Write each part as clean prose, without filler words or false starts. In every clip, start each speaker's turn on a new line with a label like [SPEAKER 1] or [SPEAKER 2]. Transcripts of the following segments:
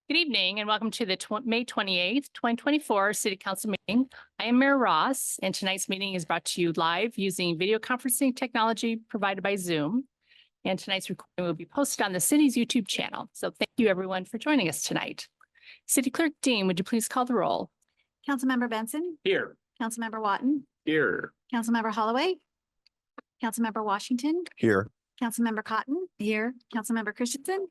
[SPEAKER 1] Good evening and welcome to the May 28th, 2024 City Council meeting. I am Mayor Ross, and tonight's meeting is brought to you live using video conferencing technology provided by Zoom. And tonight's recording will be posted on the city's YouTube channel. So thank you everyone for joining us tonight. City Clerk Dean, would you please call the roll?
[SPEAKER 2] Councilmember Benson.
[SPEAKER 3] Here.
[SPEAKER 2] Councilmember Watton.
[SPEAKER 3] Here.
[SPEAKER 2] Councilmember Holloway. Councilmember Washington.
[SPEAKER 3] Here.
[SPEAKER 2] Councilmember Cotton. Here. Councilmember Christensen.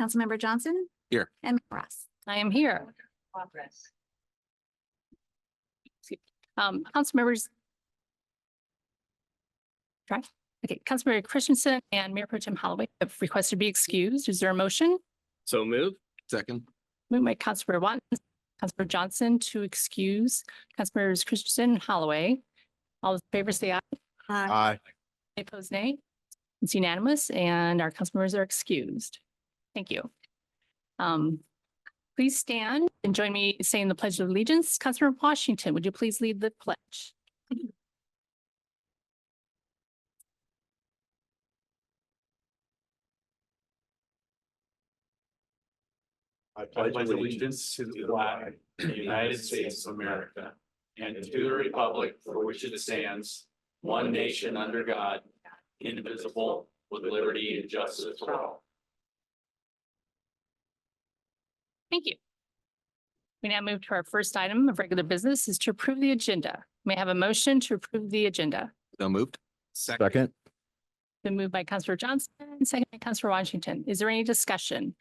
[SPEAKER 2] Councilmember Johnson.
[SPEAKER 3] Here.
[SPEAKER 2] And Mayor Ross.
[SPEAKER 1] I am here. Council members. Try. Okay, Councilmember Christensen and Mayor Pro Tem Holloway have requested to be excused. Is there a motion?
[SPEAKER 3] So move. Second.
[SPEAKER 1] Moved by Councilmember Watton, Councilmember Johnson to excuse Councilmembers Christensen and Holloway. All those in favor say aye.
[SPEAKER 3] Aye.
[SPEAKER 1] Any opposed, nay. It's unanimous and our council members are excused. Thank you. Please stand and join me in saying the Pledge of Allegiance. Councilmember Washington, would you please lead the pledge?
[SPEAKER 4] I pledge allegiance to the flag of the United States of America and to the republic for which it stands, one nation under God, indivisible, with liberty and justice for all.
[SPEAKER 1] Thank you. We now move to our first item of regular business is to approve the agenda. May I have a motion to approve the agenda?
[SPEAKER 3] So moved. Second.
[SPEAKER 1] Been moved by Councilor Johnson, second by Councilor Washington. Is there any discussion?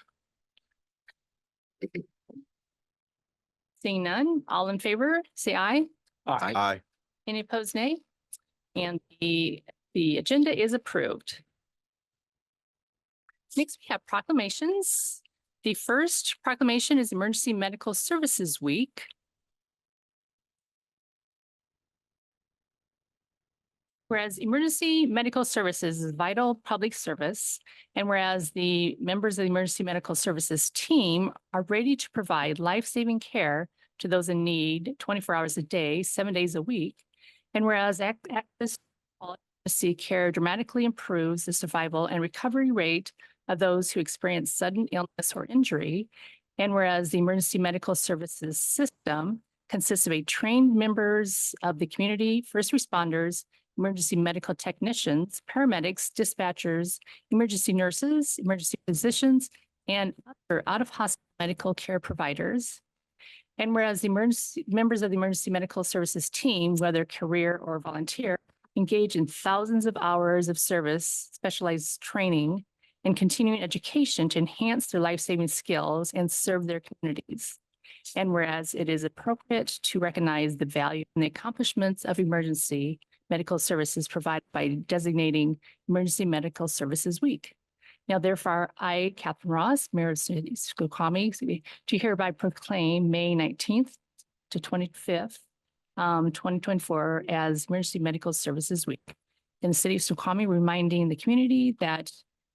[SPEAKER 1] Seeing none, all in favor, say aye.
[SPEAKER 3] Aye.
[SPEAKER 1] Any opposed, nay? And the agenda is approved. Next, we have proclamations. The first proclamation is Emergency Medical Services Week. Whereas emergency medical services is vital public service, and whereas the members of the emergency medical services team are ready to provide life-saving care to those in need 24 hours a day, 7 days a week, and whereas access to emergency care dramatically improves the survival and recovery rate of those who experience sudden illness or injury, and whereas the emergency medical services system consists of trained members of the community, first responders, emergency medical technicians, paramedics, dispatchers, emergency nurses, emergency physicians, and other out-of-hospital medical care providers. And whereas the members of the emergency medical services team, whether career or volunteer, engage in thousands of hours of service, specialized training, and continuing education to enhance their life-saving skills and serve their communities. And whereas it is appropriate to recognize the value and the accomplishments of emergency medical services provided by designating Emergency Medical Services Week. Now, therefore, I, Catherine Ross, Mayor of Snoqualmie, do hereby proclaim May 19th to 25th, 2024 as Emergency Medical Services Week in the city of Snoqualmie, reminding the community that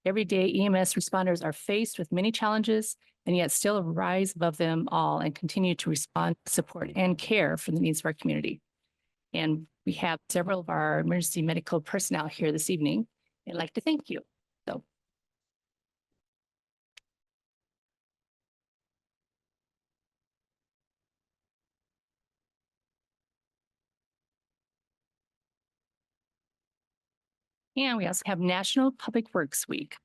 [SPEAKER 1] every day EMS responders are faced with many challenges and yet still rise above them all and continue to respond, support, and care for the needs of our community. And we have several of our emergency medical personnel here this evening. I'd like to thank you. And we also have National Public Works Week.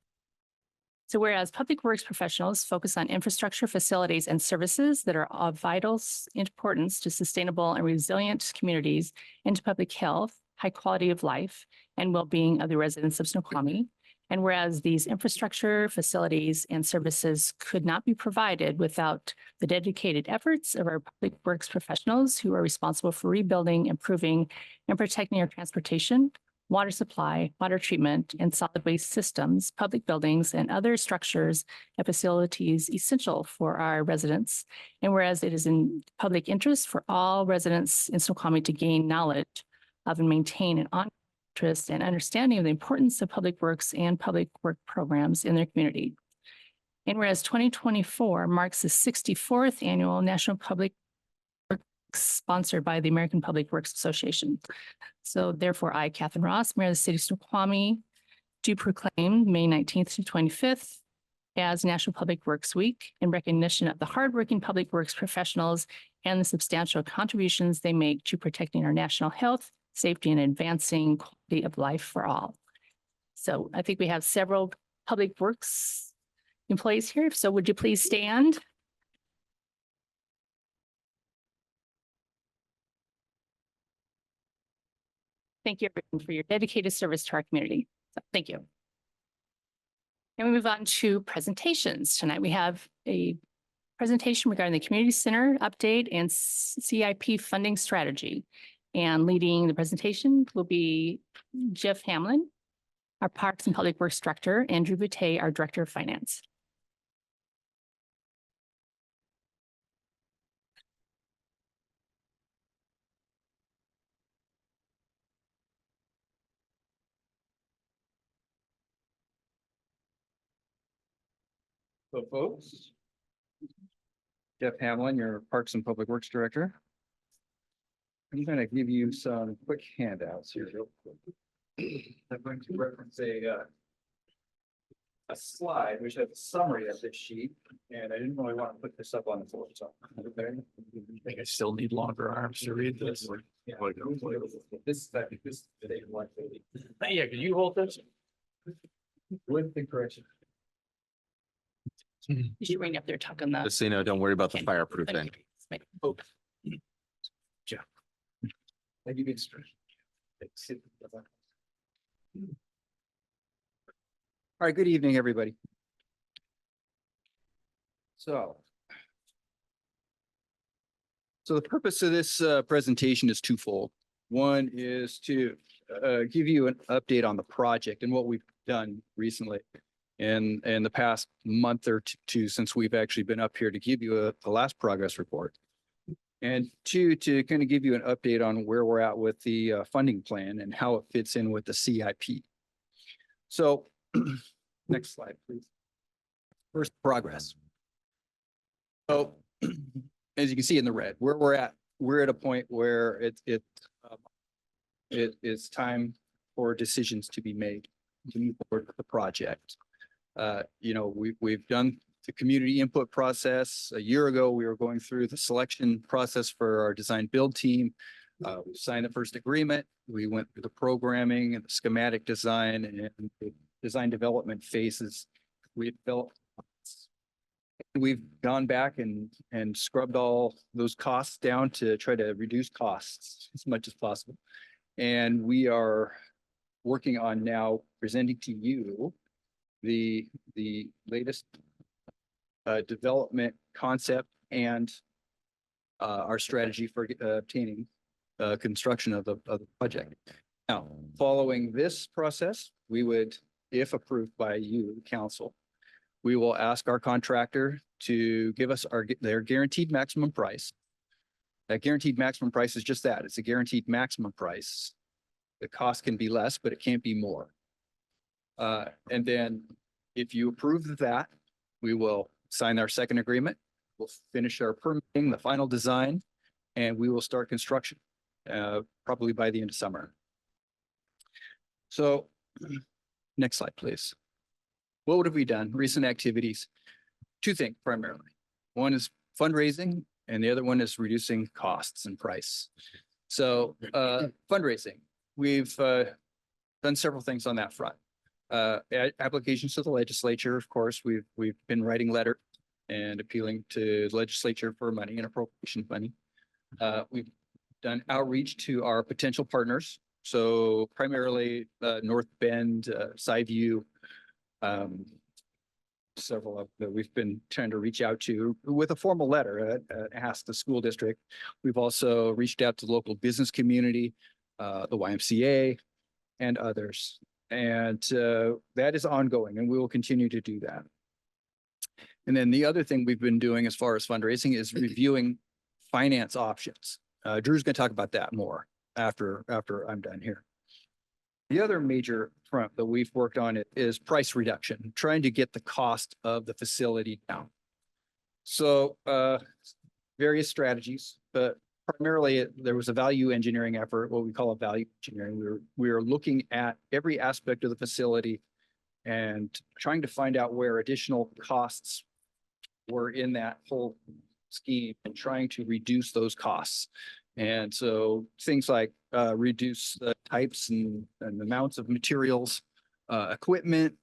[SPEAKER 1] So whereas public works professionals focus on infrastructure, facilities, and services that are of vital importance to sustainable and resilient communities and to public health, high quality of life, and well-being of the residents of Snoqualmie. And whereas these infrastructure, facilities, and services could not be provided without the dedicated efforts of our public works professionals who are responsible for rebuilding, improving, and protecting our transportation, water supply, water treatment, and solid waste systems, public buildings, and other structures and facilities essential for our residents. And whereas it is in public interest for all residents in Snoqualmie to gain knowledge of and maintain an ongoing interest and understanding of the importance of public works and public work programs in their community. And whereas 2024 marks the 64th annual National Public sponsored by the American Public Works Association. So therefore, I, Catherine Ross, Mayor of the City of Snoqualmie, do proclaim May 19th to 25th as National Public Works Week in recognition of the hardworking public works professionals and the substantial contributions they make to protecting our national health, safety, and advancing quality of life for all. So I think we have several public works employees here. So would you please stand? Thank you everyone for your dedicated service to our community. So, thank you. And we move on to presentations. Tonight we have a presentation regarding the community center update and CIP funding strategy. And leading the presentation will be Jeff Hamlin, our Parks and Public Works Director, and Drew Boutte, our Director of Finance.
[SPEAKER 5] So folks, Jeff Hamlin, your Parks and Public Works Director. I'm going to give you some quick handouts here real quick. I'm going to reference a slide which has a summary of this sheet, and I didn't really want to put this up on the floor. So okay.
[SPEAKER 4] I think I still need longer arms to read this.
[SPEAKER 5] Yeah. This, I think this.
[SPEAKER 4] Yeah, can you hold this?
[SPEAKER 5] With the correction.
[SPEAKER 1] You should bring up there talking the.
[SPEAKER 3] Just so you know, don't worry about the fireproofing.
[SPEAKER 5] Oh. Jeff. Thank you, Mr. All right, good evening, everybody. So the purpose of this presentation is twofold. One is to give you an update on the project and what we've done recently in the past month or two since we've actually been up here to give you the last progress report. And two, to kind of give you an update on where we're at with the funding plan and how it fits in with the CIP. So next slide, please. First, progress. So as you can see in the red, where we're at a point where it is time for decisions to be made to move forward with the project. We've done the community input process. A year ago, we were going through the selection process for our design build team. We signed the first agreement. We went through the programming and the schematic design and the design development phases. We've gone back and scrubbed all those costs down to try to reduce costs as much as possible. And we are working on now presenting to you the latest development concept and our strategy for obtaining construction of the project. Now, following this process, we would, if approved by you, council, we will ask our contractor to give us their guaranteed maximum price. That guaranteed maximum price is just that. It's a guaranteed maximum price. The cost can be less, but it can't be more. And then if you approve of that, we will sign our second agreement. We'll finish our permitting, the final design, and we will start construction probably by the end of summer. So next slide, please. What have we done? Recent activities. Two things primarily. One is fundraising and the other one is reducing costs and price. So fundraising, we've done several things on that front. Applications to the legislature, of course, we've been writing letter and appealing to the legislature for money and appropriation money. We've done outreach to our potential partners. So primarily North Bend, Sideview, several of that we've been trying to reach out to with a formal letter, ask the school district. We've also reached out to the local business community, the YMCA and others. And that is ongoing and we will continue to do that. And then the other thing we've been doing as far as fundraising is reviewing finance options. Drew's going to talk about that more after I'm done here. The other major front that we've worked on is price reduction, trying to get the cost of the facility down. So various strategies, but primarily there was a value engineering effort, what we call a value engineering. We were looking at every aspect of the facility and trying to find out where additional costs were in that whole scheme and trying to reduce those costs. And so things like reduce the types and amounts of materials, equipment,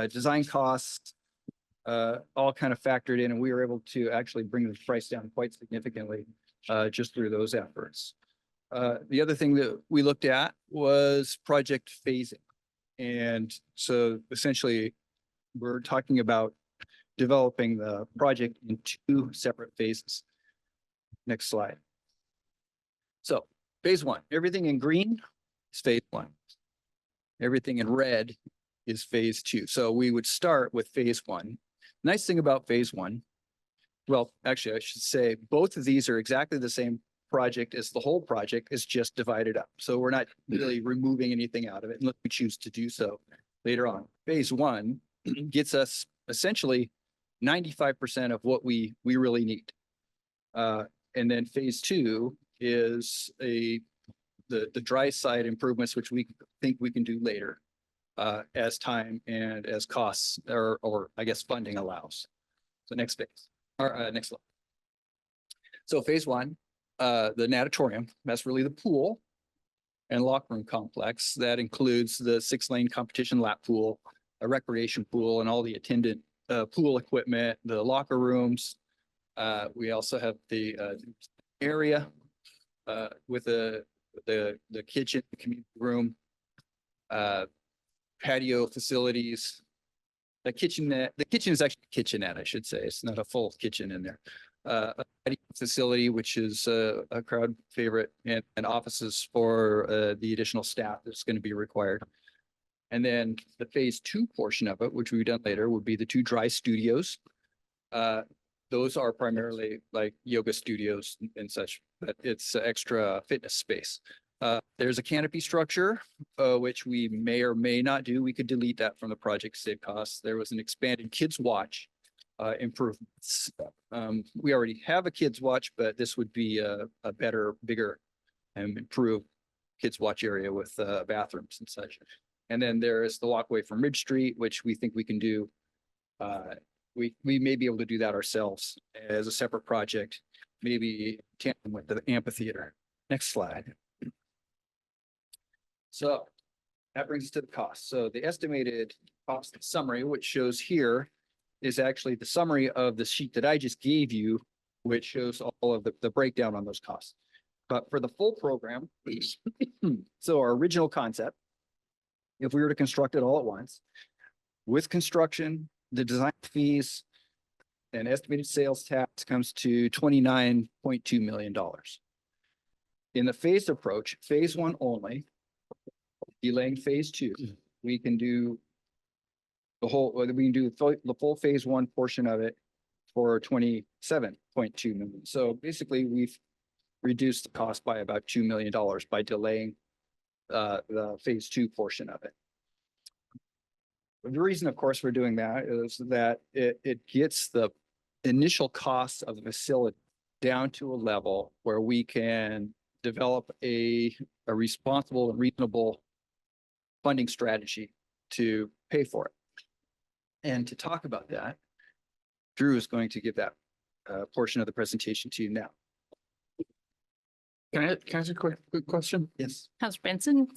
[SPEAKER 5] design costs, all kind of factored in, and we were able to actually bring the price down quite significantly just through those efforts. The other thing that we looked at was project phasing. And so essentially, we're talking about developing the project in two separate phases. Next slide. So phase one, everything in green is phase one. Everything in red is phase two. So we would start with phase one. Nice thing about phase one, well, actually, I should say both of these are exactly the same project as the whole project, is just divided up. So we're not really removing anything out of it unless we choose to do so later on. Phase one gets us essentially 95% of what we really need. And then phase two is the dry side improvements, which we think we can do later as time and as costs or I guess funding allows. So next phase, or next slide. So phase one, the natatorium, that's really the pool and locker room complex. That includes the 6-lane competition lap pool, a recreation pool, and all the attendant pool equipment, the locker rooms. We also have the area with the kitchen, the community room, patio facilities. The kitchenette is actually a kitchenette, I should say. It's not a full kitchen in there. A patio facility, which is a crowd favorite, and offices for the additional staff that's going to be required. And then the phase two portion of it, which we've done later, would be the 2 dry studios. Those are primarily like yoga studios and such, but it's extra fitness space. There's a canopy structure, which we may or may not do. We could delete that from the project to save costs. There was an expanded kids watch improvements. We already have a kids watch, but this would be a better, bigger and improved kids watch area with bathrooms and such. And then there is the walkway from Ridge Street, which we think we can do. We may be able to do that ourselves as a separate project, maybe tandem with the amphitheater. Next slide. So that brings us to the cost. So the estimated cost summary, which shows here, is actually the summary of the sheet that I just gave you, which shows all of the breakdown on those costs. But for the full program, so our original concept, if we were to construct it all at once, with construction, the design fees, and estimated sales tax comes to $29.2 million. In the phased approach, phase one only, delaying phase two, we can do the full phase one portion of it for $27.2 million. So basically, we've reduced the cost by about $2 million by delaying the phase two portion of it. The reason, of course, we're doing that is that it gets the initial costs of the facility down to a level where we can develop a responsible and reasonable funding strategy to pay for it. And to talk about that, Drew is going to give that portion of the presentation to you now.
[SPEAKER 4] Can I ask a quick question?
[SPEAKER 5] Yes.
[SPEAKER 1] Councilor Benson?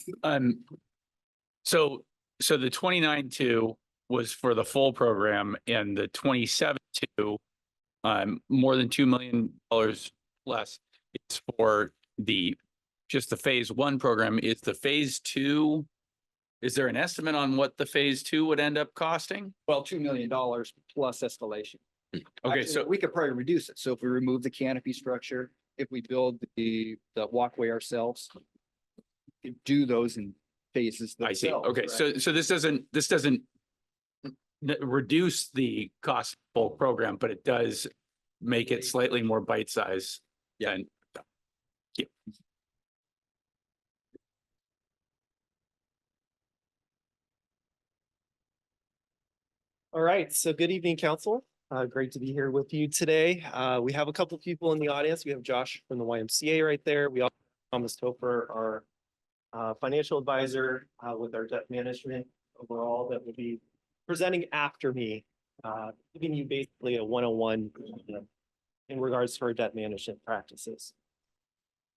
[SPEAKER 4] So the 29.2 was for the full program, and the 27.2, more than $2 million less. It's for just the phase one program. Is the phase two? Is there an estimate on what the phase two would end up costing?
[SPEAKER 5] Well, $2 million plus escalation.
[SPEAKER 4] Okay,
[SPEAKER 5] Actually,
[SPEAKER 4] so
[SPEAKER 5] we could probably reduce it. So if we remove the canopy structure, if we build the walkway ourselves, we could do those in phases
[SPEAKER 4] I see.
[SPEAKER 5] themselves.
[SPEAKER 4] Okay,
[SPEAKER 5] right?
[SPEAKER 4] so this doesn't reduce the cost of the full program, but it does make it slightly more bite size.
[SPEAKER 5] Yeah.
[SPEAKER 4] And yeah.
[SPEAKER 6] All right, so good evening, council. Great to be here with you today. We have a couple of people in the audience. We have Josh from the YMCA right there. We also have Thomas Topher, our financial advisor with our debt management overall that will be presenting after me, giving you basically a 101 in regards to our debt management practices.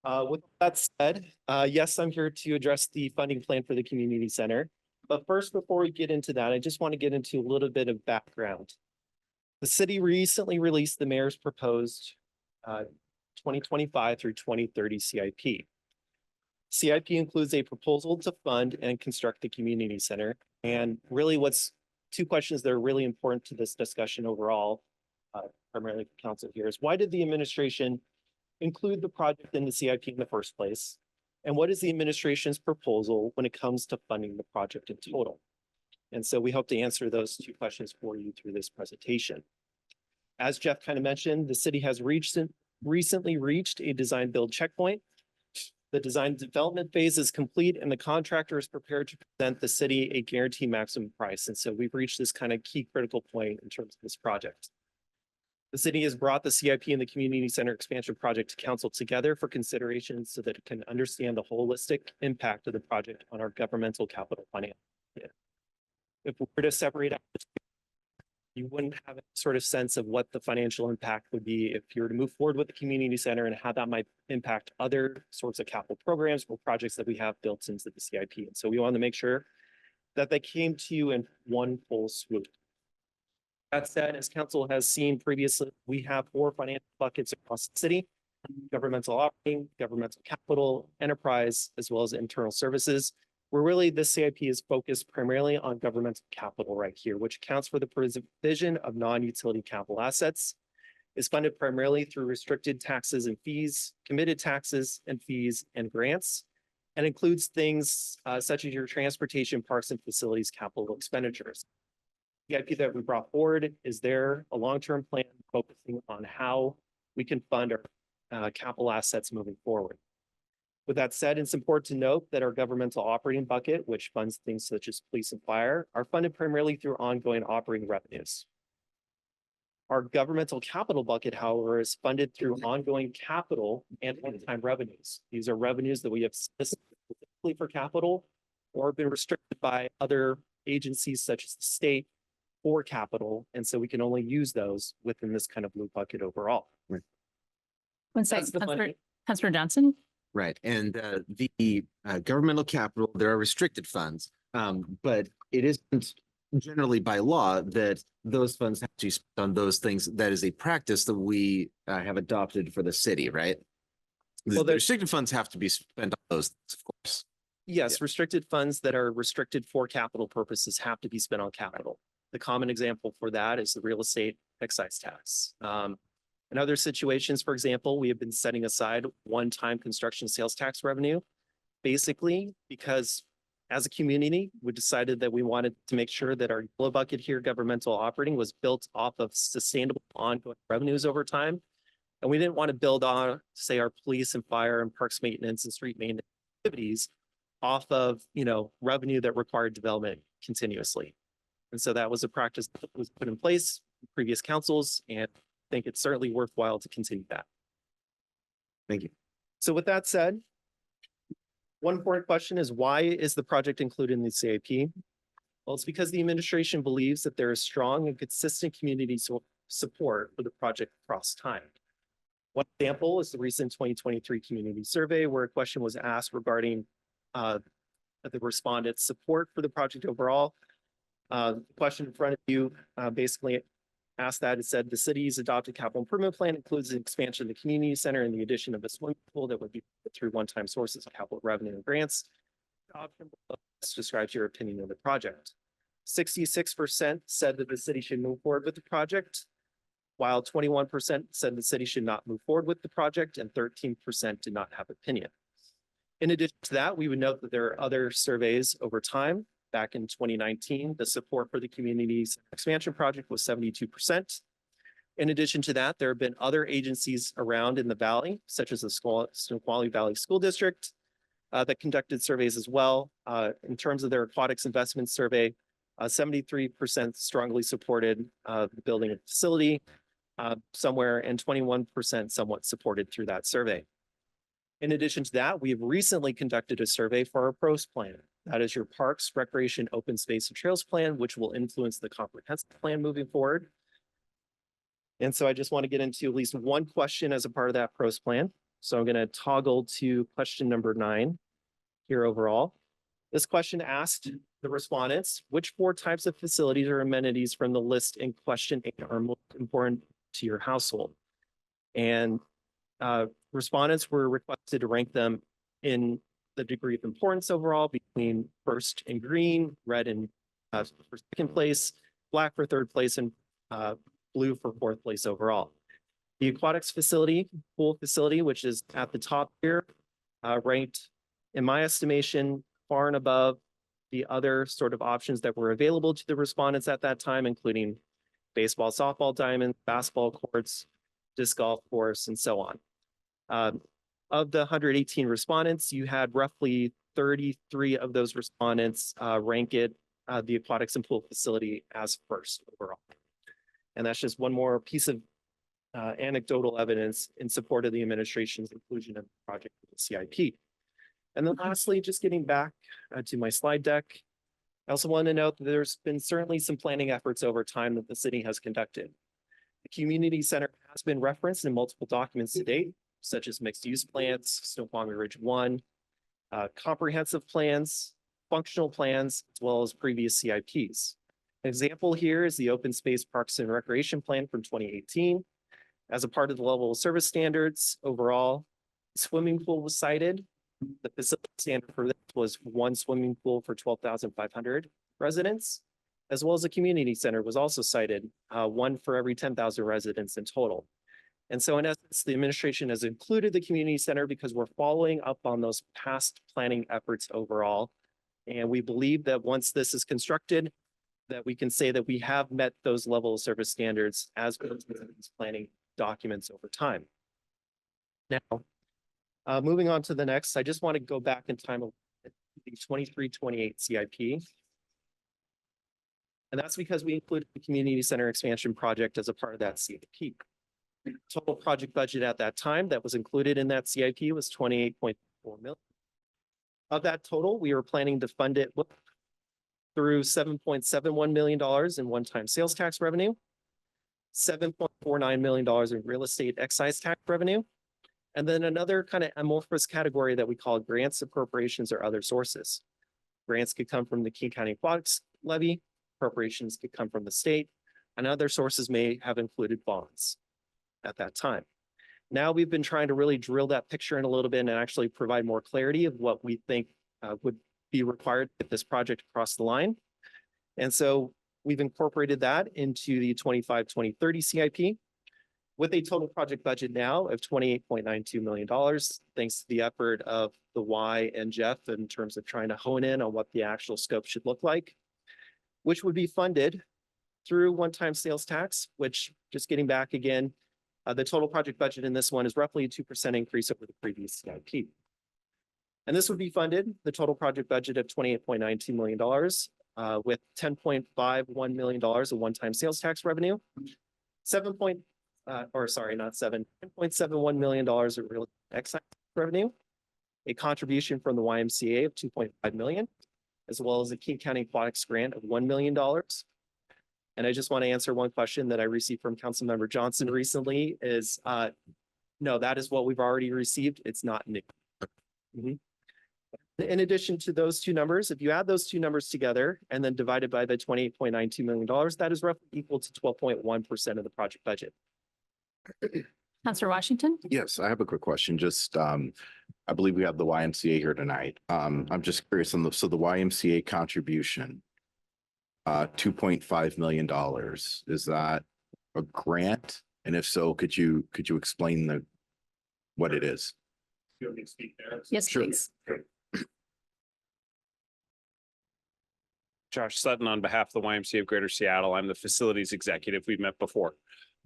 [SPEAKER 6] With that said, yes, I'm here to address the funding plan for the community center. But first, before we get into that, I just want to get into a little bit of background. The city recently released the mayor's proposed 2025 through 2030 CIP. CIP includes a proposal to fund and construct the community center. And really two questions that are really important to this discussion overall, primarily for council here, is why did the administration include the project in the CIP in the first place? And what is the administration's proposal when it comes to funding the project in total? And so we hope to answer those two questions for you through this presentation. As Jeff kind of mentioned, the city has recently reached a design build checkpoint. The design development phase is complete and the contractor is prepared to present the city a guaranteed maximum price. And so we've reached this kind of key critical point in terms of this project. The city has brought the CIP and the community center expansion project to council together for consideration so that it can understand the holistic impact of the project on our governmental capital finance. If we were to separate out, you wouldn't have a sort of sense of what the financial impact would be if you were to move forward with the community center and how that might impact other sorts of capital programs or projects that we have built into the CIP. And so we want to make sure that they came to you in one full swoop. That said, as council has seen previously, we have 4 financial buckets across the city: governmental operating, governmental capital, enterprise, as well as internal services. Where really this CIP is focused primarily on governmental capital right here, which accounts for the provision of non-utility capital assets, is funded primarily through restricted taxes and fees, committed taxes and fees and grants, and includes things such as your transportation, parks, and facilities capital expenditures. The CIP that we brought forward is there a long-term plan focusing on how we can fund our capital assets moving forward. With that said, it's important to note that our governmental operating bucket, which funds things such as police and fire, are funded primarily through ongoing operating revenues. Our governmental capital bucket, however, is funded through ongoing capital and one-time revenues. These are revenues that we have specifically for capital or been restricted by other agencies such as the state for capital. And so we can only use those within this kind of blue bucket overall.
[SPEAKER 1] One
[SPEAKER 6] That's
[SPEAKER 1] second,
[SPEAKER 6] the funding.
[SPEAKER 1] Councilor Johnson.
[SPEAKER 3] Right. And the governmental capital, there are restricted funds, but it isn't generally by law that those funds have to be spent on those things. That is a practice that we have adopted for the city, right?
[SPEAKER 6] Well,
[SPEAKER 3] The restricted funds have to be spent on those things, of course.
[SPEAKER 6] Yes, restricted funds that are restricted for capital purposes have to be spent on capital. The common example for that is the real estate excise tax. In other situations, for example, we have been setting aside one-time construction sales tax revenue, basically because as a community, we decided that we wanted to make sure that our yellow bucket here, governmental operating, was built off of sustainable ongoing revenues over time. And we didn't want to build on, say, our police and fire and parks maintenance and street maintenance activities off of, revenue that required development continuously. And so that was a practice that was put in place in previous councils, and I think it's certainly worthwhile to continue that.
[SPEAKER 3] Thank you.
[SPEAKER 6] So with that said, one important question is, why is the project included in the CIP? Well, it's because the administration believes that there is strong and consistent community support for the project across time. One example is the recent 2023 community survey, where a question was asked regarding the respondents' support for the project overall. The question in front of you basically asked that. It said the city's adopted capital improvement plan includes an expansion of the community center and the addition of a swimming pool that would be through one-time sources of capital revenue and grants. The option describes your opinion of the project. 66% said that the city should move forward with the project, while 21% said the city should not move forward with the project, and 13% did not have opinion. In addition to that, we would note that there are other surveys over time. Back in 2019, the support for the community's expansion project was 72%. In addition to that, there have been other agencies around in the valley, such as the Snoqualmie Valley School District, that conducted surveys as well. In terms of their aquatics investment survey, 73% strongly supported the building a facility somewhere, and 21% somewhat supported through that survey. In addition to that, we have recently conducted a survey for our pros plan. That is your Parks, Recreation, Open Space and Trails Plan, which will influence the comprehensive plan moving forward. And so I just want to get into at least one question as a part of that pros plan. So I'm going to toggle to question number 9 here overall. This question asked the respondents, which 4 types of facilities or amenities from the list in question 8 are most important to your household? And respondents were requested to rank them in the degree of importance overall between first and green, red and for second place, black for third place, and blue for 4th place overall. The aquatics facility, pool facility, which is at the top here, ranked, in my estimation, far and above the other sort of options that were available to the respondents at that time, including baseball, softball diamonds, basketball courts, disc golf course, and so on. Of the 118 respondents, you had roughly 33 of those respondents rank it, the aquatics and pool facility, as first overall. And that's just one more piece of anecdotal evidence in support of the administration's inclusion of the project in the CIP. And then lastly, just getting back to my slide deck, I also want to note that there's been certainly some planning efforts over time that the city has conducted. The community center has been referenced in multiple documents to date, such as mixed use plans, Snoqualmie Ridge 1, comprehensive plans, functional plans, as well as previous CIPs. An example here is the Open Space Parks and Recreation Plan from 2018. As a part of the level of service standards overall, swimming pool was cited. The facility standard for this was 1 swimming pool for 12,500 residents, as well as a community center was also cited, 1 for every 10,000 residents in total. And so in essence, the administration has included the community center because we're following up on those past planning efforts overall. And we believe that once this is constructed, that we can say that we have met those level of service standards as these planning documents over time. Now, moving on to the next, I just want to go back in time to the 23-28 CIP. And that's because we included the community center expansion project as a part of that CIP. Total project budget at that time that was included in that CIP was 28.4 million. Of that total, we were planning to fund it through $7.71 million in one-time sales tax revenue, $7.49 million in real estate excise tax revenue, and then another kind of amorphous category that we call grants, appropriations, or other sources. Grants could come from the King County Aquatics Levy, appropriations could come from the state, and other sources may have included bonds at that time. Now we've been trying to really drill that picture in a little bit and actually provide more clarity of what we think would be required to get this project across the line. And so we've incorporated that into the 25-2030 CIP with a total project budget now of $28.92 million, thanks to the effort of the Y and Jeff in terms of trying to hone in on what the actual scope should look like, which would be funded through one-time sales tax, which, just getting back again, the total project budget in this one is roughly a 2% increase over the previous CIP. And this would be funded, the total project budget of $28.92 million with $10.51 million of one-time sales tax revenue, $10.71 million of real excise revenue, a contribution from the YMCA of $2.5 million, as well as a King County Aquatics grant of $1 million. And I just want to answer one question that I received from Councilmember Johnson recently is, no, that is what we've already received. It's not new. In addition to those two numbers, if you add those two numbers together and then divide it by the $28.92 million, that is roughly equal to 12.1% of the project budget.
[SPEAKER 1] Councilor Washington?
[SPEAKER 7] Yes, I have a quick question. Just, I believe we have the YMCA here tonight. I'm just curious on so the YMCA contribution, $2.5 million, is that a grant? And if so, could you explain what it is?
[SPEAKER 4] You want me to speak there?
[SPEAKER 1] Yes,
[SPEAKER 7] Sure.
[SPEAKER 1] please.
[SPEAKER 8] Josh Sutton on behalf of the YMCA of Greater Seattle. I'm the facilities executive. We've met before.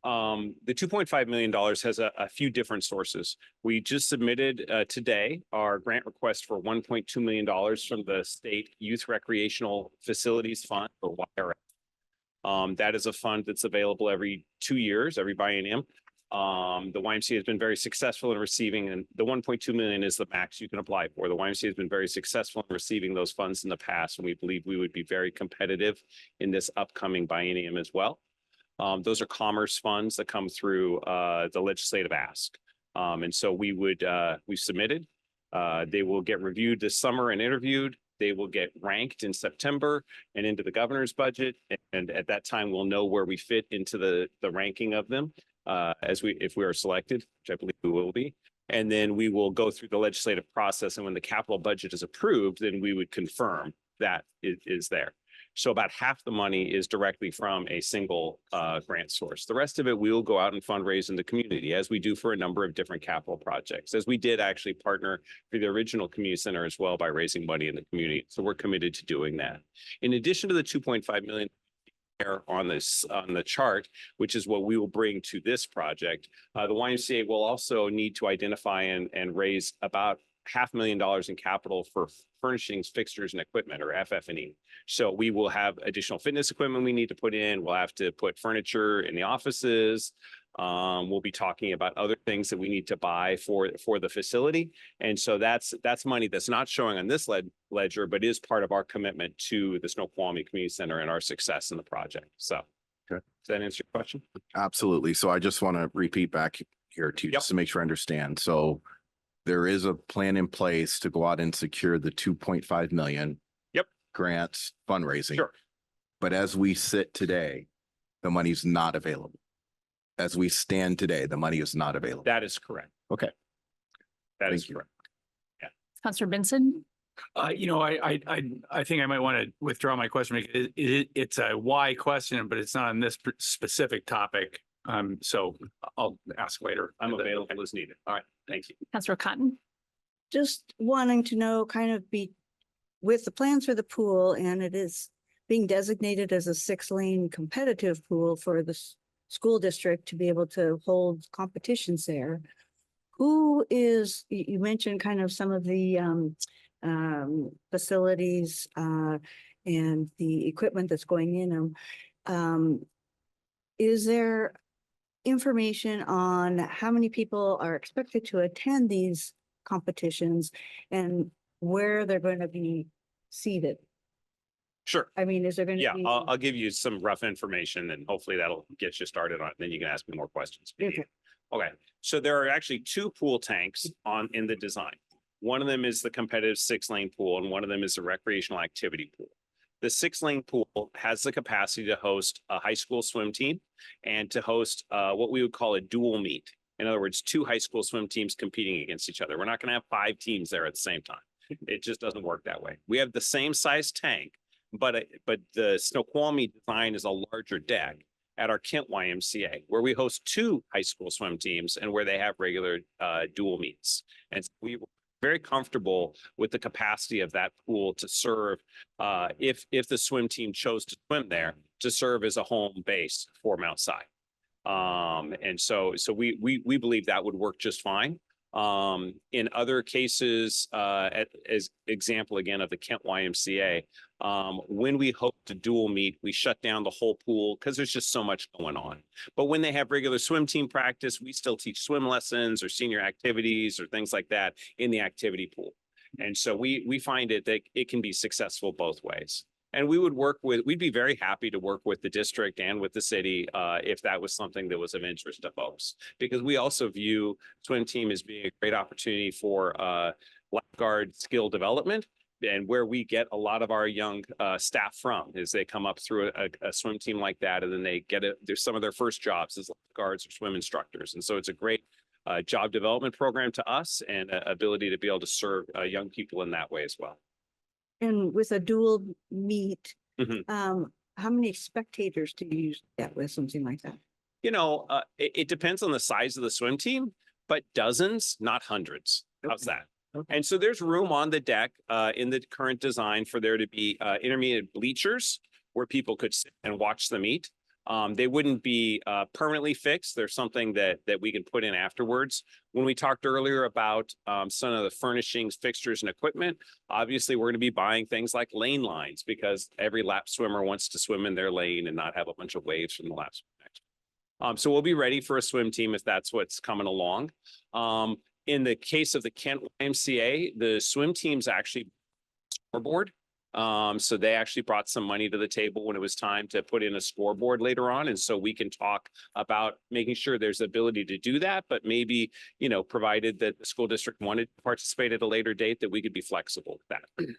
[SPEAKER 8] The $2.5 million has a few different sources. We just submitted today our grant request for $1.2 million from the State Youth Recreational Facilities Fund, or YRF. That is a fund that's available every 2 years, every biennium. The YMCA has been very successful in receiving, and the 1.2 million is the max you can apply for. The YMCA has been very successful in receiving those funds in the past, and we believe we would be very competitive in this upcoming biennium as well. Those are commerce funds that come through the legislative ask. And so we've submitted. They will get reviewed this summer and interviewed. They will get ranked in September and into the governor's budget. And at that time, we'll know where we fit into the ranking of them if we are selected, which I believe we will be. And then we will go through the legislative process. And when the capital budget is approved, then we would confirm that it is there. So about half the money is directly from a single grant source. The rest of it, we will go out and fundraise in the community, as we do for a number of different capital projects, as we did actually partner for the original community center as well by raising money in the community. So we're committed to doing that. In addition to the 2.5 million on the chart, which is what we will bring to this project, the YMCA will also need to identify and raise about $500,000 in capital for furnishings, fixtures, and equipment, or FF&E. So we will have additional fitness equipment we need to put in. We'll have to put furniture in the offices. We'll be talking about other things that we need to buy for the facility. And so that's money that's not showing on this ledger, but is part of our commitment to the Snoqualmie Community Center and our success in the project. So
[SPEAKER 7] Okay.
[SPEAKER 8] Does that answer your question?
[SPEAKER 7] Absolutely. So I just want to repeat back here too, just to make sure I understand. So there is a plan in place to go out and secure the 2.5 million.
[SPEAKER 8] Yep.
[SPEAKER 7] Grants fundraising.
[SPEAKER 8] Sure.
[SPEAKER 7] But as we sit today, the money's not available. As we stand today, the money is not available.
[SPEAKER 8] That is correct.
[SPEAKER 7] Okay.
[SPEAKER 8] That is
[SPEAKER 7] Thank you.
[SPEAKER 8] correct.
[SPEAKER 1] Counselor Benson?
[SPEAKER 4] I think I might want to withdraw my question because it's a why question, but it's not on this specific topic. So I'll ask later.
[SPEAKER 8] I'm available as needed. All right. Thank you.
[SPEAKER 1] Counselor Cotton?
[SPEAKER 9] Just wanting to know with the plans for the pool, and it is being designated as a 6-lane competitive pool for the school district to be able to hold competitions there. Who is, you mentioned kind of some of the facilities and the equipment that's going in them. Is there information on how many people are expected to attend these competitions and where they're going to be seated?
[SPEAKER 8] Sure.
[SPEAKER 9] I mean, is there going to
[SPEAKER 8] Yeah,
[SPEAKER 9] be?
[SPEAKER 8] I'll give you some rough information and hopefully that'll get you started on it. Then you can ask me more questions.
[SPEAKER 9] Okay.
[SPEAKER 8] Okay, so there are actually 2 pool tanks in the design. One of them is the competitive 6-lane pool and one of them is the recreational activity pool. The 6-lane pool has the capacity to host a high school swim team and to host what we would call a dual meet. In other words, 2 high school swim teams competing against each other. We're not going to have 5 teams there at the same time. It just doesn't work that way. We have the same size tank, but the Snoqualmie design is a larger deck at our Kent YMCA, where we host 2 high school swim teams and where they have regular dual meets. And so we were very comfortable with the capacity of that pool to serve, if the swim team chose to swim there, to serve as a home base for Mount Si. And so we believe that would work just fine. In other cases, as example again of the Kent YMCA, when we host a dual meet, we shut down the whole pool because there's just so much going on. But when they have regular swim team practice, we still teach swim lessons or senior activities or things like that in the activity pool. And so we find that it can be successful both ways. And we'd be very happy to work with the district and with the city if that was something that was of interest to folks, because we also view swim team as being a great opportunity for lifeguard skill development, and where we get a lot of our young staff from is they come up through a swim team like that, and then they get there's some of their first jobs as lifeguards or swim instructors. And so it's a great job development program to us and ability to be able to serve young people in that way as well.
[SPEAKER 9] And with a dual meet,
[SPEAKER 8] Mhm.
[SPEAKER 9] how many spectators do you get with something like that?
[SPEAKER 8] It depends on the size of the swim team, but dozens, not hundreds. How's that?
[SPEAKER 9] Okay.
[SPEAKER 8] And so there's room on the deck in the current design for there to be intermediate bleachers where people could sit and watch the meet. They wouldn't be permanently fixed. There's something that we can put in afterwards. When we talked earlier about some of the furnishings, fixtures, and equipment, obviously we're going to be buying things like lane lines because every lap swimmer wants to swim in their lane and not have a bunch of waves from the lap swim. So we'll be ready for a swim team if that's what's coming along. In the case of the Kent YMCA, the swim team's actually scoreboard. So they actually brought some money to the table when it was time to put in a scoreboard later on. And so we can talk about making sure there's ability to do that, but maybe, you know, provided that the school district wanted to participate at a later date, that we could be flexible with that.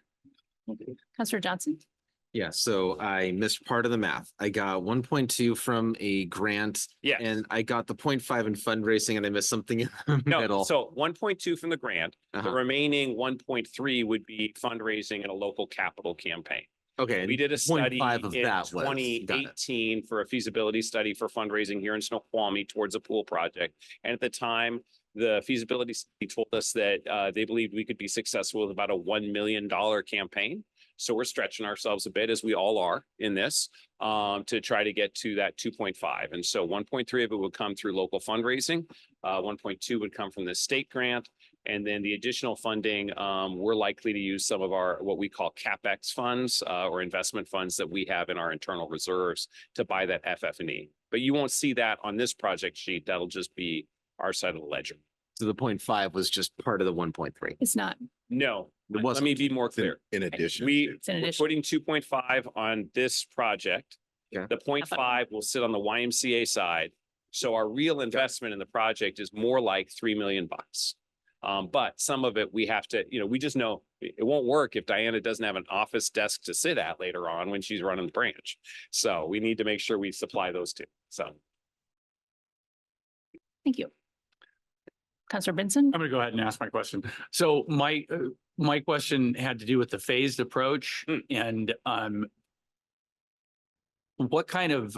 [SPEAKER 1] Counselor Johnson?
[SPEAKER 3] Yeah, so I missed part of the math. I got 1.2 from a grant.
[SPEAKER 8] Yes.
[SPEAKER 3] And I got the 0.5 in fundraising and I missed something in the
[SPEAKER 8] No,
[SPEAKER 3] middle.
[SPEAKER 8] so 1.2 from the grant, the
[SPEAKER 3] Uh-huh.
[SPEAKER 8] remaining 1.3 would be fundraising and a local capital campaign.
[SPEAKER 3] Okay.
[SPEAKER 8] We did a study
[SPEAKER 3] 0.5 of
[SPEAKER 8] in
[SPEAKER 3] that was- got it.
[SPEAKER 8] 2018 for a feasibility study for fundraising here in Snoqualmie towards a pool project. And at the time, the feasibility study told us that they believed we could be successful with about a $1 million campaign. So we're stretching ourselves a bit, as we all are in this, to try to get to that 2.5. And so 1.3 of it would come through local fundraising. 1.2 would come from the state grant. And then the additional funding, we're likely to use some of our, what we call CapEx funds or investment funds that we have in our internal reserves to buy that FF&E. But you won't see that on this project sheet. That'll just be our side of the ledger.
[SPEAKER 3] So the 0.5 was just part of the 1.3.
[SPEAKER 1] It's not.
[SPEAKER 8] No,
[SPEAKER 3] It
[SPEAKER 8] let
[SPEAKER 3] wasn't.
[SPEAKER 8] me be more clear.
[SPEAKER 7] In addition.
[SPEAKER 8] We're
[SPEAKER 1] in addition.
[SPEAKER 8] putting 2.5 on this project.
[SPEAKER 3] Okay.
[SPEAKER 8] The 0.5 will sit on the YMCA side. So our real investment in the project is more like $3 million. But some of it we have to, you know, we just know it won't work if Diana doesn't have an office desk to sit at later on when she's running the branch. So we need to make sure we supply those two. So.
[SPEAKER 1] Thank you. Counselor Benson?
[SPEAKER 10] I'm gonna go ahead and ask my question. So my question had to do with the phased approach and what kind of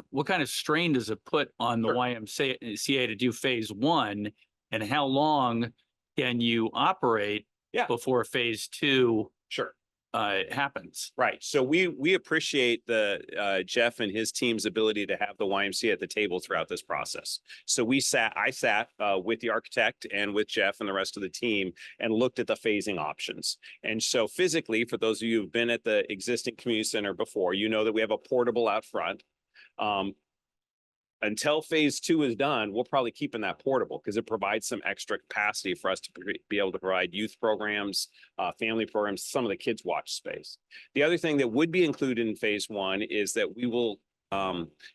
[SPEAKER 10] strain does it put on the
[SPEAKER 8] Sure.
[SPEAKER 10] YMCA to do phase one, and how long can you operate
[SPEAKER 8] Yeah.
[SPEAKER 10] before phase two
[SPEAKER 8] Sure.
[SPEAKER 10] happens?
[SPEAKER 8] Right. So we appreciate the Jeff and his team's ability to have the YMCA at the table throughout this process. So I sat with the architect and with Jeff and the rest of the team and looked at the phasing options. And so physically, for those of you who've been at the existing community center before, you know that we have a portable out front. Until phase two is done, we'll probably keep in that portable because it provides some extra capacity for us to be able to provide youth programs, family programs, some of the kids watch space. The other thing that would be included in phase one is that we will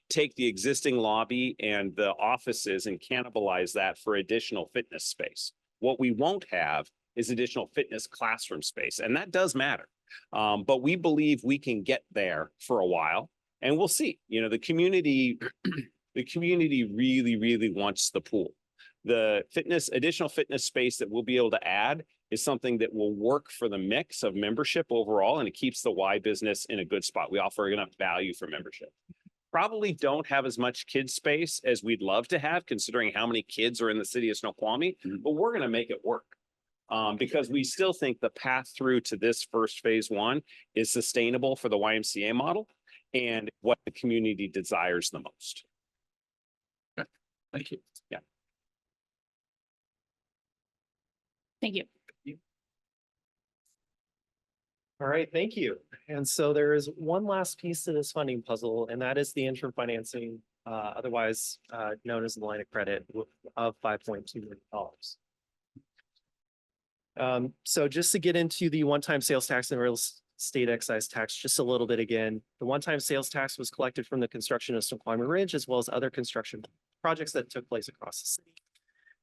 [SPEAKER 8] take the existing lobby and the offices and cannibalize that for additional fitness space. What we won't have is additional fitness classroom space, and that does matter. But we believe we can get there for a while, and we'll see. You know, the community really, really wants the pool. The additional fitness space that we'll be able to add is something that will work for the mix of membership overall, and it keeps the Y business in a good spot. We offer enough value for membership. Probably don't have as much kid space as we'd love to have, considering how many kids are in the city of Snoqualmie, but we're going to make it work. Because we still think the path through to this first phase one is sustainable for the YMCA model and what the community desires the most.
[SPEAKER 10] Thank you.
[SPEAKER 8] Yeah.
[SPEAKER 1] Thank you.
[SPEAKER 6] All right, thank you. And so there is one last piece to this funding puzzle, and that is the interim financing, otherwise known as the line of credit of $5.2 million. So just to get into the one-time sales tax and real estate excise tax just a little bit again, the one-time sales tax was collected from the construction of Snoqualmie Ridge as well as other construction projects that took place across the city.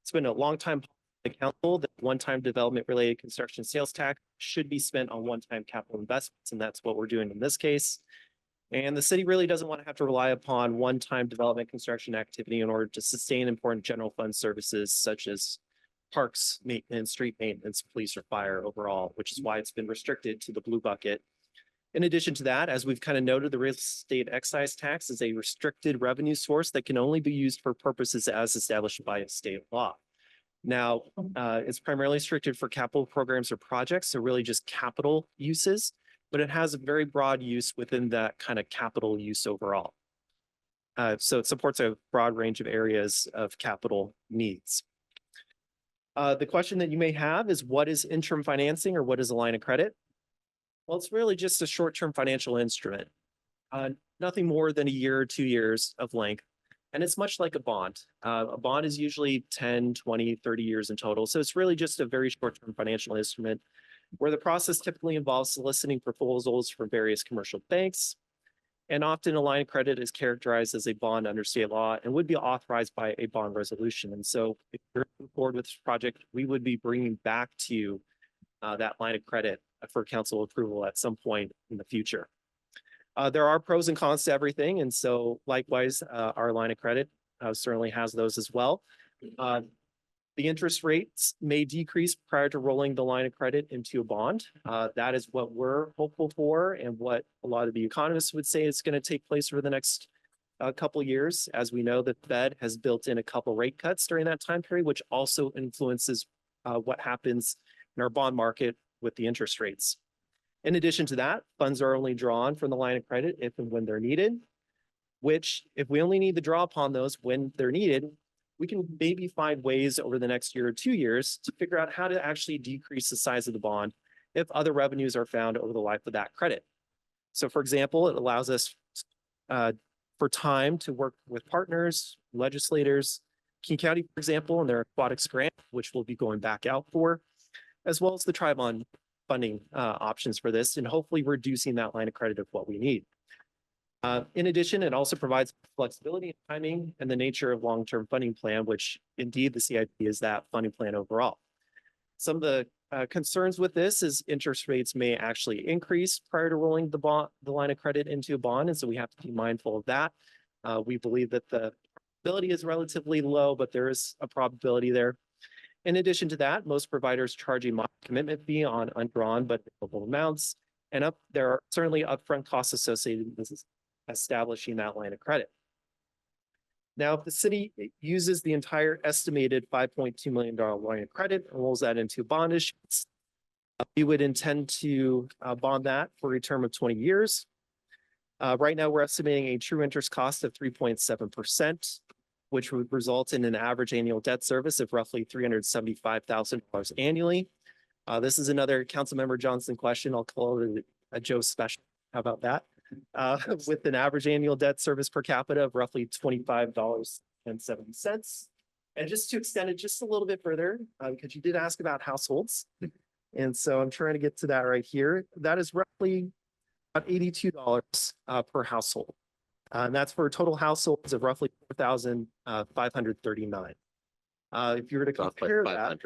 [SPEAKER 6] It's been a long time the council that one-time development related construction sales tax should be spent on one-time capital investments, and that's what we're doing in this case. And the city really doesn't want to have to rely upon one-time development construction activity in order to sustain important general fund services such as parks maintenance, street maintenance, police, or fire overall, which is why it's been restricted to the blue bucket. In addition to that, as we've kind of noted, the real estate excise tax is a restricted revenue source that can only be used for purposes as established by a state law. Now, it's primarily restricted for capital programs or projects, so really just capital uses, but it has a very broad use within that kind of capital use overall. So it supports a broad range of areas of capital needs. The question that you may have is, what is interim financing or what is a line of credit? Well, it's really just a short-term financial instrument, nothing more than a year or 2 years of length And it's much like a bond. A bond is usually 10, 20, 30 years in total. So it's really just a very short-term financial instrument where the process typically involves soliciting proposals from various commercial banks. And often a line of credit is characterized as a bond under state law and would be authorized by a bond resolution. And so if you're moving forward with this project, we would be bringing back to you that line of credit for council approval at some point in the future. There are pros and cons to everything. And so likewise, our line of credit certainly has those as well. The interest rates may decrease prior to rolling the line of credit into a bond. That is what we're hopeful for and what a lot of the economists would say is going to take place over the next couple years. As we know, the Fed has built in a couple rate cuts during that time period, which also influences what happens in our bond market with the interest rates. In addition to that, funds are only drawn from the line of credit if and when they're needed, which if we only need to draw upon those when they're needed, we can maybe find ways over the next year or 2 years to figure out how to actually decrease the size of the bond if other revenues are found over the life of that credit. So for example, it allows us for time to work with partners, legislators, King County, for example, and their aquatics grant, which we'll be going back out for, as well as the tri-bond funding options for this, and hopefully reducing that line of credit of what we need. In addition, it also provides flexibility in timing and the nature of long-term funding plan, which indeed the CIP is that funding plan overall. Some of the concerns with this is interest rates may actually increase prior to rolling the line of credit into a bond, and so we have to be mindful of that. We believe that the probability is relatively low, but there is a probability there. In addition to that, most providers charge a modest commitment fee on undrawn but available amounts, and there are certainly upfront costs associated with establishing that line of credit. Now, if the city uses the entire estimated $5.2 million line of credit and rolls that into bond issuance, we would intend to bond that for a term of 20 years. Right now, we're estimating a true interest cost of 3.7%, which would result in an average annual debt service of roughly $375,000 annually. This is another Councilmember Johnson question. I'll call it a Joe special. How about that? With an average annual debt service per capita of roughly $25.70. And just to extend it just a little bit further, because you did ask about households. And so I'm trying to get to that right here. That is roughly about $82 per household. And that's for total households of roughly 4,539. If you were to compare that,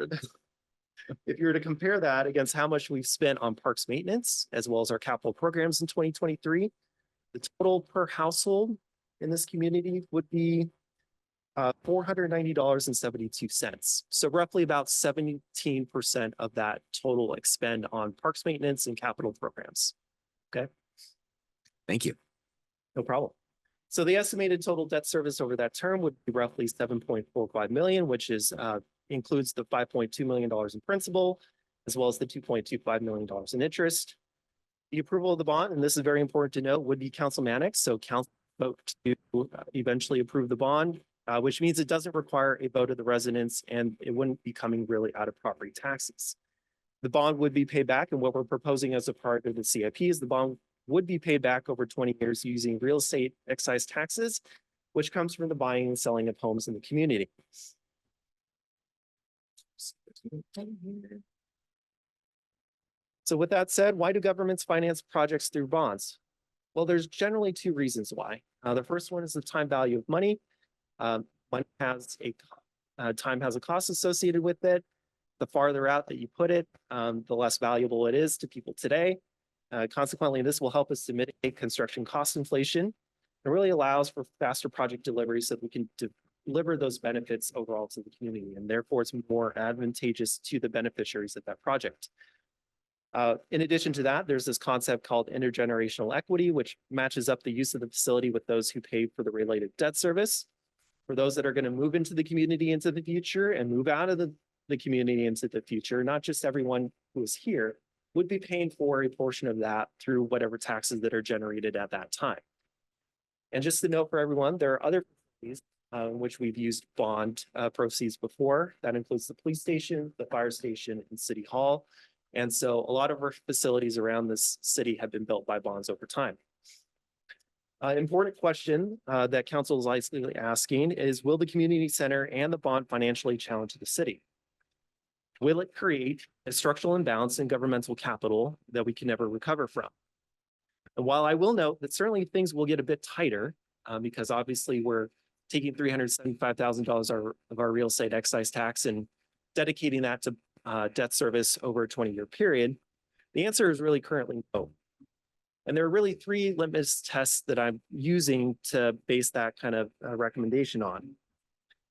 [SPEAKER 6] if you were to compare that against how much we've spent on parks maintenance, as well as our capital programs in 2023, the total per household in this community would be $490.72. So roughly about 17% of that total expend on parks maintenance and capital programs. Okay.
[SPEAKER 3] Thank you.
[SPEAKER 6] No problem. So the estimated total debt service over that term would be roughly 7.45 million, which is includes the $5.2 million in principal, as well as the $2.25 million in interest. The approval of the bond, and this is very important to note, would be councilmanic. So council vote to eventually approve the bond, which means it doesn't require a vote of the residents and it wouldn't be coming really out of property taxes. The bond would be paid back, and what we're proposing as a part of the CIP is the bond would be paid back over 20 years using real estate excise taxes, which comes from the buying and selling of homes in the community. So with that said, why do governments finance projects through bonds? Well, there's generally two reasons why. The first one is the time value of money. Money has time has a cost associated with it. The farther out that you put it, the less valuable it is to people today. Consequently, this will help us to mitigate construction cost inflation. It really allows for faster project delivery so that we can deliver those benefits overall to the community, and therefore it's more advantageous to the beneficiaries of that project. In addition to that, there's this concept called intergenerational equity, which matches up the use of the facility with those who paid for the related debt service. For those that are going to move into the community into the future and move out of the community into the future, not just everyone who is here, would be paying for a portion of that through whatever taxes that are generated at that time. And just to note for everyone, there are other facilities which we've used bond proceeds before. That includes the police station, the fire station, and city hall. And so a lot of our facilities around this city have been built by bonds over time. Important question that council is likely asking is, will the community center and the bond financially challenge the city? Will it create a structural imbalance in governmental capital that we can never recover from? And while I will note that certainly things will get a bit tighter, because obviously we're taking $375,000 of our real estate excise tax and dedicating that to debt service over a 20-year period, the answer is really currently no. And there are really three litmus tests that I'm using to base that kind of recommendation on.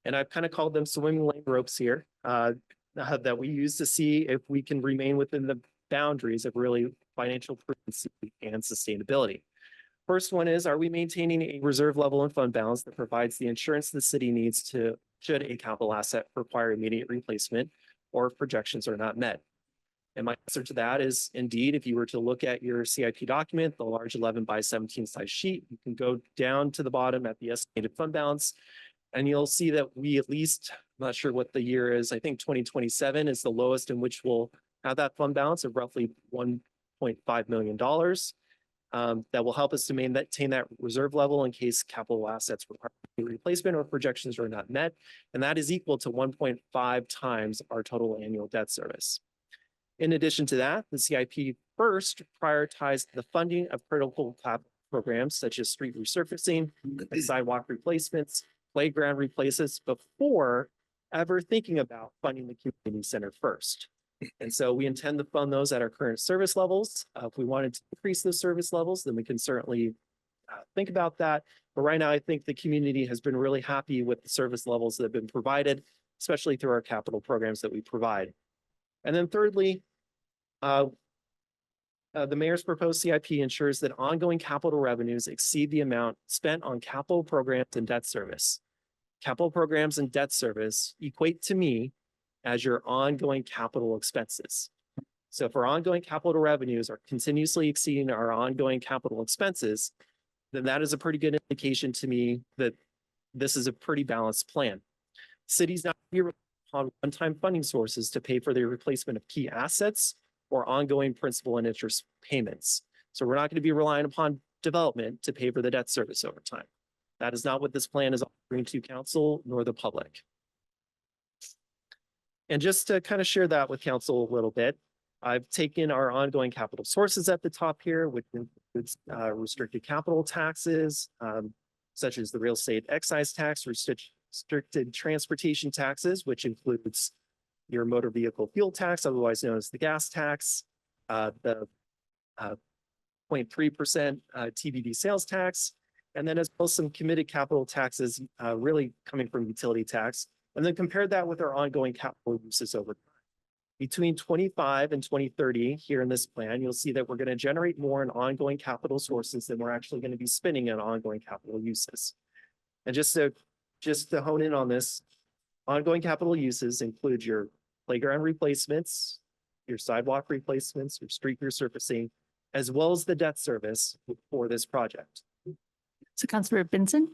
[SPEAKER 6] And I've kind of called them swimming lane ropes here that we use to see if we can remain within the boundaries of really financial prudency and sustainability. First one is, are we maintaining a reserve level and fund balance that provides the insurance the city needs to, should a capital asset require immediate replacement or if projections are not met? And my answer to that is indeed, if you were to look at your CIP document, the large 11 by 17 size sheet, you can go down to the bottom at the estimated fund balance, and you'll see that we at least, I'm not sure what the year is, I think 2027 is the lowest in which we'll have that fund balance of roughly $1.5 million. That will help us to maintain that reserve level in case capital assets require replacement or projections are not met. And that is equal to 1.5 times our total annual debt service. In addition to that, the CIP first prioritized the funding of critical capital programs such as street resurfacing, sidewalk replacements, playground replacements before ever thinking about funding the community center first. And so we intend to fund those at our current service levels. If we wanted to increase those service levels, then we can certainly think about that. But right now, I think the community has been really happy with the service levels that have been provided, especially through our capital programs that we provide. And then thirdly, the mayor's proposed CIP ensures that ongoing capital revenues exceed the amount spent on capital programs and debt service. Capital programs and debt service equate to me as your ongoing capital expenses. So if our ongoing capital revenues are continuously exceeding our ongoing capital expenses, then that is a pretty good indication to me that this is a pretty balanced plan. Cities not be on one-time funding sources to pay for the replacement of key assets or ongoing principal and interest payments. So we're not going to be relying upon development to pay for the debt service over time. That is not what this plan is offering to council nor the public. And just to kind of share that with council a little bit, I've taken our ongoing capital sources at the top here, which includes restricted capital taxes, such as the real estate excise tax, restricted transportation taxes, which includes your motor vehicle fuel tax, otherwise known as the gas tax, the 0.3% TBD sales tax, and then as well as some committed capital taxes really coming from utility tax, and then compare that with our ongoing capital uses over time. Between 25 and 2030 here in this plan, you'll see that we're going to generate more in ongoing capital sources than we're actually going to be spending on ongoing capital uses. And just to hone in on this, ongoing capital uses include your playground replacements, your sidewalk replacements, your street resurfacing, as well as the debt service for this project.
[SPEAKER 1] So Councilor Benson?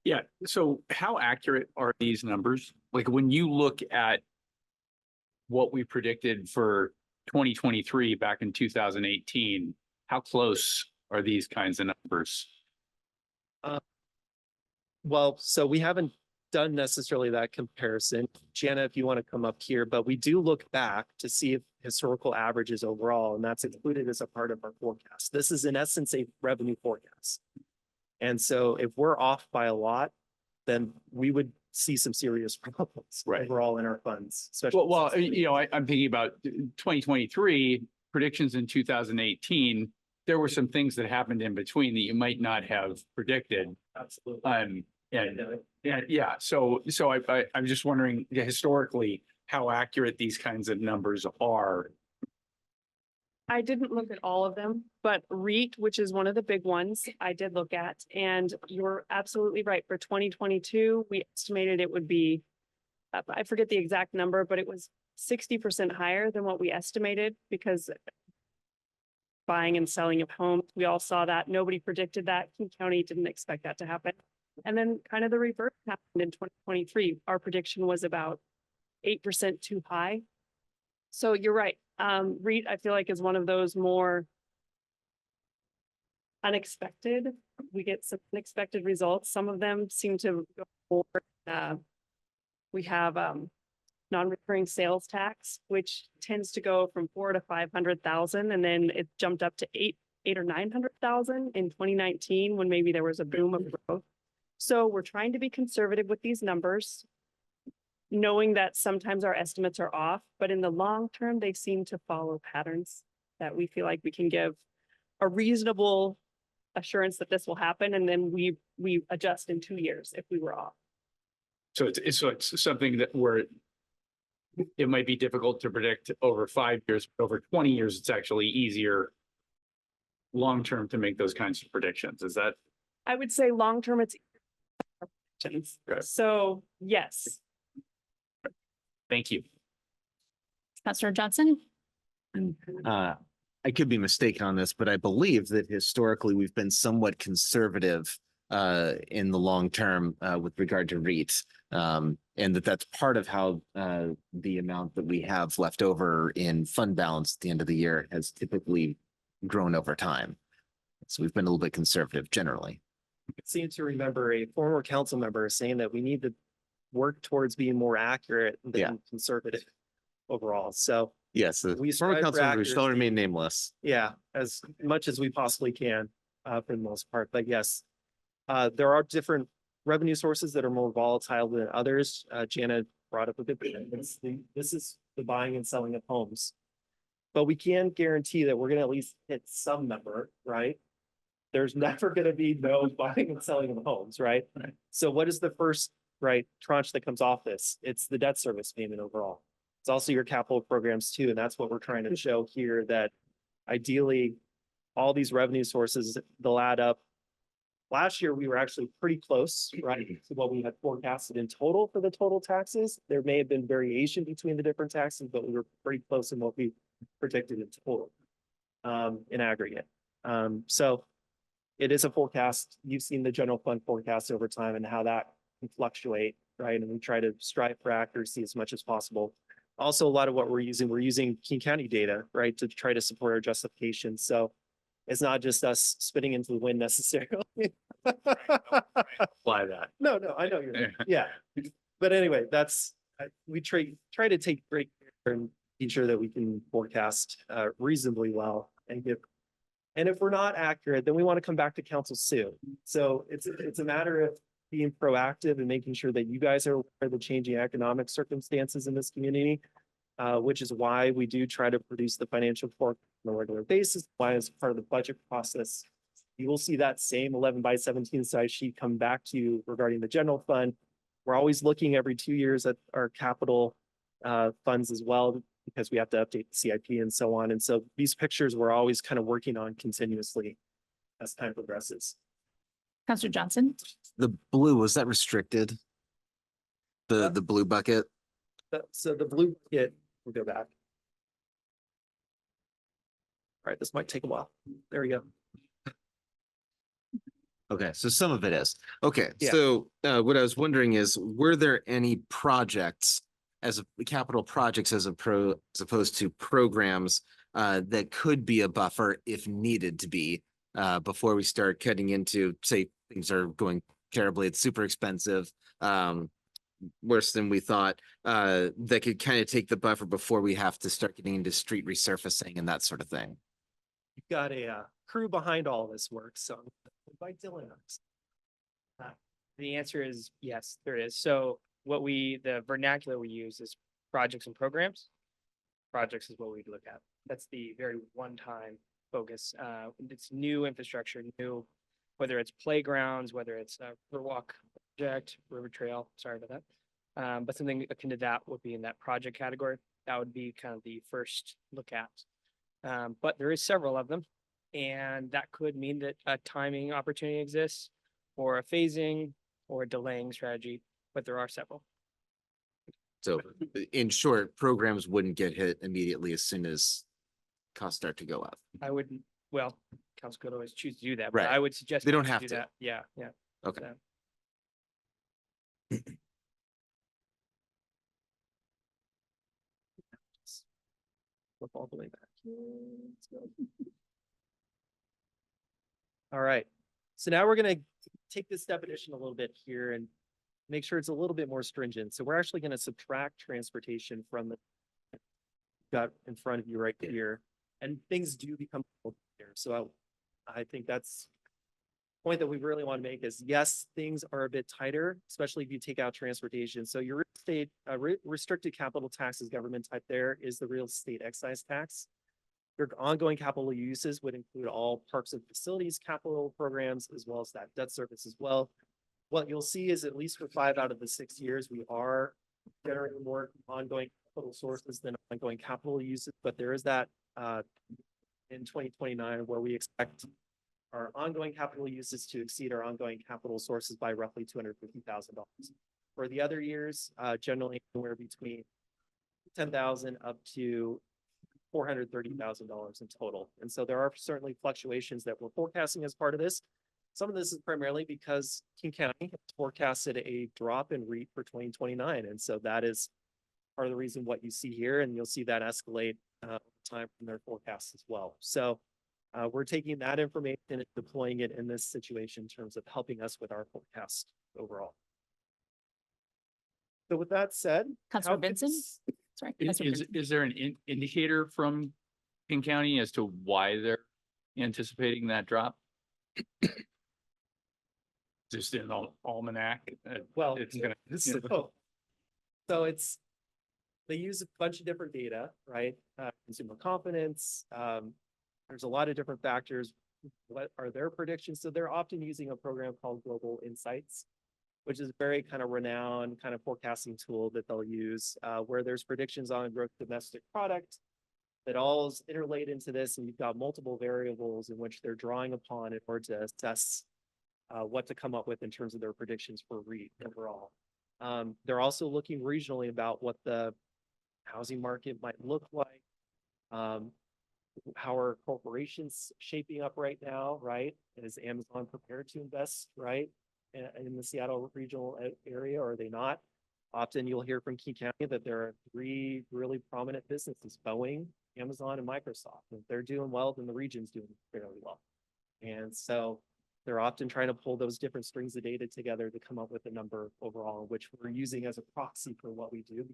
[SPEAKER 10] Yeah, so how accurate are these numbers? Like when you look at what we predicted for 2023 back in 2018, how close are these kinds of numbers?
[SPEAKER 6] Well, so we haven't done necessarily that comparison. Jana, if you want to come up here, but we do look back to see if historical averages overall, and that's included as a part of our forecast. This is in essence a revenue forecast. And so if we're off by a lot, then we would see some serious problems overall in our funds. Especially
[SPEAKER 10] Well, you know, I'm thinking about 2023 predictions in 2018. There were some things that happened in between that you might not have predicted.
[SPEAKER 6] Absolutely.
[SPEAKER 10] Yeah. So I'm just wondering historically how accurate these kinds of numbers are.
[SPEAKER 11] I didn't look at all of them, but REIT, which is one of the big ones, I did look at, and you're absolutely right. For 2022, we estimated it would be, I forget the exact number, but it was 60% higher than what we estimated because buying and selling of homes, we all saw that. Nobody predicted that. King County didn't expect that to happen. And then kind of the reverse happened in 2023. Our prediction was about 8% too high. So you're right. REIT, I feel like, is one of those more unexpected we get some unexpected results. Some of them seem to go forward. We have non-recurring sales tax, which tends to go from 400 to 500,000, and then it jumped up to eight or 900,000 in 2019 when maybe there was a boom of growth. So we're trying to be conservative with these numbers, knowing that sometimes our estimates are off, but in the long term, they seem to follow patterns that we feel like we can give a reasonable assurance that this will happen, and then we adjust in 2 years if we were off.
[SPEAKER 10] So it's something that where it might be difficult to predict over 5 years, but over 20 years, it's actually easier long-term to make those kinds of predictions. Is that?
[SPEAKER 11] I would say long-term, it's
[SPEAKER 10] Right.
[SPEAKER 11] so yes.
[SPEAKER 10] Thank you.
[SPEAKER 1] Councillor Johnson?
[SPEAKER 3] I could be mistaken on this, but I believe that historically we've been somewhat conservative in the long term with regard to REITs. And that's part of how the amount that we have left over in fund balance at the end of the year has typically grown over time. So we've been a little bit conservative generally.
[SPEAKER 6] I seem to remember a former council member saying that we need to work towards being more accurate
[SPEAKER 3] Yeah.
[SPEAKER 6] than conservative overall. So
[SPEAKER 3] Yes, the
[SPEAKER 6] We
[SPEAKER 3] former
[SPEAKER 6] strive for
[SPEAKER 3] council members shall
[SPEAKER 6] accuracy.
[SPEAKER 3] remain nameless.
[SPEAKER 6] yeah, as much as we possibly can, for the most part, but yes. There are different revenue sources that are more volatile than others. Jana brought up a good point. This is the buying and selling of homes. But we can guarantee that we're gonna at least hit some number, right? There's never gonna be no buying and selling of homes, right?
[SPEAKER 10] Right.
[SPEAKER 6] So what is the first, right, tranche that comes off this? It's the debt service payment overall. It's also your capital programs too, and that's what we're trying to show here, that ideally, all these revenue sources, they'll add up. Last year, we were actually pretty close, right, to what we had forecasted in total for the total taxes. There may have been variation between the different taxes, but we were pretty close in what we predicted in total, in aggregate. So it is a forecast. You've seen the general fund forecast over time and how that can fluctuate, right? And we try to strive for accuracy as much as possible. Also, a lot of what we're using King County data, right, to try to support our justification. So it's not just us spitting into the wind necessarily.
[SPEAKER 10] Apply that.
[SPEAKER 6] No, I know you're, yeah. But anyway, we try to take great care and be sure that we can forecast reasonably well and give. And if we're not accurate, then we want to come back to council soon. So it's a matter of being proactive and making sure that you guys are aware of the changing economic circumstances in this community. Which is why we do try to produce the financial forecast on a regular basis, why as part of the budget process. You will see that same 11/17 size sheet come back to you regarding the general fund. We're always looking every 2 years at our capital funds as well, because we have to update the CIP and so on. And so these pictures we're always kind of working on continuously as time progresses.
[SPEAKER 1] Councillor Johnson?
[SPEAKER 3] The blue, was that restricted? The blue bucket?
[SPEAKER 6] So the blue kit, we'll go back. All right, this might take a while. There we go.
[SPEAKER 3] Okay, so some of it is. Okay,
[SPEAKER 6] Yeah.
[SPEAKER 3] so what I was wondering is, were there any projects capital projects as opposed to programs that could be a buffer if needed to be before we start cutting into, say, things are going terribly, it's super expensive, worse than we thought, that could kind of take the buffer before we have to start getting into street resurfacing and that sort of thing?
[SPEAKER 6] You've got a crew behind all this work, so invite Dylan.
[SPEAKER 12] The answer is yes, there is. So the vernacular we use is projects and programs. Projects is what we look at. That's the very one-time focus. It's new infrastructure, whether it's playgrounds, whether it's a Riverwalk project, river trail, sorry about that. But something akin to that would be in that project category. That would be kind of the first look at. But there is several of them, and that could mean that a timing opportunity exists, or a phasing, or a delaying strategy, but there are several.
[SPEAKER 3] So in short, programs wouldn't get hit immediately as soon as costs start to go up.
[SPEAKER 12] I wouldn't, well, council could always choose to do that,
[SPEAKER 3] Right.
[SPEAKER 12] but I would suggest.
[SPEAKER 3] They don't
[SPEAKER 12] not
[SPEAKER 3] have
[SPEAKER 12] do
[SPEAKER 3] to.
[SPEAKER 12] that. Yeah.
[SPEAKER 3] Okay.
[SPEAKER 12] So,
[SPEAKER 6] Flip all the way back. Let's go. All right, So now we're gonna take this definition a little bit here and make sure it's a little bit more stringent. So we're actually gonna subtract transportation from the got in front of you right here, and things do become there. So I think that's point that we really want to make is yes, things are a bit tighter, especially if you take out transportation. So your real estate, restricted capital taxes government type there is the real estate excise tax. Your ongoing capital uses would include all parks and facilities capital programs, as well as that debt service as well. What you'll see is at least for 5 out of the 6 years, we are generating more ongoing capital sources than ongoing capital uses, but there is that in 2029 where we expect our ongoing capital uses to exceed our ongoing capital sources by roughly $250,000. For the other years, generally anywhere between $10,000 up to $430,000 in total. And so there are certainly fluctuations that we're forecasting as part of this. Some of this is primarily because King County has forecasted a drop in REIT for 2029. And so that is part of the reason what you see here, and you'll see that escalate over time from their forecasts as well. So we're taking that information and deploying it in this situation in terms of helping us with our forecast overall. So with that said.
[SPEAKER 1] Councilor
[SPEAKER 6] how could
[SPEAKER 1] Benson?
[SPEAKER 6] this-
[SPEAKER 1] Sorry.
[SPEAKER 10] Is,
[SPEAKER 1] Councilor Benson.
[SPEAKER 10] is there an indicator from King County as to why they're anticipating that drop? Just in the almanac?
[SPEAKER 6] Well,
[SPEAKER 10] It's gonna,
[SPEAKER 6] so it's, they use a bunch of different data, right? Consumer confidence, there's a lot of different factors. What are their predictions? So they're often using a program called Global Insights, which is a very kind of renowned kind of forecasting tool that they'll use, where there's predictions on gross domestic product that all is interlaid into this, and you've got multiple variables in which they're drawing upon in order to assess what to come up with in terms of their predictions for REIT overall. They're also looking regionally about what the housing market might look like. How are corporations shaping up right now, right? Is Amazon prepared to invest, right? In the Seattle regional area, or are they not? Often you'll hear from King County that there are 3 really prominent businesses, Boeing, Amazon, and Microsoft. If they're doing well, then the region's doing fairly well. And so they're often trying to pull those different strings of data together to come up with a number overall, which we're using as a proxy for what we do.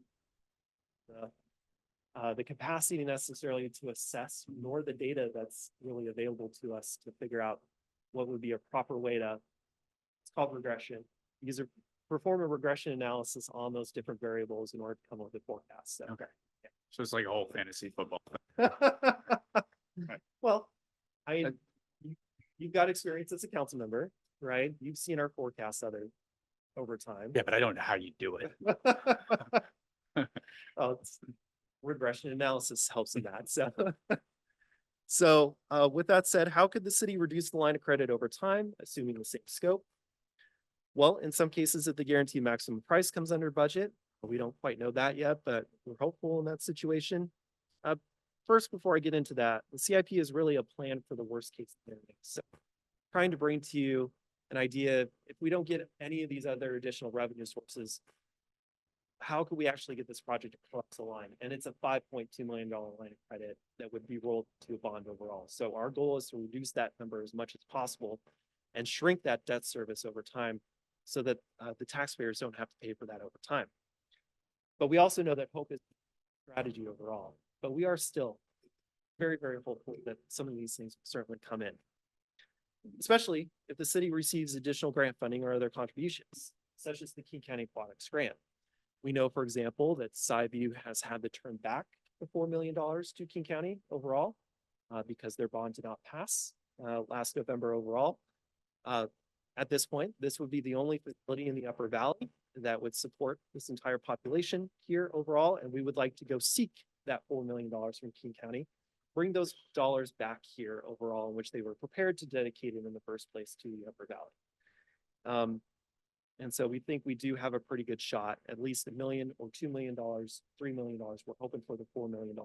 [SPEAKER 6] The capacity necessarily to assess, nor the data that's really available to us to figure out what would be a proper way to, it's called regression. Perform a regression analysis on those different variables in order to come up with a forecast. So.
[SPEAKER 10] okay. So it's like a whole fantasy football.
[SPEAKER 6] Well, you've got experience as a council member, right? You've seen our forecasts over time.
[SPEAKER 10] Yeah, but I don't know how you do it.
[SPEAKER 6] Oh, regression analysis helps in that. So, with that said, how could the city reduce the line of credit over time, assuming the same scope? Well, in some cases, if the guaranteed maximum price comes under budget, we don't quite know that yet, but we're hopeful in that situation. First, before I get into that, the CIP is really a plan for the worst case scenario. So trying to bring to you an idea, if we don't get any of these other additional revenue sources, how could we actually get this project across the line? And it's a $5.2 million line of credit that would be rolled to a bond overall. So our goal is to reduce that number as much as possible and shrink that debt service over time so that the taxpayers don't have to pay for that over time. But we also know that hope is strategy overall, but we are still very, very hopeful that some of these things will certainly come in, especially if the city receives additional grant funding or other contributions, such as the King County Aquatics Grant. We know, for example, that Skyview has had to turn back the $4 million to King County overall because their bond did not pass last November overall. At this point, this would be the only facility in the Upper Valley that would support this entire population here overall, and we would like to go seek that $4 million from King County, bring those dollars back here overall, in which they were prepared to dedicate it in the first place to the Upper Valley. And so we think we do have a pretty good shot, at least $1 million or $2 million, $3 million. We're hoping for the $4 million.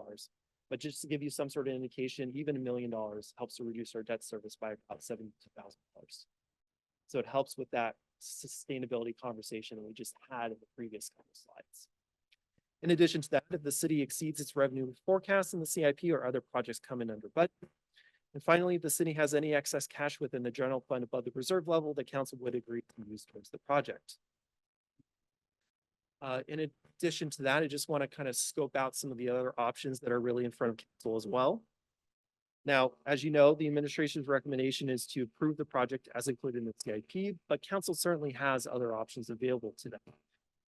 [SPEAKER 6] But just to give you some sort of indication, even $1 million helps to reduce our debt service by about $72,000. So it helps with that sustainability conversation that we just had in the previous couple of slides. In addition to that, if the city exceeds its revenue forecast in the CIP or other projects come in under budget, And finally, if the city has any excess cash within the general fund above the reserve level, the council would agree to use towards the project. In addition to that, I just want to kind of scope out some of the other options that are really in front of council as well. Now, as you know, the administration's recommendation is to approve the project as included in the CIP, but council certainly has other options available to them.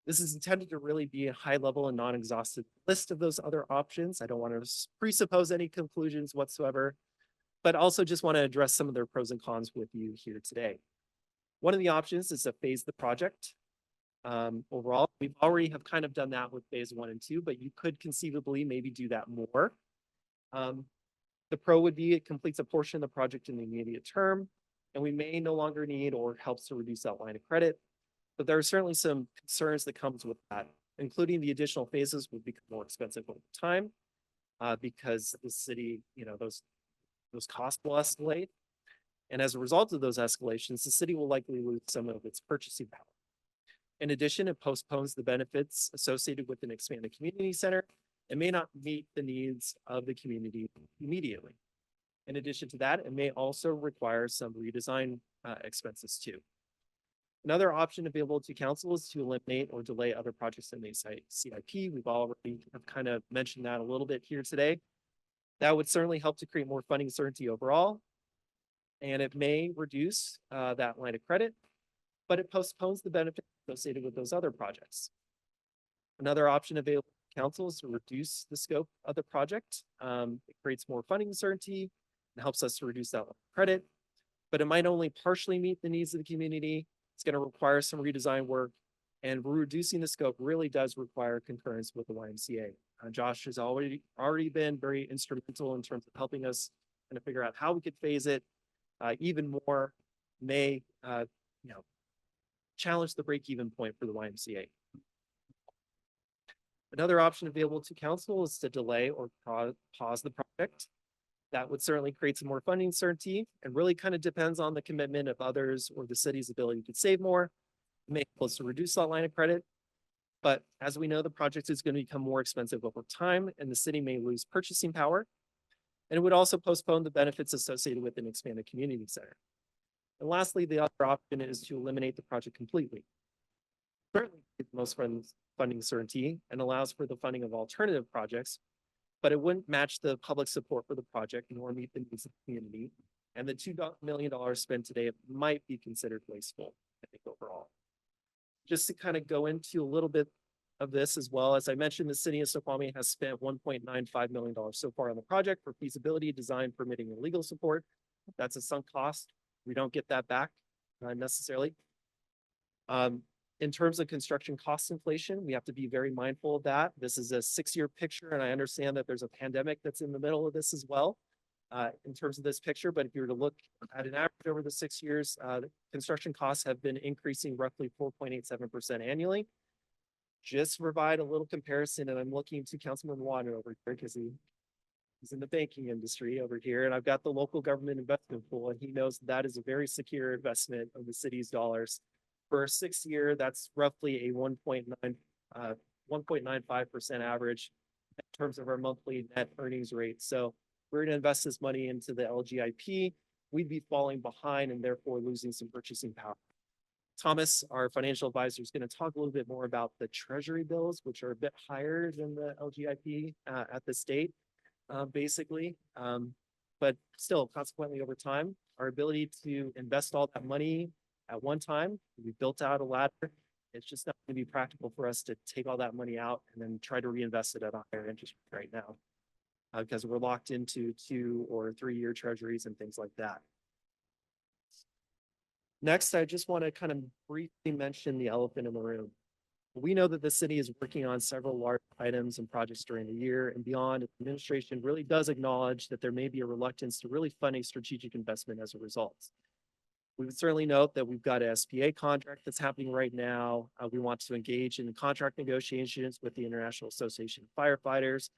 [SPEAKER 6] This is intended to really be a high level and non-exhaustive list of those other options. I don't want to presuppose any conclusions whatsoever, but also just want to address some of their pros and cons with you here today. One of the options is to phase the project. Overall, we've already have kind of done that with phase 1 and 2, but you could conceivably maybe do that more. The pro would be it completes a portion of the project in the immediate term, and we may no longer need or helps to reduce that line of credit. But there are certainly some concerns that comes with that, including the additional phases would become more expensive over time because the city, those costs will escalate. And as a result of those escalations, the city will likely lose some of its purchasing power. In addition, it postpones the benefits associated with an expanded community center and may not meet the needs of the community immediately. In addition to that, it may also require some redesign expenses too. Another option available to council is to eliminate or delay other projects in the CIP. We've already have kind of mentioned that a little bit here today. That would certainly help to create more funding certainty overall. And it may reduce that line of credit, but it postpones the benefits associated with those other projects. Another option available to council is to reduce the scope of the project. It creates more funding certainty and helps us to reduce that line of credit, but it might only partially meet the needs of the community. It's going to require some redesign work, and reducing the scope really does require concurrence with the YMCA. Josh has already been very instrumental in terms of helping us kind of figure out how we could phase it. Even more may, challenge the break-even point for the YMCA. Another option available to council is to delay or pause the project. That would certainly create some more funding certainty and really kind of depends on the commitment of others or the city's ability to save more. It may help us to reduce that line of credit. But as we know, the project is going to become more expensive over time and the city may lose purchasing power. And it would also postpone the benefits associated with an expanded community center. And lastly, the other option is to eliminate the project completely. Certainly, the most funding certainty and allows for the funding of alternative projects, but it wouldn't match the public support for the project nor meet the needs of the community. And the $2 million spent today might be considered wasteful, I think, overall. Just to kind of go into a little bit of this as well, as I mentioned, the city of Snoqualmie has spent $1.95 million so far on the project for feasibility, design, permitting, and legal support. That's a sunk cost. We don't get that back necessarily. In terms of construction cost inflation, we have to be very mindful of that. This is a 6-year picture, and I understand that there's a pandemic that's in the middle of this as well in terms of this picture. But if you were to look at an average over the 6 years, construction costs have been increasing roughly 4.87% annually. Just to provide a little comparison, and I'm looking to Councilman Water over here because he's in the banking industry over here, and I've got the local government investment pool, and he knows that is a very secure investment of the city's dollars. For a 6-year, that's roughly a 1.95% average in terms of our monthly net earnings rate. So we're going to invest this money into the LGIP. We'd be falling behind and therefore losing some purchasing power. Thomas, our financial advisor, is going to talk a little bit more about the treasury bills, which are a bit higher than the LGIP at the state, basically. But still, consequently, over time, our ability to invest all that money at one time, we built out a ladder. It's just not going to be practical for us to take all that money out and then try to reinvest it at a higher interest rate right now because we're locked into 2 or 3-year treasuries and things like that. Next, I just want to kind of briefly mention the elephant in the room. We know that the city is working on several large items and projects during the year and beyond. The administration really does acknowledge that there may be a reluctance to really fund a strategic investment as a result. We would certainly note that we've got a SPA contract that's happening right now. We want to engage in contract negotiations with the International Association of Firefighters.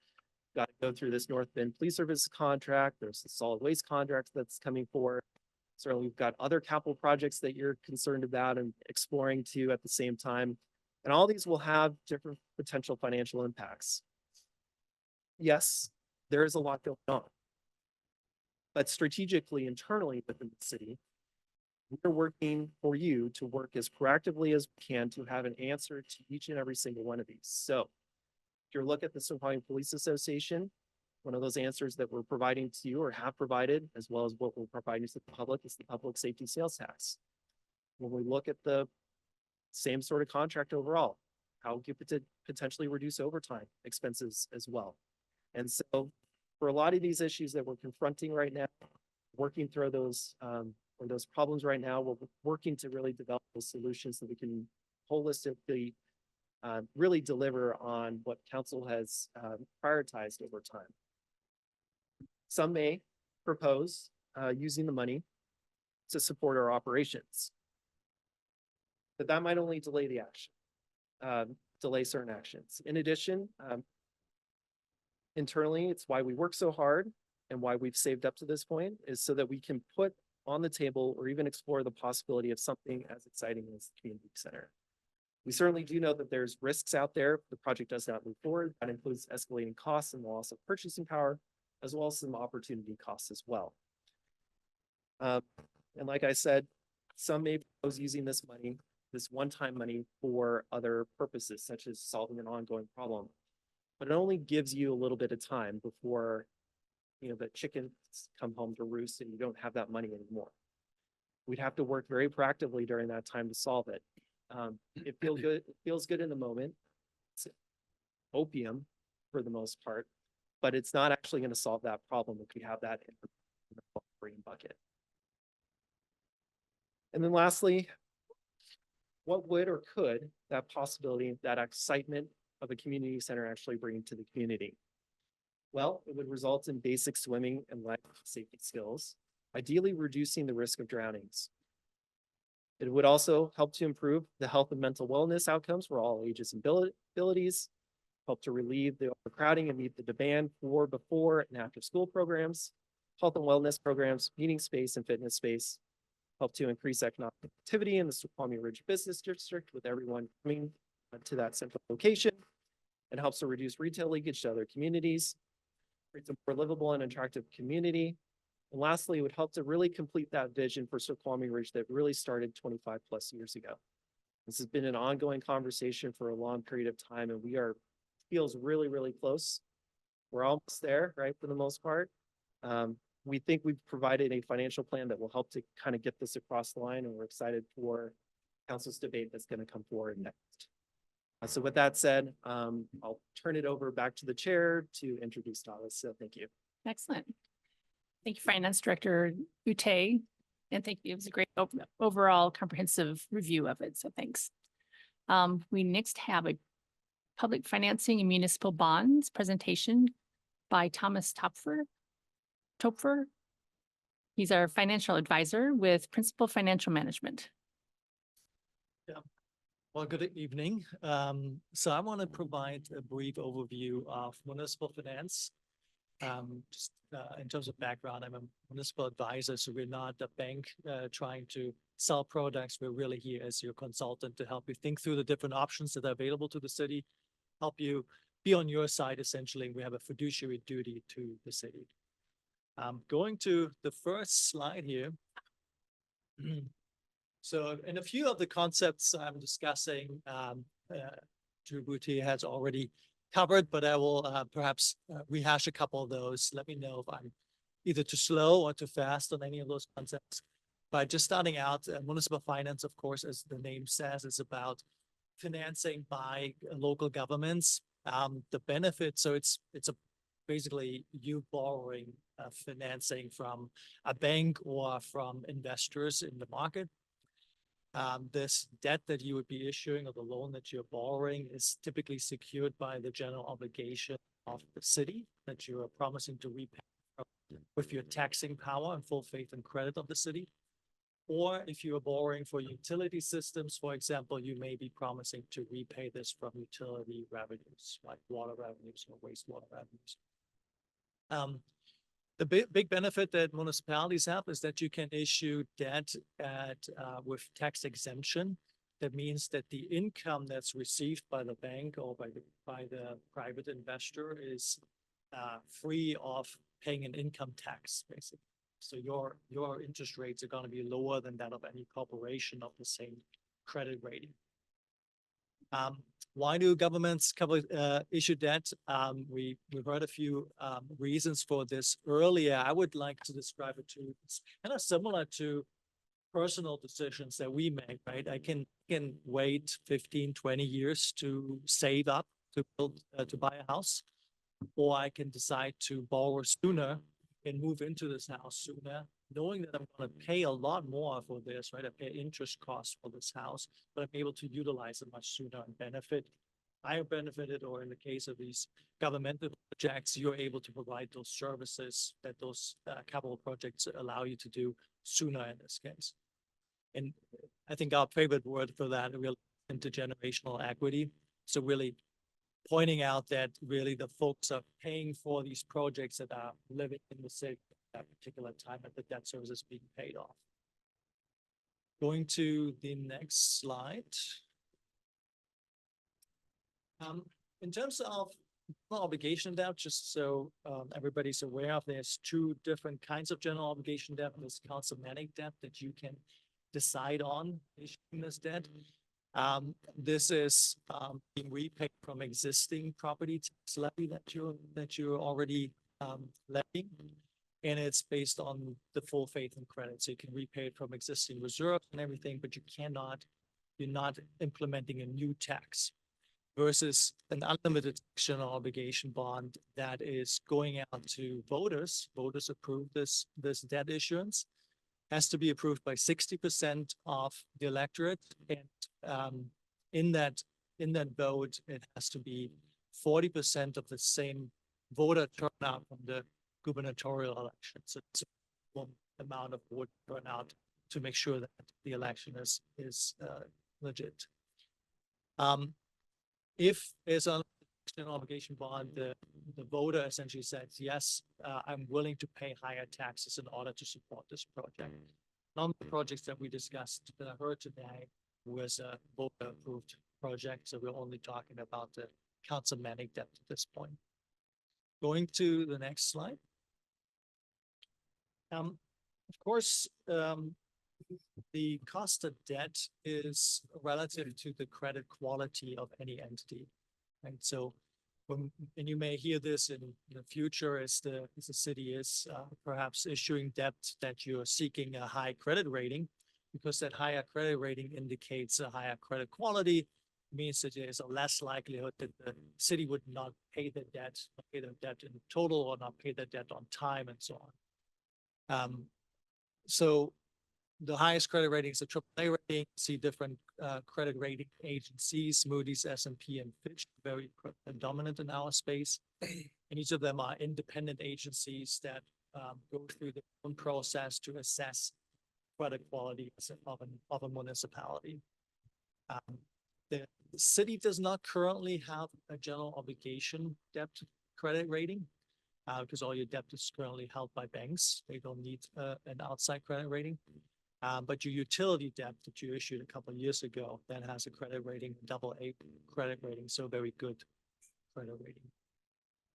[SPEAKER 6] Got to go through this North Bend Police Service contract. There's the solid waste contract that's coming forward. Certainly, we've got other capital projects that you're concerned about and exploring too at the same time. And all these will have different potential financial impacts. Yes, there is a lot going on. But strategically, internally within the city, we're working for you to work as proactively as we can to have an answer to each and every single one of these. So if you look at the Snoqualmie Police Association, one of those answers that we're providing to you or have provided, as well as what we're providing to the public, is the public safety sales tax. When we look at the same sort of contract overall, how you could potentially reduce overtime expenses as well. And so for a lot of these issues that we're confronting right now, working through those problems right now, we're working to really develop those solutions so we can holistically really deliver on what council has prioritized over time. Some may propose using the money to support our operations, but that might only delay the action, delay certain actions. In addition, internally, it's why we work so hard and why we've saved up to this point is so that we can put on the table or even explore the possibility of something as exciting as the community center. We certainly do know that there's risks out there if the project does not move forward. That includes escalating costs and loss of purchasing power, as well as some opportunity costs as well. And like I said, some may propose using this money, this one-time money, for other purposes, such as solving an ongoing problem. But it only gives you a little bit of time before, you know, the chickens come home to roost and you don't have that money anymore. We'd have to work very proactively during that time to solve it. It feels good in the moment. It's opium for the most part, but it's not actually going to solve that problem if we have that in the operating bucket. And then lastly, what would or could that possibility, that excitement of a community center actually bring to the community? Well, it would result in basic swimming and life safety skills, ideally reducing the risk of drownings. It would also help to improve the health and mental wellness outcomes for all ages and abilities, help to relieve the overcrowding and meet the demand for before and after school programs, health and wellness programs, meeting space and fitness space, help to increase economic activity in the Snoqualmie Ridge Business District with everyone coming to that central location. It helps to reduce retail leakage to other communities, creates a more livable and attractive community. And lastly, it would help to really complete that vision for Snoqualmie Ridge that really started 25 plus years ago. This has been an ongoing conversation for a long period of time, and feels really, really close. We're almost there, right, for the most part. We think we've provided a financial plan that will help to kind of get this across the line, and we're excited for council's debate that's going to come forward next. So with that said, I'll turn it over back to the chair to introduce Dallas. So thank you.
[SPEAKER 1] Excellent. Thank you, Finance Director Ute, and thank you. It was a great overall comprehensive review of it, so thanks. We next have a public financing and municipal bonds presentation by Thomas Topfer. He's our financial advisor with Principal Financial Management.
[SPEAKER 13] Well, good evening. So I want to provide a brief overview of municipal finance. Just in terms of background, I'm a municipal advisor, so we're not a bank trying to sell products. We're really here as your consultant to help you think through the different options that are available to the city, help you be on your side, essentially. We have a fiduciary duty to the city. Going to the first slide here. So in a few of the concepts I'm discussing, Drew Booty has already covered, but I will perhaps rehash a couple of those. Let me know if I'm either too slow or too fast on any of those concepts. But just starting out, municipal finance, of course, as the name says, is about financing by local governments. The benefit, so it's basically you borrowing financing from a bank or from investors in the market. This debt that you would be issuing or the loan that you're borrowing is typically secured by the general obligation of the city that you are promising to repay with your taxing power and full faith and credit of the city. Or if you are borrowing for utility systems, for example, you may be promising to repay this from utility revenues, like water revenues or wastewater revenues. The big benefit that municipalities have is that you can issue debt with tax exemption. That means that the income that's received by the bank or by the private investor is free of paying an income tax, basically. So your interest rates are gonna be lower than that of any corporation of the same credit rating. Why do governments issue debt? We've heard a few reasons for this earlier. I would like to describe it to, it's kind of similar to personal decisions that we make, right? I can wait 15, 20 years to save up to build, to buy a house, or I can decide to borrow sooner and move into this house sooner, knowing that I'm going to pay a lot more for this, right? I pay interest costs for this house, but I'm able to utilize it much sooner and benefit. I have benefited, or in the case of these governmental projects, you're able to provide those services that those capital projects allow you to do sooner in this case. And I think our favorite word for that really intergenerational equity. So really pointing out that really the folks are paying for these projects that are living in the city at that particular time and the debt service is being paid off. Going to the next slide. In terms of general obligation debt, just so everybody's aware of, there's two different kinds of general obligation debt. There's councilmanic debt that you can decide on issuing this debt. This is being repaid from existing property tax levy that you're already levying, and it's based on the full faith and credit. So you can repay it from existing reserves and everything, but you're not implementing a new tax. Versus an unlimited general obligation bond that is going out to voters. Voters approve this debt issuance. Has to be approved by 60% of the electorate, and in that vote, it has to be 40% of the same voter turnout from the gubernatorial election. So it's one amount of voter turnout to make sure that the election is legit. If it's an obligation bond, the voter essentially says, yes, I'm willing to pay higher taxes in order to support this project. None of the projects that we discussed that I heard today was a voter approved project. So we're only talking about the councilmanic debt at this point. Going to the next slide. Of course, the cost of debt is relative to the credit quality of any entity. And so and you may hear this in the future as the city is perhaps issuing debt that you're seeking a high credit rating, because that higher credit rating indicates a higher credit quality, means that there's a less likelihood that the city would not pay the debt, in total, or not pay the debt on time and so on. So the highest credit rating is a AAA rating. See different credit rating agencies, Moody's, S&P, and Fitch, very dominant in our space. And each of them are independent agencies that go through their own process to assess credit quality of a municipality. The city does not currently have a general obligation debt credit rating because all your debt is currently held by banks. They don't need an outside credit rating. But your utility debt that you issued a couple of years ago, that has a credit rating, AA credit rating, so very good credit rating.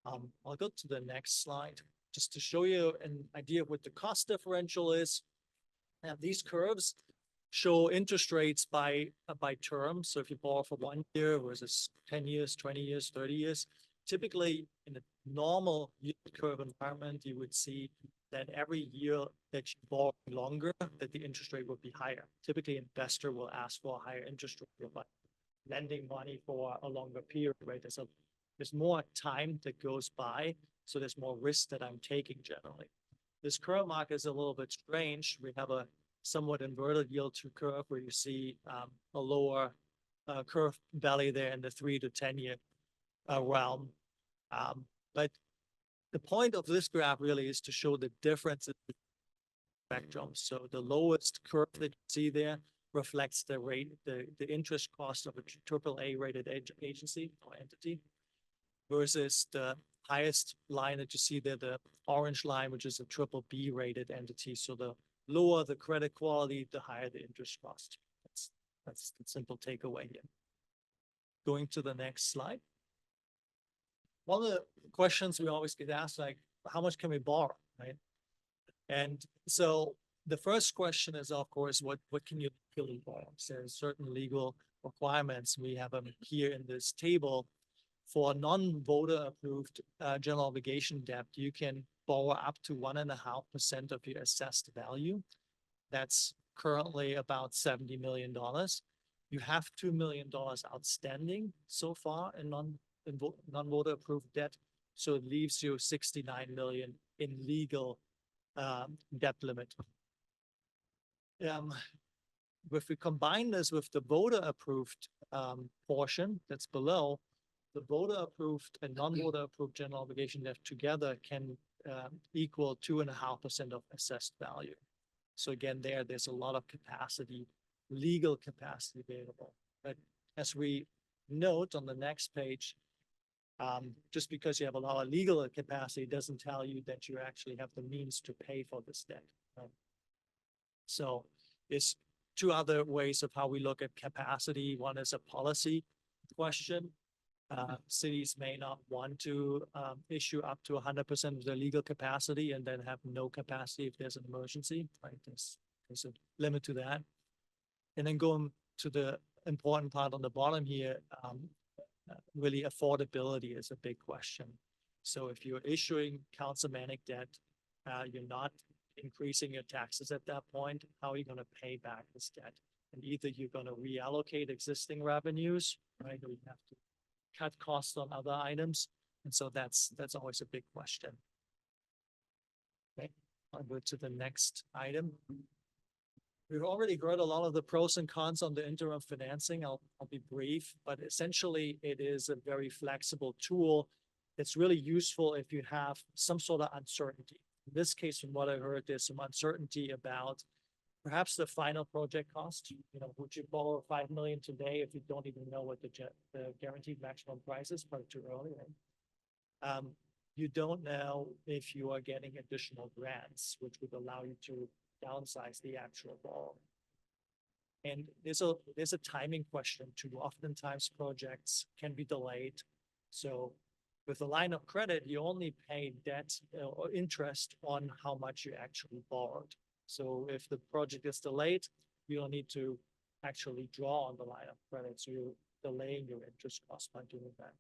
[SPEAKER 13] I'll go to the next slide just to show you an idea of what the cost differential is. And these curves show interest rates by term. So if you borrow for 1 year versus 10 years, 20 years, 30 years, typically in a normal yield curve environment, you would see that every year that you borrow longer, that the interest rate would be higher. Typically, an investor will ask for a higher interest rate by lending money for a longer period, right? There's more time that goes by, so there's more risk that I'm taking generally. This current market is a little bit strange. We have a somewhat inverted yield to curve where you see a lower curve value there in the 3 to 10 year realm. But the point of this graph really is to show the difference in the spectrum. So the lowest curve that you see there reflects the rate, the interest cost of a AAA rated agency or entity versus the highest line that you see there, the orange line, which is a BBB rated entity. So the lower the credit quality, the higher the interest cost. That's the simple takeaway here. Going to the next slide. One of the questions we always get asked, like, how much can we borrow, right? And so the first question is, of course, what can you legally borrow? So there's certain legal requirements. We have them here in this table. For non-voter approved general obligation debt, you can borrow up to 1.5% of your assessed value. That's currently about $70 million. You have $2 million outstanding so far in non-voter approved debt. So it leaves you 69 million in legal debt limit. If we combine this with the voter approved portion that's below, the voter approved and non-voter approved general obligation debt together can equal 2.5% of assessed value. So again, there's a lot of capacity, legal capacity available. But as we note on the next page, just because you have a lot of legal capacity doesn't tell you that you actually have the means to pay for this debt. Right? So there's two other ways of how we look at capacity. One is a policy question. Cities may not want to issue up to 100% of their legal capacity and then have no capacity if there's an emergency, right? There's a limit to that. And then going to the important part on the bottom here, really affordability is a big question. So if you're issuing councilmanic debt, you're not increasing your taxes at that point, how are you going to pay back this debt? And either you're going to reallocate existing revenues, right? Or you have to cut costs on other items. And so that's always a big question. Okay, I'll go to the next item. We've already heard a lot of the pros and cons on the interim financing. I'll be brief, but essentially it is a very flexible tool. It's really useful if you have some sort of uncertainty. In this case, from what I heard, there's some uncertainty about perhaps the final project cost. You know, would you borrow 5 million today if you don't even know what the guaranteed maximum price is? Probably too early, right? You don't know if you are getting additional grants, which would allow you to downsize the actual borrow. And there's a timing question too. Oftentimes projects can be delayed. So with a line of credit, you only pay debt or interest on how much you actually borrowed. So if the project is delayed, you don't need to actually draw on the line of credit. So you're delaying your interest cost by doing that.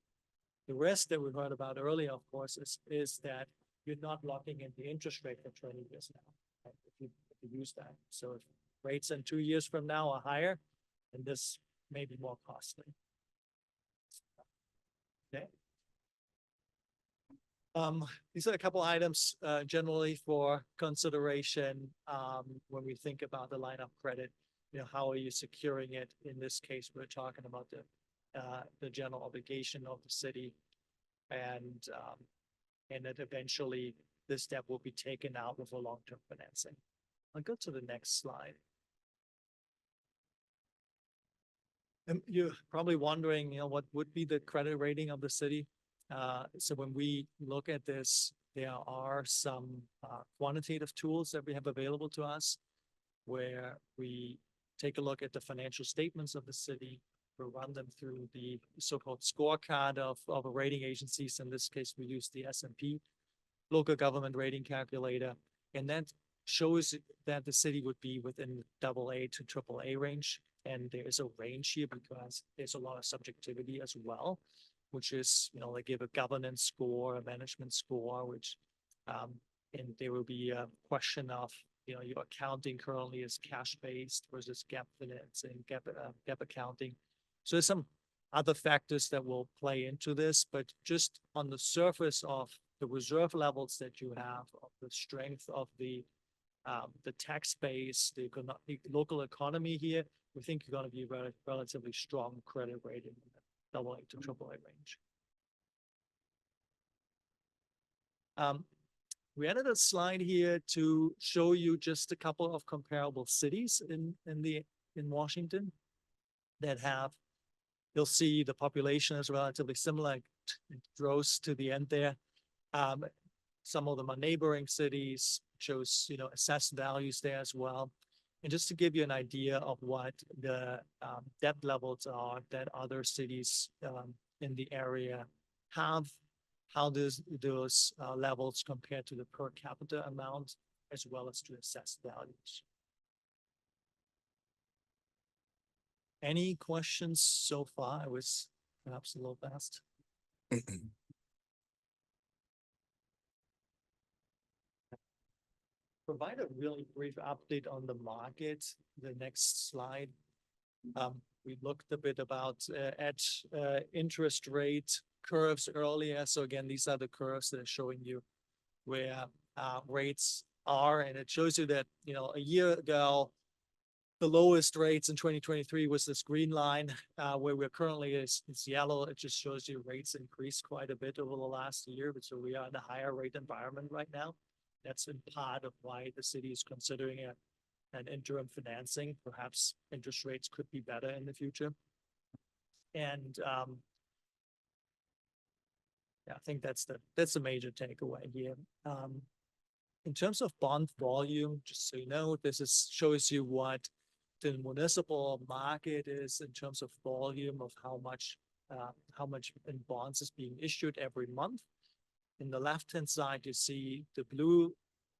[SPEAKER 13] The risk that we heard about earlier, of course, is that you're not locking in the interest rate for 20 years now, right? If you use that. So if rates in 2 years from now are higher, then this may be more costly. Okay. These are a couple items generally for consideration when we think about the line of credit. You know, how are you securing it? In this case, we're talking about the general obligation of the city, and that eventually this debt will be taken out with a long-term financing. I'll go to the next slide. And you're probably wondering, you know, what would be the credit rating of the city? So when we look at this, there are some quantitative tools that we have available to us where we take a look at the financial statements of the city. We run them through the so-called scorecard of rating agencies. In this case, we use the S&P local government rating calculator, and that shows that the city would be within AA to AAA range. And there is a range here because there's a lot of subjectivity as well, which is, you know, they give a governance score, a management score, which, and there will be a question of, you know, your accounting currently is cash-based versus GAAP financing, GAAP accounting. So there's some other factors that will play into this, but just on the surface of the reserve levels that you have, of the strength of the tax base, the local economy here, we think you're going to be relatively strong credit rating in the AA to AAA range. We added a slide here to show you just a couple of comparable cities in Washington that have. You'll see the population is relatively similar. It grows to the end there. Some of them are neighboring cities, shows, you know, assessed values there as well. And just to give you an idea of what the debt levels are that other cities in the area have, how those levels compare to the per capita amount. as well as to assess values. Any questions so far? I was perhaps a little fast. Provide a really brief update on the market. The next slide. We looked a bit about interest rate curves earlier. So again, these are the curves that are showing you where rates are, and it shows you that, you know, a year ago, the lowest rates in 2023 was this green line, where we're currently is yellow. It just shows you rates increased quite a bit over the last year, but so we are in a higher rate environment right now. That's in part of why the city is considering an interim financing. Perhaps interest rates could be better in the future. And yeah, I think that's the major takeaway here. In terms of bond volume, just so you know, shows you what the municipal market is in terms of volume of how much in bonds is being issued every month. In the left-hand side, you see the blue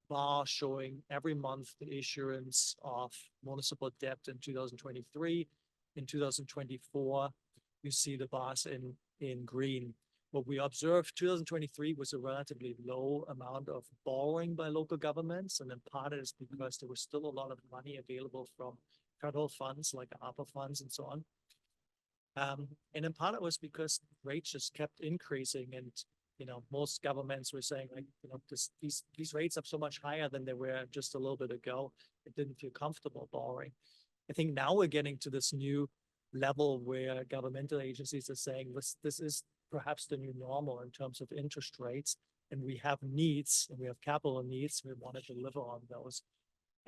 [SPEAKER 13] bar showing every month the issuance of municipal debt in 2023. In 2024, you see the bars in green. What we observed, 2023 was a relatively low amount of borrowing by local governments, and in part it is because there was still a lot of money available from federal funds like ARPA funds and so on. And in part it was because rates just kept increasing, and you know, most governments were saying, like, you know, these rates are so much higher than they were just a little bit ago. It didn't feel comfortable borrowing. I think now we're getting to this new level where governmental agencies are saying this is perhaps the new normal in terms of interest rates, and we have needs and we have capital needs. We want to deliver on those.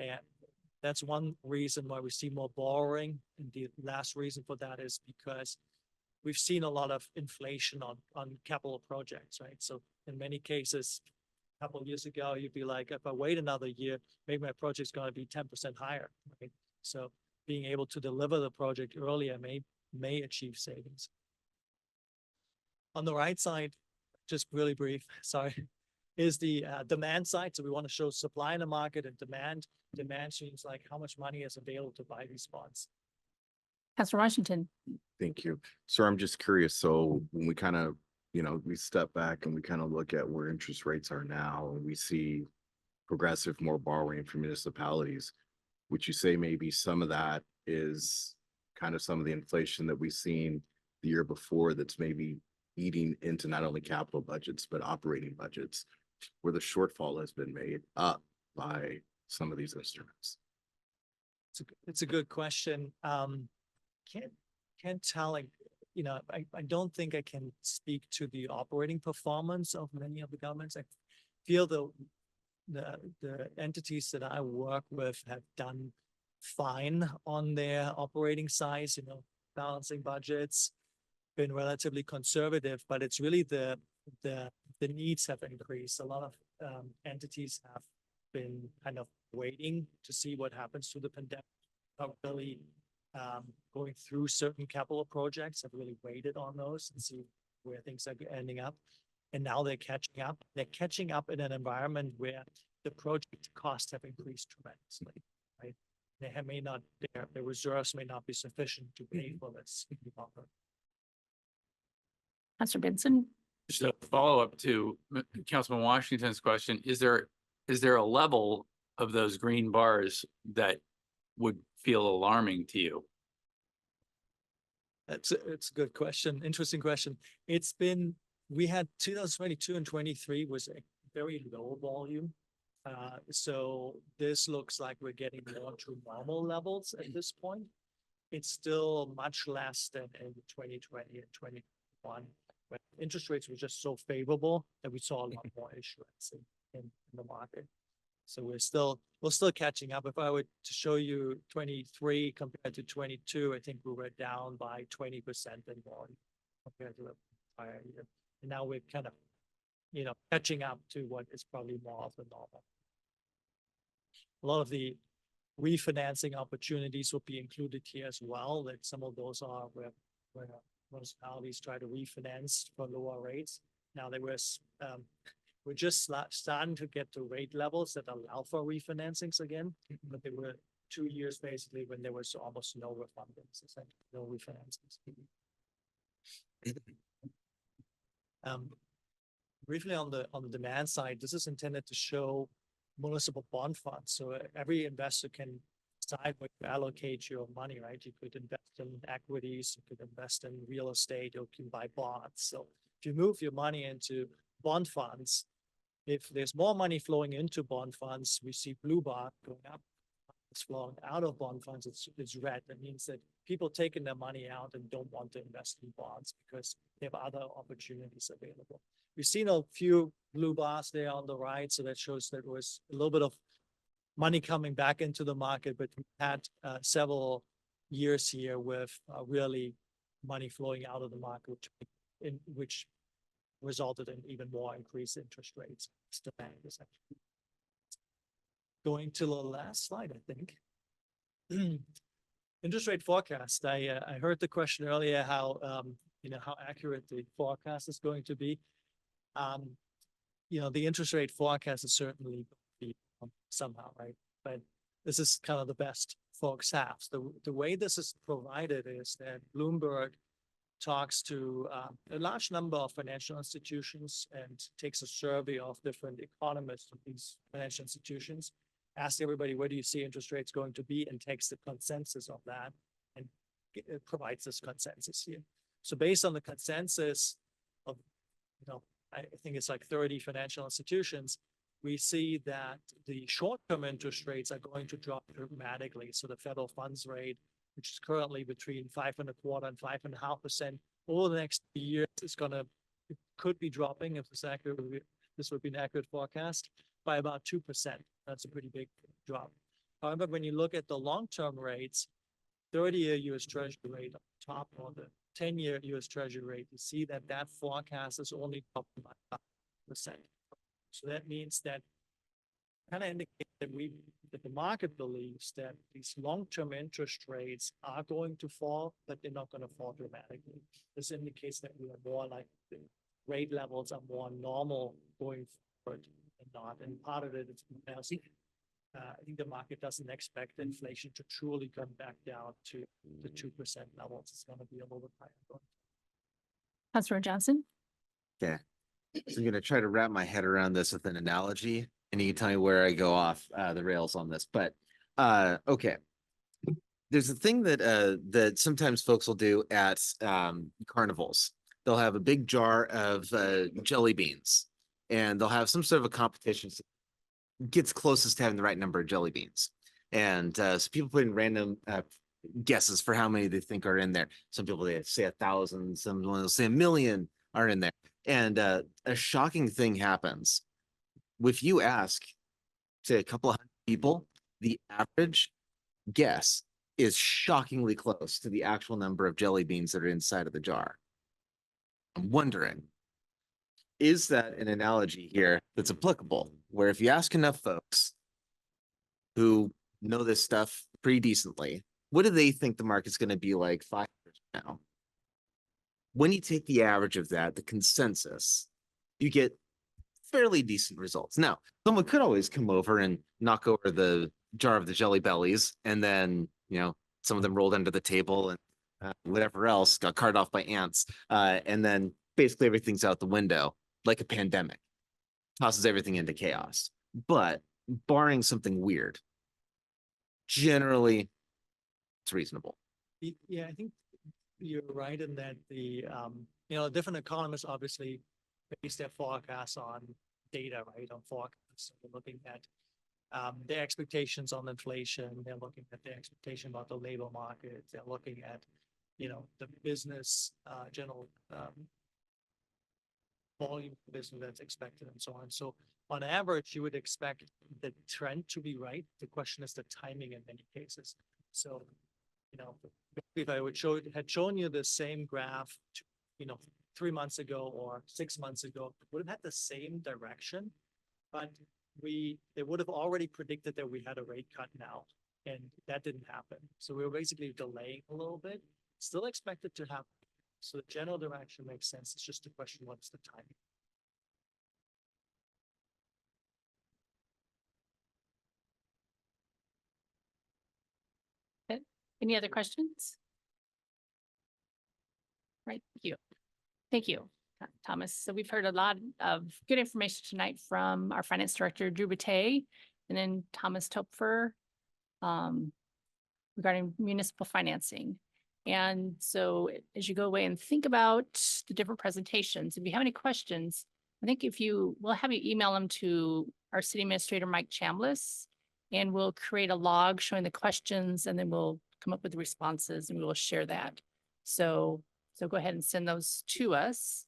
[SPEAKER 13] And that's one reason why we see more borrowing. And the last reason for that is because we've seen a lot of inflation on capital projects, right? So in many cases, a couple of years ago, you'd be like, if I wait another year, maybe my project's going to be 10% higher, right? So being able to deliver the project earlier may achieve savings. On the right side, just really brief, sorry, is the demand side. So we want to show supply in the market and demand. Demand seems like how much money is available to buy these bonds.
[SPEAKER 1] Councilor Washington.
[SPEAKER 7] Thank you. Sir, I'm just curious. So when we kind of, we step back and we kind of look at where interest rates are now, and we see progressive more borrowing from municipalities, would you say maybe some of that is kind of some of the inflation that we've seen the year before that's maybe eating into not only capital budgets, but operating budgets, where the shortfall has been made up by some of these instruments?
[SPEAKER 13] It's a good question. Can't tell, like, I don't think I can speak to the operating performance of many of the governments. I feel the entities that I work with have done fine on their operating size, balancing budgets, been relatively conservative, but it's really the needs have increased. A lot of entities have been kind of waiting to see what happens to the pandemic, not really going through certain capital projects, have really waited on those and see where things are ending up. And now they're catching up. They're catching up in an environment where the project costs have increased tremendously, right? Their reserves may not be sufficient to pay for this.
[SPEAKER 1] Councilor Benson.
[SPEAKER 10] Just a follow-up to Councilman Washington's question, is there a level of those green bars that would feel alarming to you?
[SPEAKER 13] It's a good question. Interesting question. We had 2022 and 23 was a very low volume. So this looks like we're getting more to normal levels at this point. It's still much less than in 2020 and 21, but interest rates were just so favorable that we saw a lot more issuance in the market. So we're still catching up. If I were to show you 23 compared to 22, I think we were down by 20% in volume compared to the prior year. And now we're kind of, catching up to what is probably more of the normal. A lot of the refinancing opportunities will be included here as well. That some of those are where municipalities try to refinance for lower rates. Now there was we're just starting to get to rate levels that allow for refinancings again, but there were 2 years basically when there was almost no refundings, essentially no refinancings. Briefly on the demand side, this is intended to show municipal bond funds. So every investor can decide where to allocate your money, right? You could invest in equities, you could invest in real estate, you can buy bonds. So if you move your money into bond funds, if there's more money flowing into bond funds, we see blue bar going up. It's flowing out of bond funds, it's red. That means that people taking their money out and don't want to invest in bonds because they have other opportunities available. We've seen a few blue bars there on the right, so that shows that there was a little bit of money coming back into the market, but we had several years here with really money flowing out of the market, which resulted in even more increased interest rates. Going to the last slide, I think. Interest rate forecast. I heard the question earlier how how accurate the forecast is going to be. The interest rate forecast is certainly be somehow, right? But this is kind of the best folks have. The way this is provided is that Bloomberg talks to a large number of financial institutions and takes a survey of different economists of these financial institutions, asks everybody, where do you see interest rates going to be, and takes the consensus of that and it provides this consensus here. So based on the consensus of, I think it's like 30 financial institutions, we see that the short-term interest rates are going to drop dramatically. So the federal funds rate, which is currently between 5.25% and 5.5%, over the next years, it could be dropping, if this would be an accurate forecast, by about 2%. That's a pretty big drop. However, when you look at the long-term rates, 30-year US Treasury rate on top of the 10-year US Treasury rate, you see that forecast is only dropping by 5%. So that means that kind of indicates that the market believes that these long-term interest rates are going to fall, but they're not going to fall dramatically. This indicates that we are more like the rate levels are more normal going forward and not. And part of it is because I think the market doesn't expect inflation to truly come back down to the 2% levels. It's going to be a little bit higher.
[SPEAKER 1] Councilor Johnson?
[SPEAKER 3] Okay. So I'm going to try to wrap my head around this with an analogy, and you can tell me where I go off the rails on this. But okay, there's a thing that sometimes folks will do at carnivals. They'll have a big jar of jelly beans, and they'll have some sort of a competition gets closest to having the right number of jelly beans. And so people put in random guesses for how many they think are in there. Some people they say 1,000, some will say 1,000,000 are in there. And a shocking thing happens. If you ask, say, a couple of hundred people, the average guess is shockingly close to the actual number of jelly beans that are inside of the jar. I'm wondering, is that an analogy here that's applicable? Where if you ask enough folks who know this stuff pretty decently, what do they think the market's going to be like 5 years from now? When you take the average of that, the consensus, you get fairly decent results. Now, someone could always come over and knock over the jar of the jelly bellies, and then, some of them rolled under the table and whatever else got carted off by ants. And then basically everything's out the window, like a pandemic, tosses everything into chaos. But barring something weird, generally, it's reasonable.
[SPEAKER 13] Yeah, I think you're right in that different economists obviously base their forecasts on data, right? On forecasts. So they're looking at their expectations on inflation. They're looking at their expectation about the labor market. They're looking at, the business, general volume of business that's expected and so on. So on average, you would expect the trend to be right. The question is the timing in many cases. So, if I had shown you the same graph, 3 months ago or 6 months ago, would have had the same direction, but they would have already predicted that we had a rate cut now, and that didn't happen. So we were basically delaying a little bit, still expected to happen. So the general direction makes sense. It's just a question, what's the timing?
[SPEAKER 1] Any other questions? Right, thank you. Thank you, Thomas. So we've heard a lot of good information tonight from our finance director, Drew Batey, and then Thomas Topfer regarding municipal financing. And so as you go away and think about the different presentations, if you have any questions, I think we'll have you email them to our city administrator, Mike Chambliss, and we'll create a log showing the questions, and then we'll come up with the responses and we will share that. So go ahead and send those to us.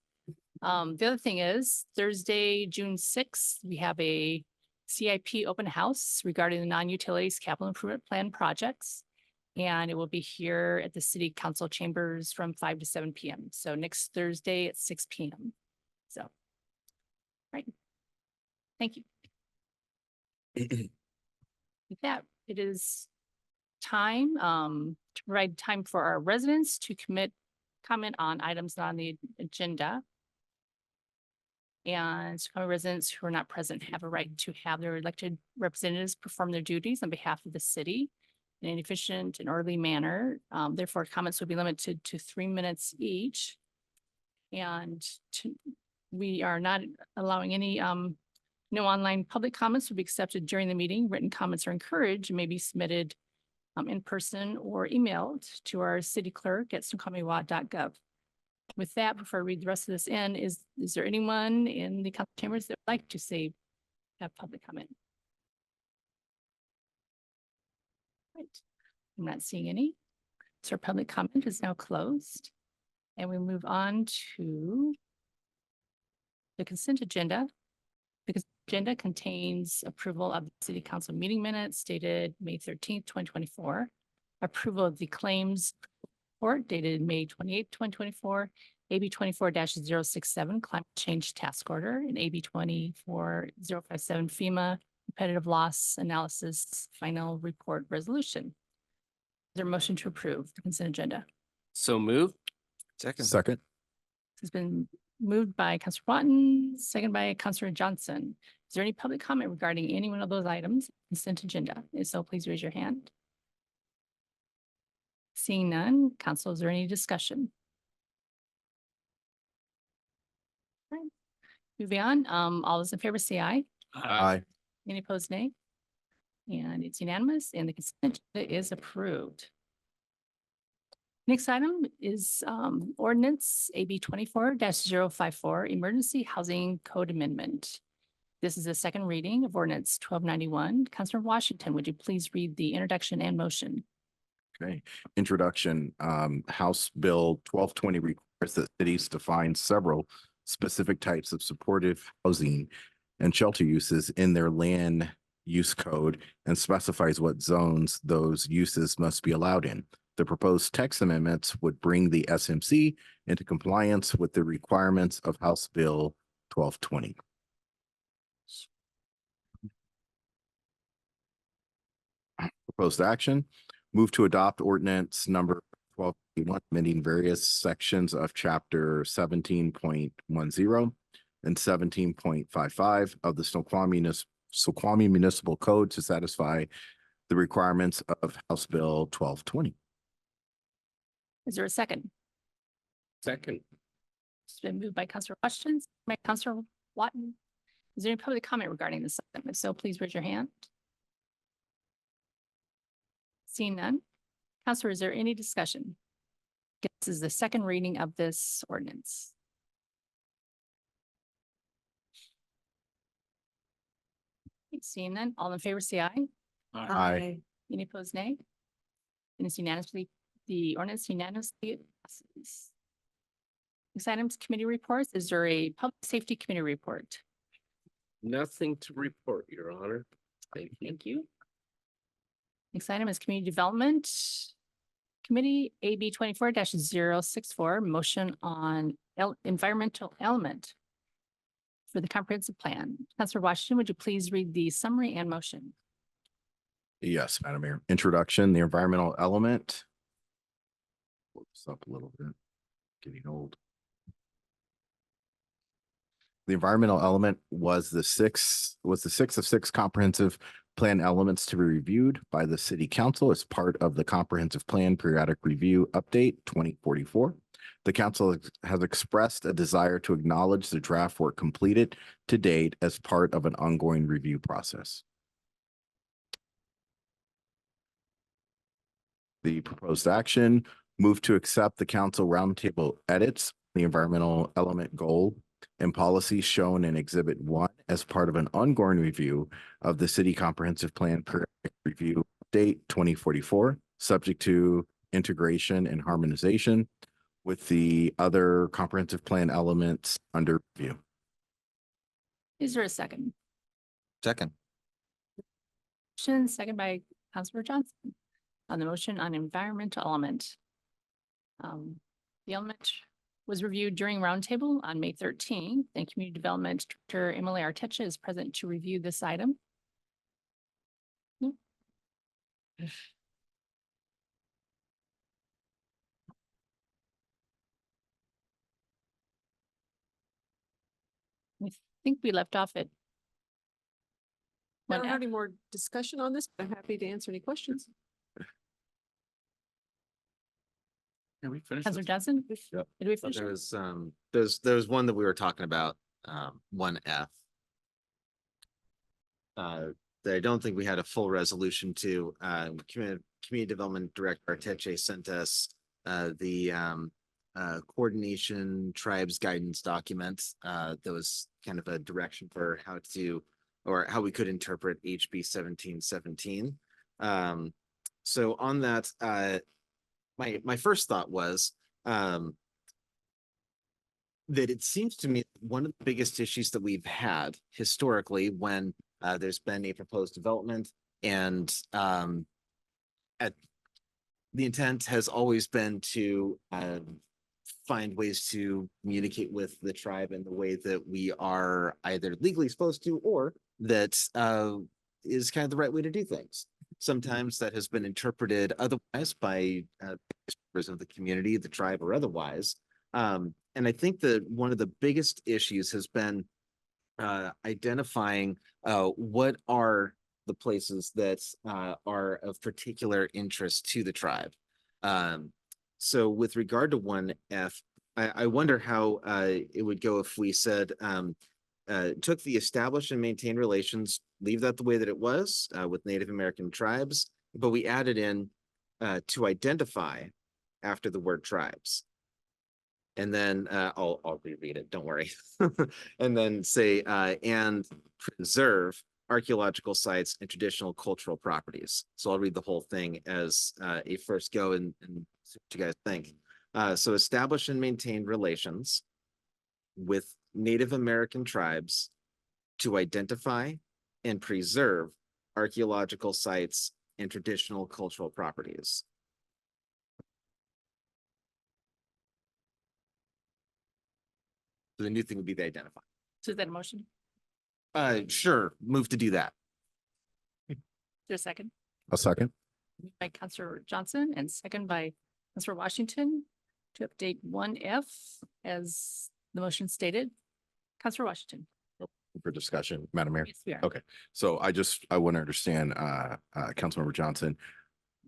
[SPEAKER 1] The other thing is Thursday, June 6th, we have a CIP open house regarding the non-utilities capital improvement plan projects. And it will be here at the city council chambers from 5 to 7 p.m. So next Thursday at 6 p.m. So, right. Thank you. With that, it is time to provide time for our residents to comment on items on the agenda. And Snoqualmie residents who are not present have a right to have their elected representatives perform their duties on behalf of the city in an efficient and orderly manner. Therefore, comments will be limited to 3 minutes each. And we are not allowing any no online public comments will be accepted during the meeting. Written comments are encouraged and may be submitted in person or emailed to our city clerk at snoqualmie.gov. With that, before I read the rest of this in, is there anyone in the council chambers that would like to have public comment? Right. I'm not seeing any. So our public comment is now closed. And we move on to the consent agenda. The consent agenda contains approval of the city council meeting minutes dated May 13th, 2024. Approval of the claims report dated May 28th, 2024. AB 24-067 climate change task order and AB 24-057 FEMA competitive loss analysis final report resolution. Is there a motion to approve the consent agenda?
[SPEAKER 12] So move.
[SPEAKER 7] Second.
[SPEAKER 1] This has been moved by Councilor Watton, second by Councilor Johnson. Is there any public comment regarding any one of those items consent agenda? If so, please raise your hand. Seeing none, council, is there any discussion? Right. Moving on, all those in favor say aye.
[SPEAKER 7] Aye.
[SPEAKER 1] Any opposed, nay? And it's unanimous and the consent agenda is approved. Next item is ordinance AB 24-054 Emergency Housing Code Amendment. This is the second reading of ordinance 1291. Councilor Washington, would you please read the introduction and motion?
[SPEAKER 7] Okay, introduction, House Bill 1220 requires that cities define several specific types of supportive housing and shelter uses in their land use code and specifies what zones those uses must be allowed in. The proposed text amendments would bring the SMC into compliance with the requirements of House Bill 1220. Proposed action, move to adopt ordinance number 1221, amending various sections of chapter 17.10 and 17.55 of the Snoqualmie Municipal Code to satisfy the requirements of House Bill 1220.
[SPEAKER 1] Is there a second?
[SPEAKER 12] Second.
[SPEAKER 1] It's been moved by Councilor Washington, by Councilor Watton. Is there any public comment regarding this item? If so, please raise your hand. Seeing none. Councilor, is there any discussion? This is the second reading of this ordinance. Seeing none, all in favor say aye.
[SPEAKER 7] Aye.
[SPEAKER 1] Any opposed, nay? And it's unanimously, the ordinance unanimously passes. Next items, committee reports. Is there a public safety committee report?
[SPEAKER 12] Nothing to report, Your Honor. Thank you.
[SPEAKER 1] Thank you. Next item is community development committee, AB 24-064, motion on environmental element for the comprehensive plan. Councilor Washington, would you please read the summary and motion?
[SPEAKER 7] Yes, Madam Mayor. Introduction, the environmental element. Pull this up a little bit, getting old. The environmental element was the sixth of six comprehensive plan elements to be reviewed by the city council as part of the comprehensive plan periodic review update 2044. The council has expressed a desire to acknowledge the draft work completed to date as part of an ongoing review process. The proposed action, move to accept the council roundtable edits, the environmental element goal and policies shown in Exhibit 1 as part of an ongoing review of the city comprehensive plan periodic review date 2044, subject to integration and harmonization with the other comprehensive plan elements under review.
[SPEAKER 1] Is there a second?
[SPEAKER 3] Second.
[SPEAKER 1] Second by Councilmember Johnson on the motion on environmental element. The element was reviewed during roundtable on May 13th, and Community Development Director Emily Artecha is present to review this item. No. I think we left off at
[SPEAKER 11] I don't
[SPEAKER 1] 1F.
[SPEAKER 11] have any more discussion on this, but I'm happy to answer any questions.
[SPEAKER 10] Can we finish?
[SPEAKER 1] Councilor
[SPEAKER 10] this?
[SPEAKER 1] Johnson?
[SPEAKER 3] Yep.
[SPEAKER 1] Did we finish? it?
[SPEAKER 3] There's one that we were talking about, 1F. That I don't think we had a full resolution to, Community Development Director Arteche sent us, the, coordination tribes guidance document, that was kind of a direction for how to, or how we could interpret HB 1717. So on that, my first thought was, that it seems to me one of the biggest issues that we've had historically when there's been a proposed development and at the intent has always been to find ways to communicate with the tribe in the way that we are either legally supposed to or that is kind of the right way to do things. Sometimes that has been interpreted otherwise by members of the community, the tribe, or otherwise. And I think that one of the biggest issues has been identifying what are the places that are of particular interest to the tribe. So with regard to 1F, I wonder how it would go if we said took the establish and maintain relations, leave that the way that it was with Native American tribes, but we added in to identify after the word tribes. And then I'll reread it, don't worry. And then say and preserve archaeological sites and traditional cultural properties. So I'll read the whole thing as a first go and see what you guys think. So establish and maintain relations with Native American tribes to identify and preserve archaeological sites and traditional cultural properties. So the new thing would be the identify.
[SPEAKER 1] So is that a motion?
[SPEAKER 3] Sure, move to do that.
[SPEAKER 1] Is there a second?
[SPEAKER 7] A second.
[SPEAKER 1] Moved by Councilor Johnson and second by Councilor Washington to update 1F as the motion stated. Councilor Washington.
[SPEAKER 7] For discussion, Madam Mayor.
[SPEAKER 1] Yes, we are.
[SPEAKER 7] Okay, so I want to understand, Councilmember Johnson,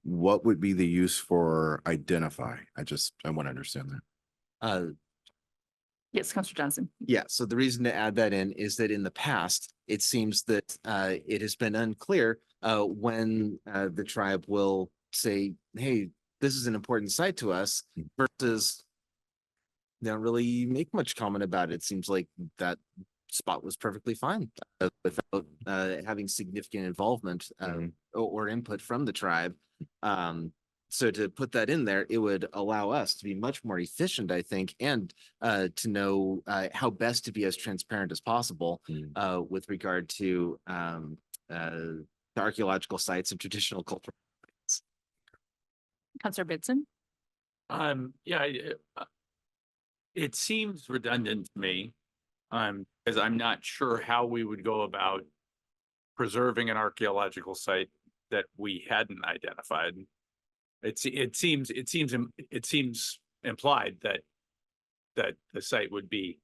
[SPEAKER 7] what would be the use for identify? I want to understand that.
[SPEAKER 1] Yes, Councilor Johnson.
[SPEAKER 3] Yeah, so the reason to add that in is that in the past, it seems that it has been unclear when the tribe will say, hey, this is an important site to us versus they don't really make much comment about it. It seems like that spot was perfectly fine without having significant involvement or input from the tribe. So to put that in there, it would allow us to be much more efficient, I think, and to know how best to be as transparent as possible with regard to the archaeological sites and traditional culture.
[SPEAKER 1] Councilor Bitson.
[SPEAKER 10] Yeah, it seems redundant to me. Because I'm not sure how we would go about preserving an archaeological site that we hadn't identified. It seems implied that the site would be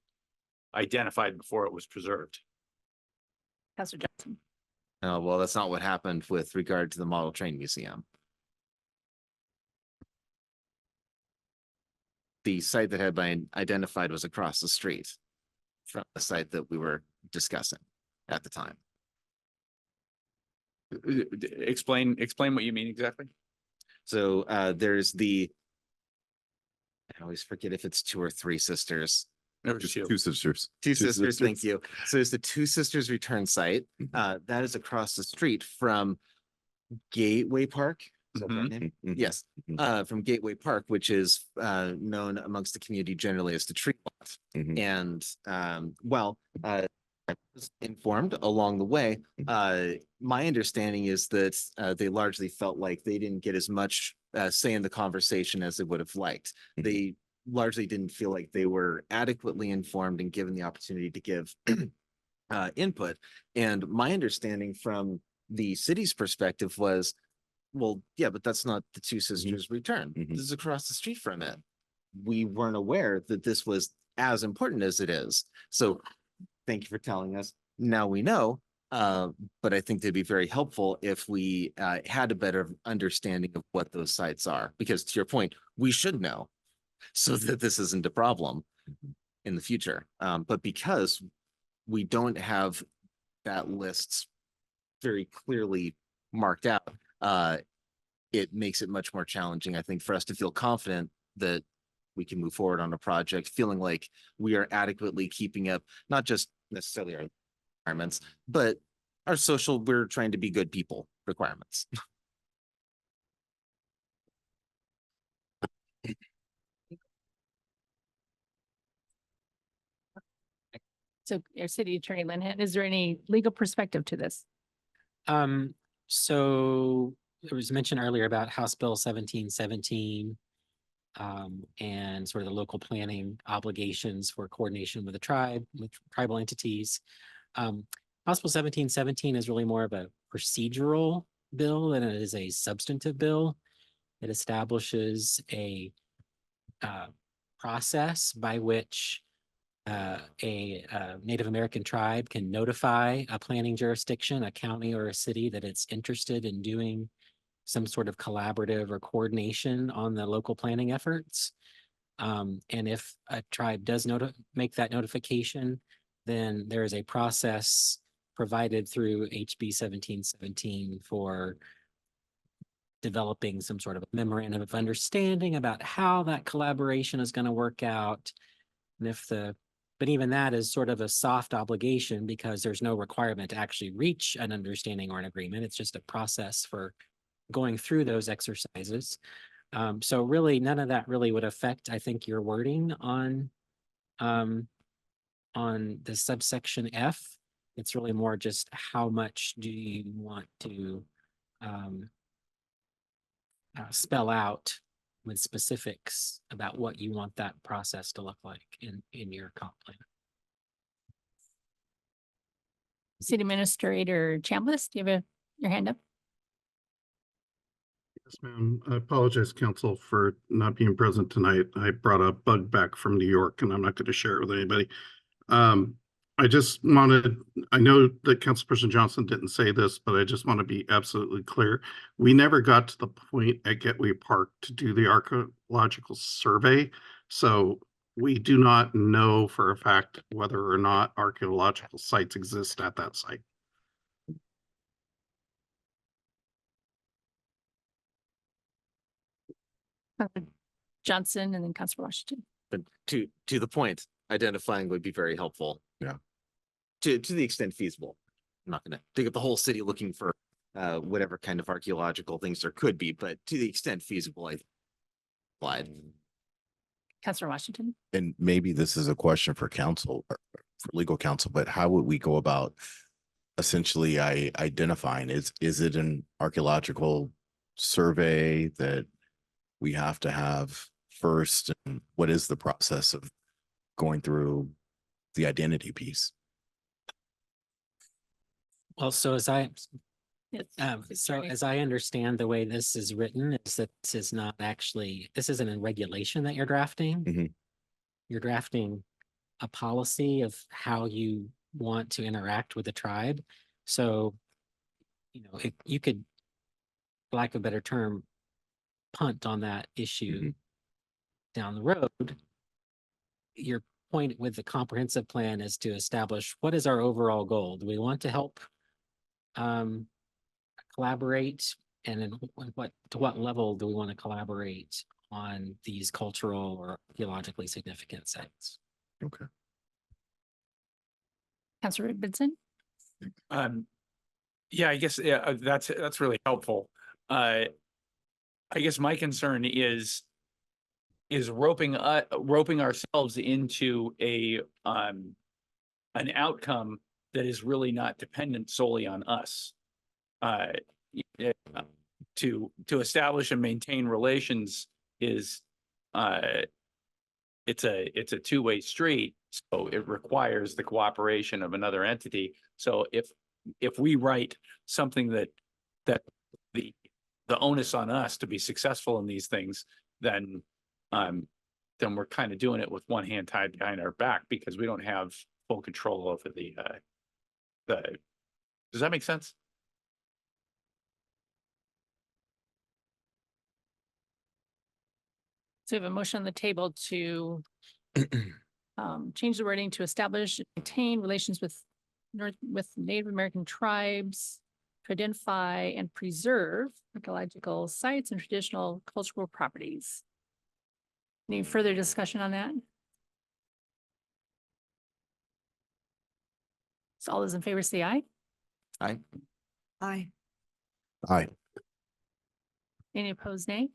[SPEAKER 10] identified before it was preserved.
[SPEAKER 1] Councilor Johnson.
[SPEAKER 3] Well, that's not what happened with regard to the Model Train Museum. The site that had been identified was across the street from the site that we were discussing at the time.
[SPEAKER 10] Explain what you mean exactly.
[SPEAKER 3] So there's I always forget if it's 2 or 3 sisters.
[SPEAKER 10] There
[SPEAKER 7] Just
[SPEAKER 10] was two.
[SPEAKER 7] two sisters.
[SPEAKER 3] Two sisters, thank you. So there's the Two Sisters Return site.
[SPEAKER 7] Mhm.
[SPEAKER 3] That is across the street from Gateway Park. Is that the right
[SPEAKER 10] Mhm.
[SPEAKER 3] name?
[SPEAKER 7] Mhm.
[SPEAKER 3] Yes,
[SPEAKER 7] Mhm.
[SPEAKER 3] from Gateway Park, which is known amongst the community generally as the tree lot.
[SPEAKER 7] Mhm.
[SPEAKER 3] And I was informed along the way. My understanding is that they largely felt like they didn't get as much say in the conversation as they would have liked.
[SPEAKER 7] Mhm.
[SPEAKER 3] They largely didn't feel like they were adequately informed and given the opportunity to give input. And my understanding from the city's perspective was, well, yeah, but that's not the Two Sisters Return.
[SPEAKER 7] Mhm.
[SPEAKER 3] This is across the street from it. We weren't aware that this was as important as it is. So thank you for telling us. Now we know. But I think they'd be very helpful if we had a better understanding of what those sites are, because to your point, we should know so that this isn't a problem in the future. But because we don't have that list very clearly marked out, it makes it much more challenging, I think, for us to feel confident that we can move forward on a project, feeling like we are adequately keeping up, not just necessarily our requirements, but our social, we're trying to be good people requirements.
[SPEAKER 1] So your city attorney, Lynn, is there any legal perspective to this?
[SPEAKER 14] So it was mentioned earlier about House Bill 1717. And sort of the local planning obligations for coordination with the tribe, with tribal entities. House Bill 1717 is really more of a procedural bill than it is a substantive bill. It establishes a process by which a Native American tribe can notify a planning jurisdiction, a county or a city, that it's interested in doing some sort of collaborative or coordination on the local planning efforts. And if a tribe does make that notification, then there is a process provided through HB 1717 for developing some sort of a memorandum of understanding about how that collaboration is going to work out. And but even that is sort of a soft obligation because there's no requirement to actually reach an understanding or an agreement. It's just a process for going through those exercises. So really, none of that really would affect, I think, your wording on the subsection F. It's really more just how much do you want to spell out with specifics about what you want that process to look like in your comp plan.
[SPEAKER 1] City Administrator Chambliss, do you have your hand up?
[SPEAKER 15] Yes, ma'am. I apologize, council, for not being present tonight. I brought a bug back from New York and I'm not going to share it with anybody. I just wanted, I know that Councilperson Johnson didn't say this, but I just want to be absolutely clear. We never got to the point at Gateway Park to do the archaeological survey. So we do not know for a fact whether or not archaeological sites exist at that site.
[SPEAKER 1] Johnson and then Councilor Washington.
[SPEAKER 3] But to the point, identifying would be very helpful.
[SPEAKER 7] Yeah.
[SPEAKER 3] To the extent feasible. I'm not gonna dig up the whole city looking for whatever kind of archaeological things there could be, but to the extent feasible, I applied.
[SPEAKER 1] Councilor Washington.
[SPEAKER 7] And maybe this is a question for council, or for legal counsel, but how would we go about essentially identifying, is it an archaeological survey that we have to have first? And what is the process of going through the identity piece?
[SPEAKER 14] Well, so as I understand the way this is written, is that this is not actually, this isn't a regulation that you're drafting.
[SPEAKER 7] Mhm.
[SPEAKER 14] You're drafting a policy of how you want to interact with the tribe. So you could, for lack of a better term, punt on that issue down the road. Your point with the comprehensive plan is to establish what is our overall goal? Do we want to help collaborate, and then to what level do we want to collaborate on these cultural or archaeologically significant sites?
[SPEAKER 7] Okay.
[SPEAKER 1] Councilor Benson?
[SPEAKER 10] Yeah, I guess, that's really helpful. I guess my concern is roping ourselves into an outcome that is really not dependent solely on us. To establish and maintain relations is it's a two-way street, so it requires the cooperation of another entity. So if we write something that the onus on us to be successful in these things, then we're kind of doing it with one hand tied behind our back, because we don't have full control over the does that make sense?
[SPEAKER 1] So we have a motion on the table to change the wording to establish and maintain relations with Native American tribes, to identify and preserve archaeological sites and traditional cultural properties. Any further discussion on that? So all those in favor say aye.
[SPEAKER 3] Aye.
[SPEAKER 9] Aye.
[SPEAKER 7] Aye.
[SPEAKER 1] Any opposed, nay?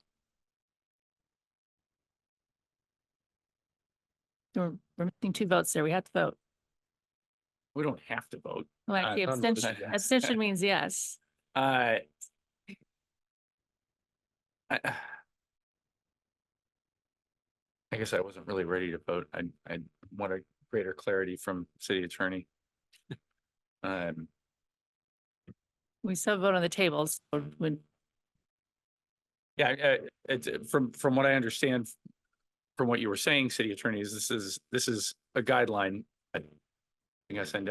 [SPEAKER 1] We're missing 2 votes there. We have to vote.
[SPEAKER 10] We don't have to vote.
[SPEAKER 1] Well, actually, abstention means yes.
[SPEAKER 10] I guess I wasn't really ready to vote. I want a greater clarity from city attorney.
[SPEAKER 1] We still vote on the tables. So when
[SPEAKER 10] Yeah, it's from what I understand, from what you were saying, city attorneys, this is a guideline. I guess, and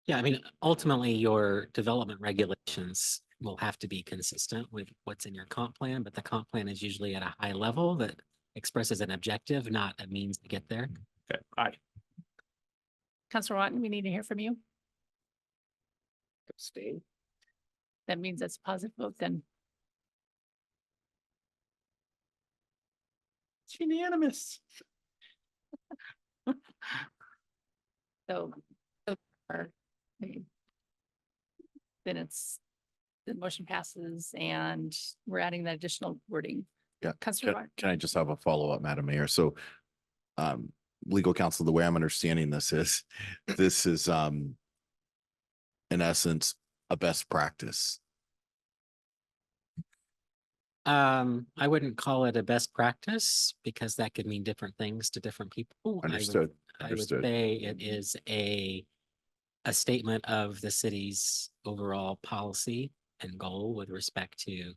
[SPEAKER 14] Yeah, I mean, ultimately, your development regulations will have to be consistent with what's in your comp plan, but the comp plan is usually at a high level that expresses an objective, not a means to get there.
[SPEAKER 10] okay, aye.
[SPEAKER 1] Councilor Watton, we need to hear from you.
[SPEAKER 12] Abstain.
[SPEAKER 1] That means that's a positive vote then.
[SPEAKER 10] It's unanimous.
[SPEAKER 1] So then the motion passes and we're adding that additional wording.
[SPEAKER 7] Yeah.
[SPEAKER 1] Councilor Watton.
[SPEAKER 7] Can I just have a follow-up, Madam Mayor? So, legal counsel, the way I'm understanding this is in essence, a best practice.
[SPEAKER 14] I wouldn't call it a best practice because that could mean different things to different people.
[SPEAKER 7] Understood.
[SPEAKER 14] I would
[SPEAKER 7] Understood.
[SPEAKER 14] say it is a statement of the city's overall policy and goal with respect to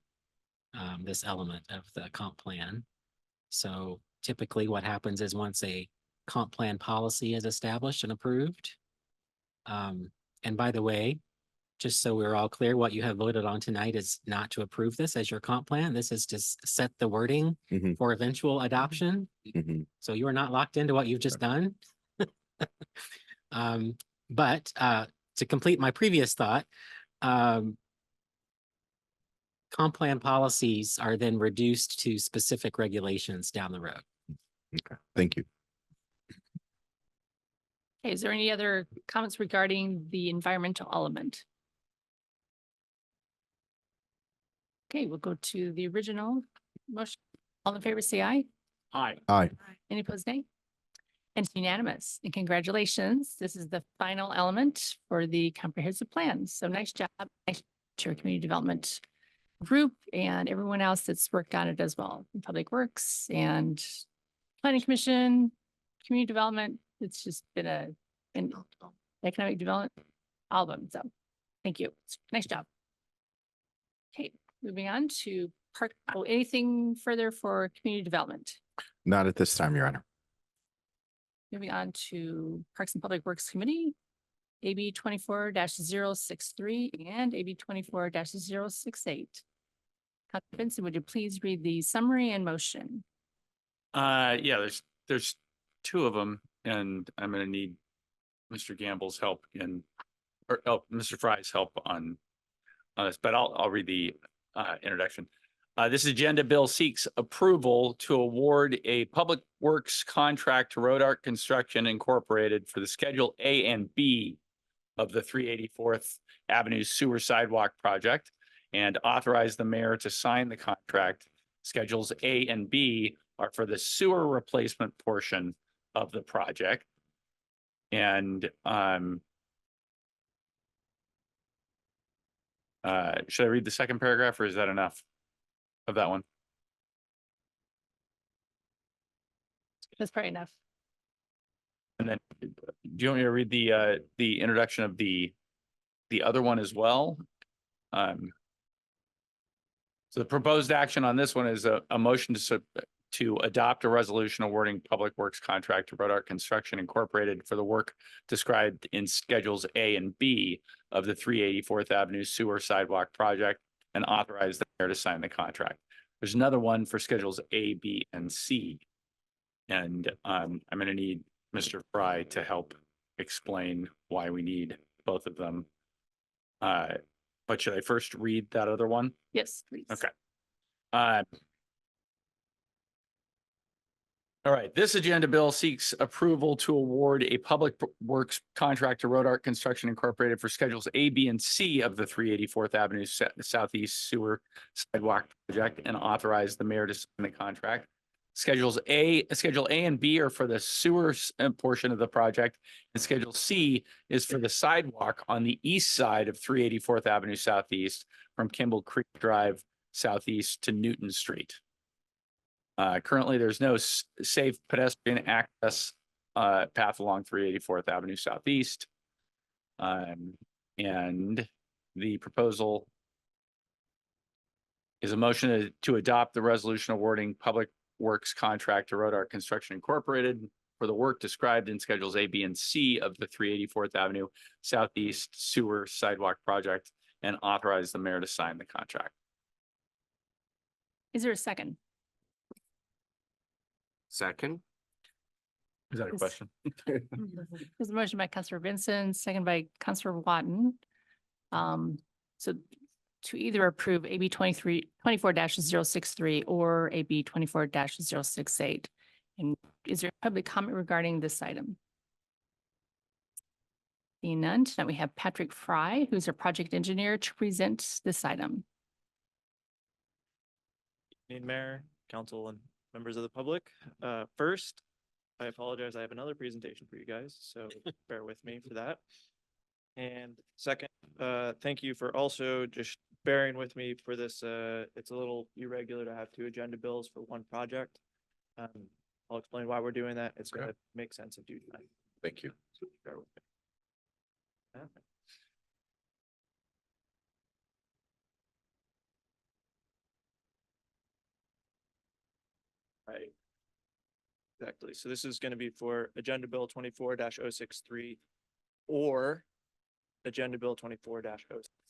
[SPEAKER 14] this element of the comp plan. So typically what happens is once a comp plan policy is established and approved. And by the way, just so we're all clear, what you have voted on tonight is not to approve this as your comp plan. This is to set the wording for eventual adoption. So you are not locked into what you've just done. But to complete my previous thought, comp plan policies are then reduced to specific regulations down the road.
[SPEAKER 7] Okay, thank you.
[SPEAKER 1] Okay, is there any other comments regarding the environmental element? Okay, we'll go to the original motion. All in favor, say aye.
[SPEAKER 10] Aye.
[SPEAKER 7] Aye.
[SPEAKER 1] Any opposed, nay? And it's unanimous. And congratulations. This is the final element for the comprehensive plan. So nice job. Nice to our community development group and everyone else that's worked on it as well. Public Works and Planning Commission, community development. It's just been an economic development album. So thank you. Nice job. Okay, moving on to park. Oh, anything further for community development?
[SPEAKER 7] Not at this time, Your Honor.
[SPEAKER 1] Moving on to Parks and Public Works Committee. AB 24-063 and AB 24-068. Councilor Benson, would you please read the summary and motion?
[SPEAKER 10] Yeah, there's two of them, and I'm gonna need Mr. Gamble's help Mr. Fry's help on this, but I'll read the introduction. This agenda bill seeks approval to award a public works contract to Road Art Construction Incorporated for the Schedule A and B of the 384th Avenue Sewer Sidewalk Project and authorize the mayor to sign the contract. Schedules A and B are for the sewer replacement portion of the project. And should I read the second paragraph, or is that enough of that one?
[SPEAKER 1] That's probably enough.
[SPEAKER 10] And then, do you want me to read the introduction of the other one as well? So the proposed action on this one is a motion to adopt a resolution awarding public works contract to Road Art Construction Incorporated for the work described in Schedules A and B of the 384th Avenue Sewer Sidewalk Project and authorize the mayor to sign the contract. There's another one for Schedules A, B, and C. And I'm going to need Mr. Fry to help explain why we need both of them. But should I first read that other one?
[SPEAKER 1] Yes, please.
[SPEAKER 10] Okay. All right, this agenda bill seeks approval to award a public works contract to Road Art Construction Incorporated for Schedules A, B, and C of the 384th Avenue Southeast Sewer Sidewalk Project and authorize the mayor to sign the contract. Schedule A and B are for the sewer portion of the project, and Schedule C is for the sidewalk on the east side of 384th Avenue Southeast from Kimball Creek Drive Southeast to Newton Street. Currently, there's no safe pedestrian access path along 384th Avenue Southeast. And the proposal is a motion to adopt the resolution awarding public works contract to Road Art Construction Incorporated for the work described in Schedules A, B, and C of the 384th Avenue Southeast Sewer Sidewalk Project and authorize the mayor to sign the contract.
[SPEAKER 1] Is there a second?
[SPEAKER 7] Second.
[SPEAKER 10] Is that a
[SPEAKER 1] Yes.
[SPEAKER 10] question?
[SPEAKER 1] There's a motion by Councilor Benson, second by Councilor Watton. So to either approve AB 24-063 or AB 24-068. And is there public comment regarding this item? Seeing none, tonight we have Patrick Fry, who's our project engineer, to present this item.
[SPEAKER 16] Mayor, council, and members of the public. First, I apologize. I have another presentation for you guys, so bear with me for that. And second, thank you for also just bearing with me for this. It's a little irregular to have two agenda bills for one project. I'll explain why we're doing that. It's going to make sense if due time.
[SPEAKER 7] Thank you.
[SPEAKER 16] Bear with me. Right. Exactly. So this is going to be for Agenda Bill 24-063 or Agenda Bill 24-068.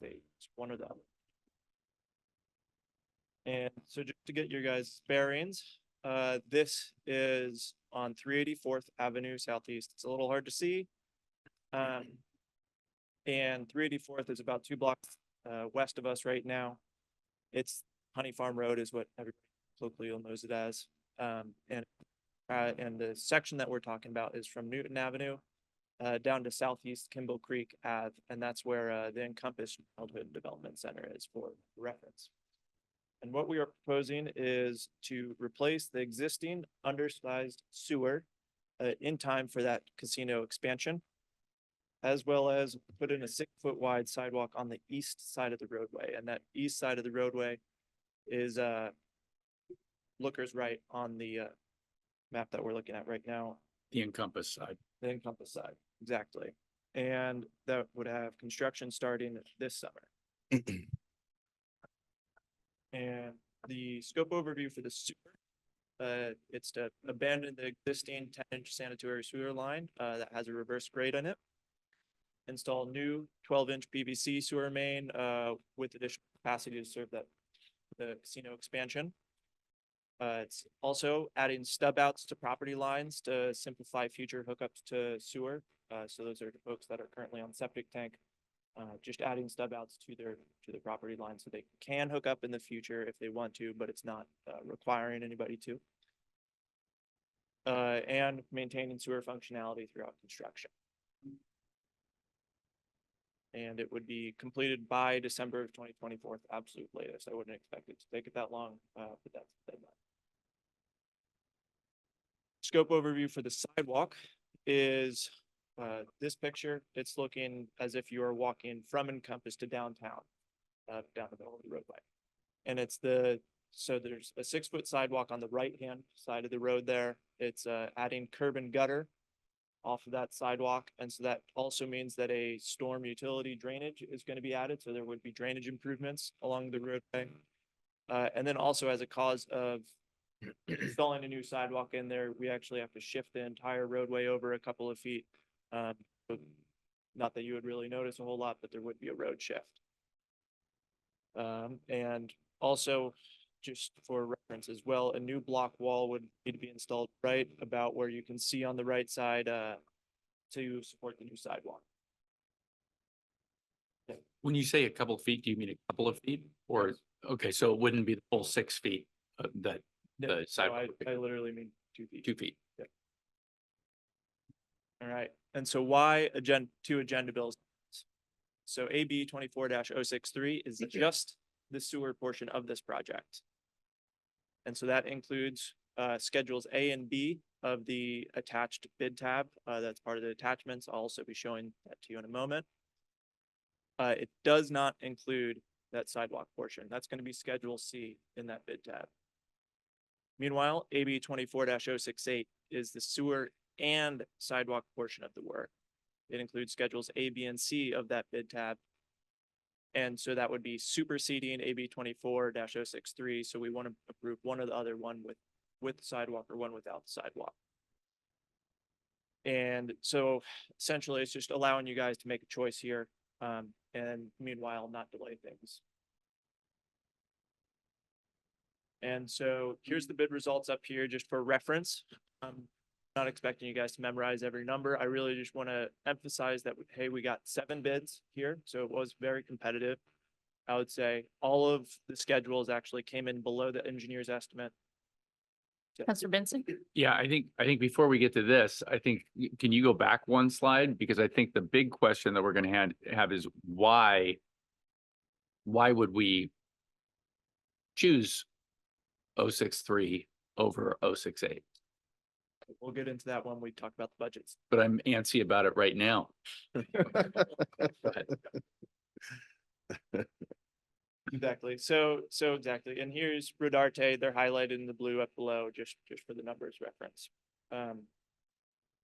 [SPEAKER 16] It's one or the other. And so just to get your guys' bearings, this is on 384th Avenue Southeast. It's a little hard to see. And 384th is about 2 blocks west of us right now. It's Honey Farm Road is what everybody locally knows it as. And the section that we're talking about is from Newton Avenue down to Southeast Kimball Creek Ave, and that's where the Encompass Childhood Development Center is for reference. And what we are proposing is to replace the existing undersized sewer in time for that casino expansion, as well as put in a 6-foot wide sidewalk on the east side of the roadway. And that east side of the roadway is lookers right on the map that we're looking at right now.
[SPEAKER 10] The Encompass side.
[SPEAKER 16] The Encompass side, exactly. And that would have construction starting this summer. And the scope overview for the sewer, it's to abandon the existing 10-inch sanitary sewer line that has a reverse grade in it. install new 12-inch PVC sewer main with additional capacity to serve the casino expansion. It's also adding stub outs to property lines to simplify future hookups to sewer. So those are the folks that are currently on septic tank. Just adding stub outs to the property line so they can hook up in the future if they want to, but it's not requiring anybody to. And maintaining sewer functionality throughout construction. And it would be completed by December of 2024, absolute latest. I wouldn't expect it to take it that long, but that's the deadline. Scope overview for the sidewalk is this picture. It's looking as if you are walking from Encompass to downtown, down the middle of the roadway. And it's so there's a 6-foot sidewalk on the right-hand side of the road there. It's adding curb and gutter off of that sidewalk. And so that also means that a storm utility drainage is going to be added. So there would be drainage improvements along the roadway. And then also as a cause of installing a new sidewalk in there, we actually have to shift the entire roadway over a couple of feet. Not that you would really notice a whole lot, but there would be a road shift. And also, just for reference as well, a new block wall would need to be installed right about where you can see on the right side to support the new sidewalk.
[SPEAKER 10] When you say a couple of feet, do you mean a couple of feet? Or, okay, so it wouldn't be the full 6 feet that
[SPEAKER 16] No,
[SPEAKER 10] the sidewalk?
[SPEAKER 16] I literally mean 2 feet.
[SPEAKER 10] 2 feet.
[SPEAKER 16] Yep. All right, and so why two agenda bills? So AB 24-063 is just the sewer portion of this project. And so that includes schedules A and B of the attached bid tab. That's part of the attachments. I'll also be showing that to you in a moment. It does not include that sidewalk portion. That's going to be Schedule C in that bid tab. Meanwhile, AB 24-068 is the sewer and sidewalk portion of the work. It includes schedules A, B, and C of that bid tab. And so that would be superseding AB 24-063. So we want to approve one or the other, one with the sidewalk or one without the sidewalk. And so essentially it's just allowing you guys to make a choice here. And meanwhile, not delay things. And so here's the bid results up here just for reference. Not expecting you guys to memorize every number. I really just want to emphasize that, hey, we got 7 bids here. So it was very competitive. I would say all of the schedules actually came in below the engineer's estimate.
[SPEAKER 1] Councilor Benson?
[SPEAKER 10] Yeah, I think before we get to this, can you go back one slide? Because I think the big question that we're going to have is why would we choose 063 over 068?
[SPEAKER 16] We'll get into that when we talk about the budgets.
[SPEAKER 10] But I'm antsy about it right now.
[SPEAKER 16] Exactly. So exactly. And here's Rodarte. They're highlighted in the blue up below, just for the numbers reference.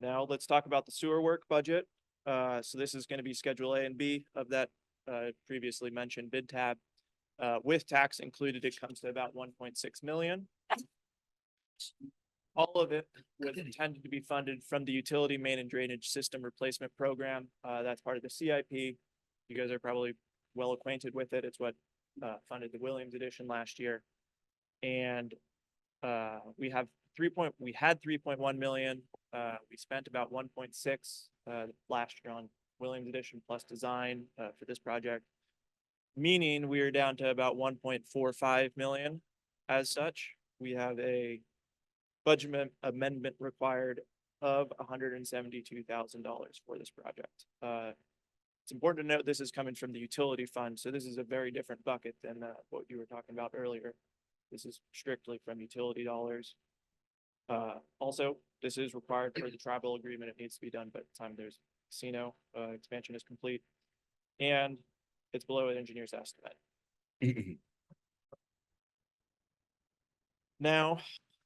[SPEAKER 16] Now let's talk about the sewer work budget. So this is going to be Schedule A and B of that previously mentioned bid tab. With tax included, it comes to about 1.6 million. All of it was intended to be funded from the utility main and drainage system replacement program. That's part of the CIP. You guys are probably well acquainted with it. It's what funded the Williams edition last year. And we had 3.1 million. We spent about 1.6 last year on Williams edition plus design for this project, meaning we are down to about 1.45 million. As such, we have a budget amendment required of $172,000 for this project. It's important to note this is coming from the utility fund, so this is a very different bucket than what you were talking about earlier. This is strictly from utility dollars. Also, this is required for the tribal agreement. It needs to be done by the time there's casino expansion is complete, and it's below an engineer's estimate. Now,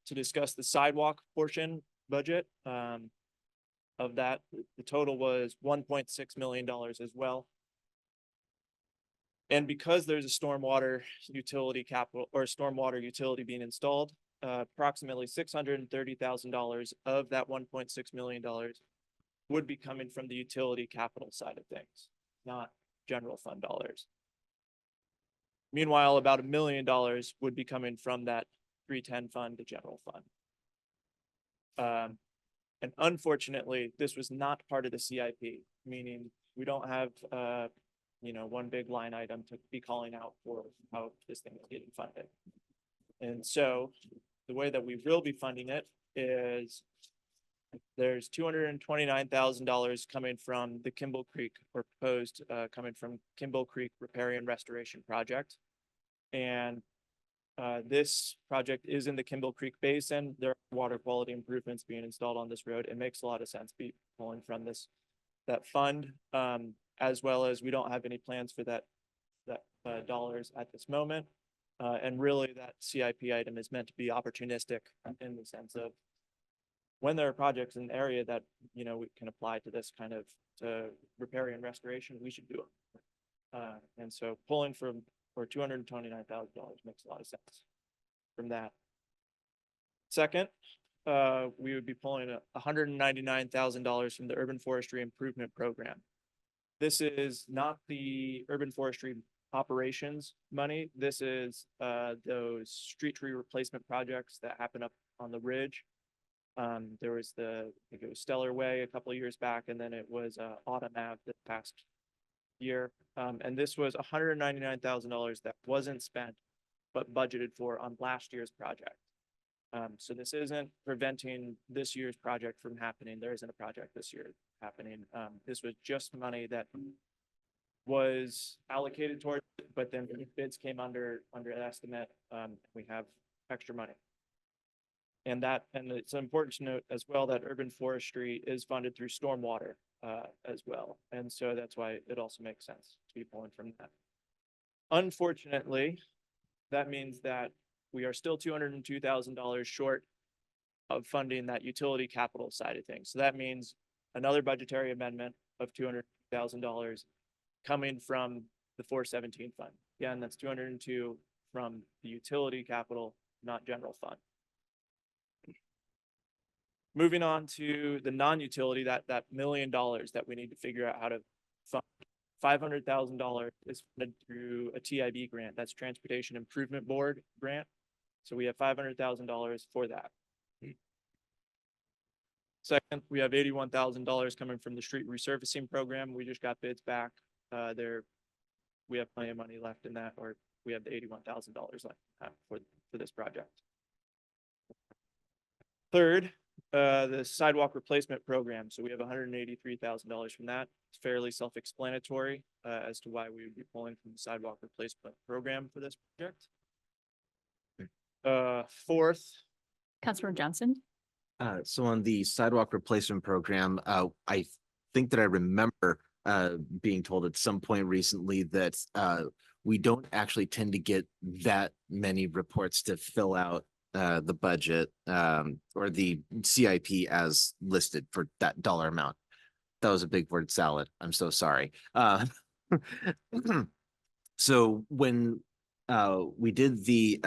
[SPEAKER 16] to discuss the sidewalk portion budget of that, the total was $1.6 million as well. And because there's a stormwater utility capital or stormwater utility being installed, approximately $630,000 of that $1.6 million would be coming from the utility capital side of things, not general fund dollars. Meanwhile, about $1 million would be coming from that 310 fund to general fund. And unfortunately, this was not part of the CIP, meaning we don't have, one big line item to be calling out for how this thing is getting funded. And so the way that we will be funding it is there's $229,000 coming from the Kimball Creek, or proposed coming from Kimball Creek Repair and Restoration Project. And this project is in the Kimball Creek Basin. There are water quality improvements being installed on this road. It makes a lot of sense be pulling from that fund, as well as we don't have any plans for that dollars at this moment. And really that CIP item is meant to be opportunistic in the sense of when there are projects in the area that, we can apply to this kind of to repair and restoration, we should do it. And so pulling for $229,000 makes a lot of sense from that. Second, we would be pulling $199,000 from the Urban Forestry Improvement Program. This is not the urban forestry operations money. This is those street tree replacement projects that happen up on the ridge. There was I think it was Stellar Way a couple of years back, and then it was Autumn Ave this past year. And this was $199,000 that wasn't spent, but budgeted for on last year's project. So this isn't preventing this year's project from happening. There isn't a project this year happening. This was just money that was allocated towards it, but then bids came under an estimate. We have extra money. And it's important to note as well that urban forestry is funded through stormwater as well. And so that's why it also makes sense to be pulling from that. Unfortunately, that means that we are still $202,000 short of funding that utility capital side of things. So that means another budgetary amendment of $200,000 coming from the 417 fund. Again, that's 202 from the utility capital, not general fund. Moving on to the non-utility, that $1 million that we need to figure out how to fund. $500,000 is funded through a TIB grant. That's Transportation Improvement Board grant. So we have $500,000 for that. Second, we have $81,000 coming from the street resurfacing program. We just got bids back. We have plenty of money left in that, or we have the $81,000 left for this project. Third, the sidewalk replacement program. So we have $183,000 from that. It's fairly self-explanatory as to why we would be pulling from the sidewalk replacement program for this project. Fourth.
[SPEAKER 1] Councilmember Johnson.
[SPEAKER 3] So on the sidewalk replacement program, I think that I remember being told at some point recently that we don't actually tend to get that many reports to fill out the budget or the CIP as listed for that dollar amount. That was a big word salad. I'm so sorry. So when we did the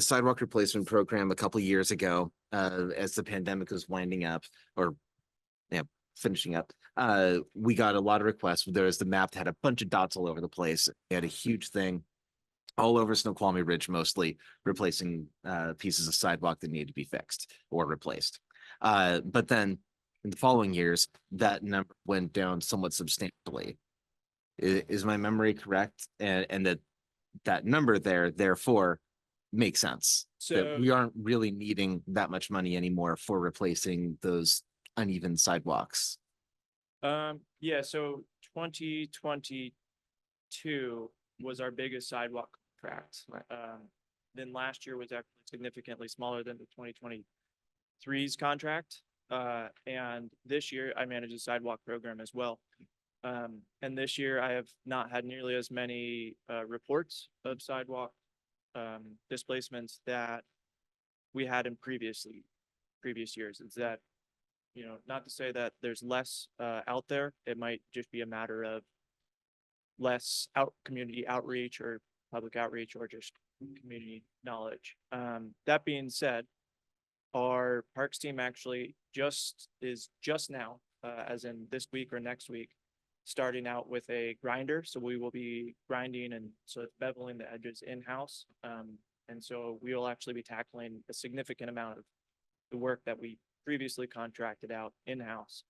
[SPEAKER 3] sidewalk replacement program a couple years ago, as the pandemic was winding up or finishing up, we got a lot of requests. There was the map that had a bunch of dots all over the place. It had a huge thing all over Snoqualmie Ridge, mostly replacing pieces of sidewalk that needed to be fixed or replaced. But then in the following years, that number went down somewhat substantially. Is my memory correct? And that number there, therefore, makes sense.
[SPEAKER 16] So
[SPEAKER 3] that we aren't really needing that much money anymore for replacing those uneven sidewalks.
[SPEAKER 16] Yeah, so 2022 was our biggest sidewalk contract. Then last year was actually significantly smaller than the 2023's contract. And this year I manage a sidewalk program as well. And this year I have not had nearly as many reports of sidewalk displacements that we had in previous years. It's that, not to say that there's less out there. It might just be a matter of less community outreach or public outreach or just community knowledge. That being said, our parks team actually is just now as in this week or next week, starting out with a grinder. So we will be grinding and so it's beveling the edges in-house. And so we will actually be tackling a significant amount of the work that we previously contracted out in-house.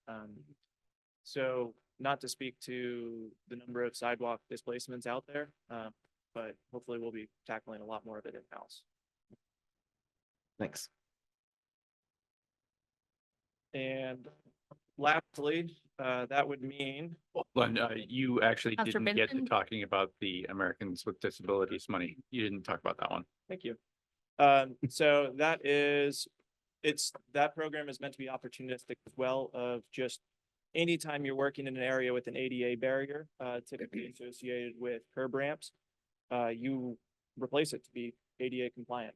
[SPEAKER 16] So not to speak to the number of sidewalk displacements out there, but hopefully we'll be tackling a lot more of it in-house.
[SPEAKER 3] Thanks.
[SPEAKER 16] And lastly, that would mean,
[SPEAKER 10] You actually
[SPEAKER 1] Counselor
[SPEAKER 10] didn't get to
[SPEAKER 1] Benson?
[SPEAKER 10] talking about the Americans with Disabilities money. You didn't talk about that one.
[SPEAKER 16] thank you. So that program is meant to be opportunistic as well, of just anytime you're working in an area with an ADA barrier, typically associated with curb ramps, you replace it to be ADA compliant.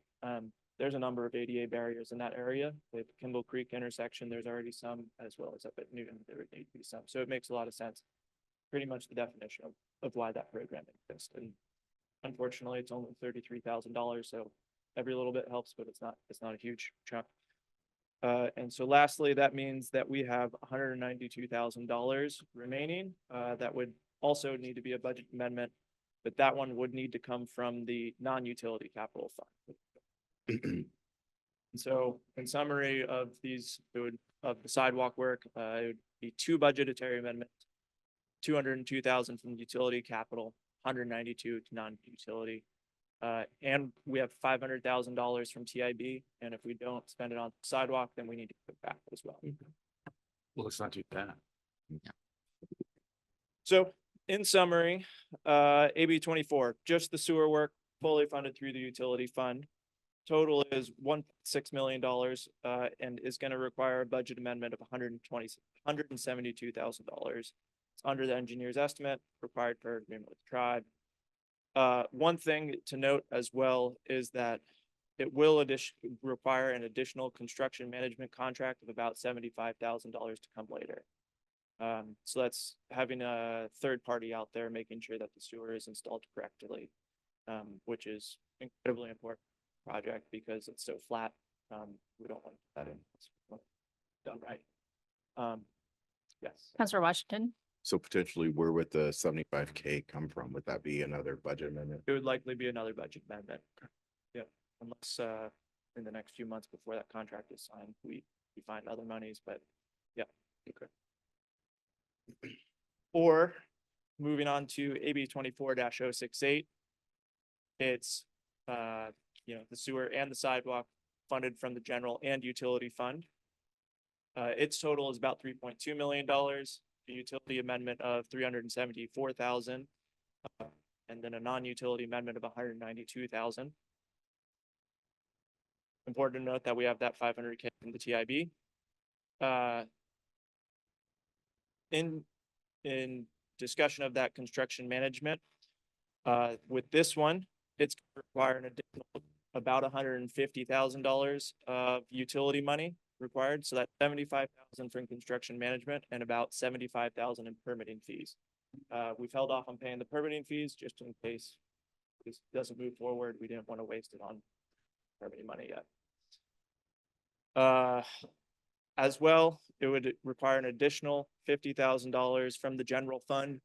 [SPEAKER 16] There's a number of ADA barriers in that area. With Kimball Creek intersection, there's already some, as well as up at Newton, there would need to be some. So it makes a lot of sense. Pretty much the definition of why that program exists. And unfortunately, it's only $33,000. So every little bit helps, but it's not a huge chunk. And so lastly, that means that we have $192,000 remaining. That would also need to be a budget amendment, but that one would need to come from the non-utility capital fund. So in summary of these, of the sidewalk work, it would be 2 budgetary amendments, 202,000 from utility capital, 192 to non-utility. And we have $500,000 from TIB. And if we don't spend it on sidewalk, then we need to put it back as well.
[SPEAKER 10] Well, let's not do that.
[SPEAKER 16] So in summary, AB 24, just the sewer work fully funded through the utility fund. Total is $1.6 million and is going to require a budget amendment of $172,000. It's under the engineer's estimate required per agreement with the tribe. One thing to note as well is that it will require an additional construction management contract of about $75,000 to come later. So that's having a third party out there making sure that the sewer is installed correctly, which is incredibly important project because it's so flat. We don't want that in. Done right. Yes.
[SPEAKER 1] Counselor Washington?
[SPEAKER 7] So potentially where would the 75K come from? Would that be another budget amendment?
[SPEAKER 16] It would likely be another budget amendment. Yeah, unless in the next few months before that contract is signed, we find other monies, but yeah. Okay. Or moving on to AB 24-068. It's the sewer and the sidewalk funded from the general and utility fund. Its total is about $3.2 million. The utility amendment of $374,000, and then a non-utility amendment of $192,000. Important to note that we have that $500K from the TIB. In discussion of that construction management, with this one, it's going to require an additional about $150,000 of utility money required. So that's $75,000 from construction management and about $75,000 in permitting fees. We've held off on paying the permitting fees just in case this doesn't move forward. We didn't want to waste it on permitting money yet. As well, it would require an additional $50,000 from the general fund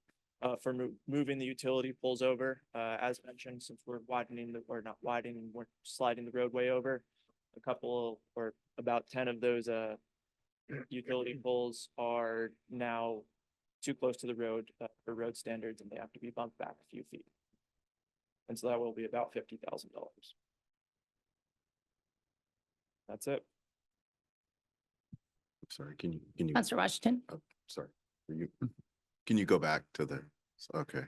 [SPEAKER 16] for moving the utility poles over. As mentioned, since we're we're sliding the roadway over. A couple or about 10 of those utility poles are now too close to the road for road standards, and they have to be bumped back a few feet. And so that will be about $50,000. That's it.
[SPEAKER 7] Sorry, can you?
[SPEAKER 1] Counselor Washington?
[SPEAKER 7] Oh, sorry. Can you go back to the, okay.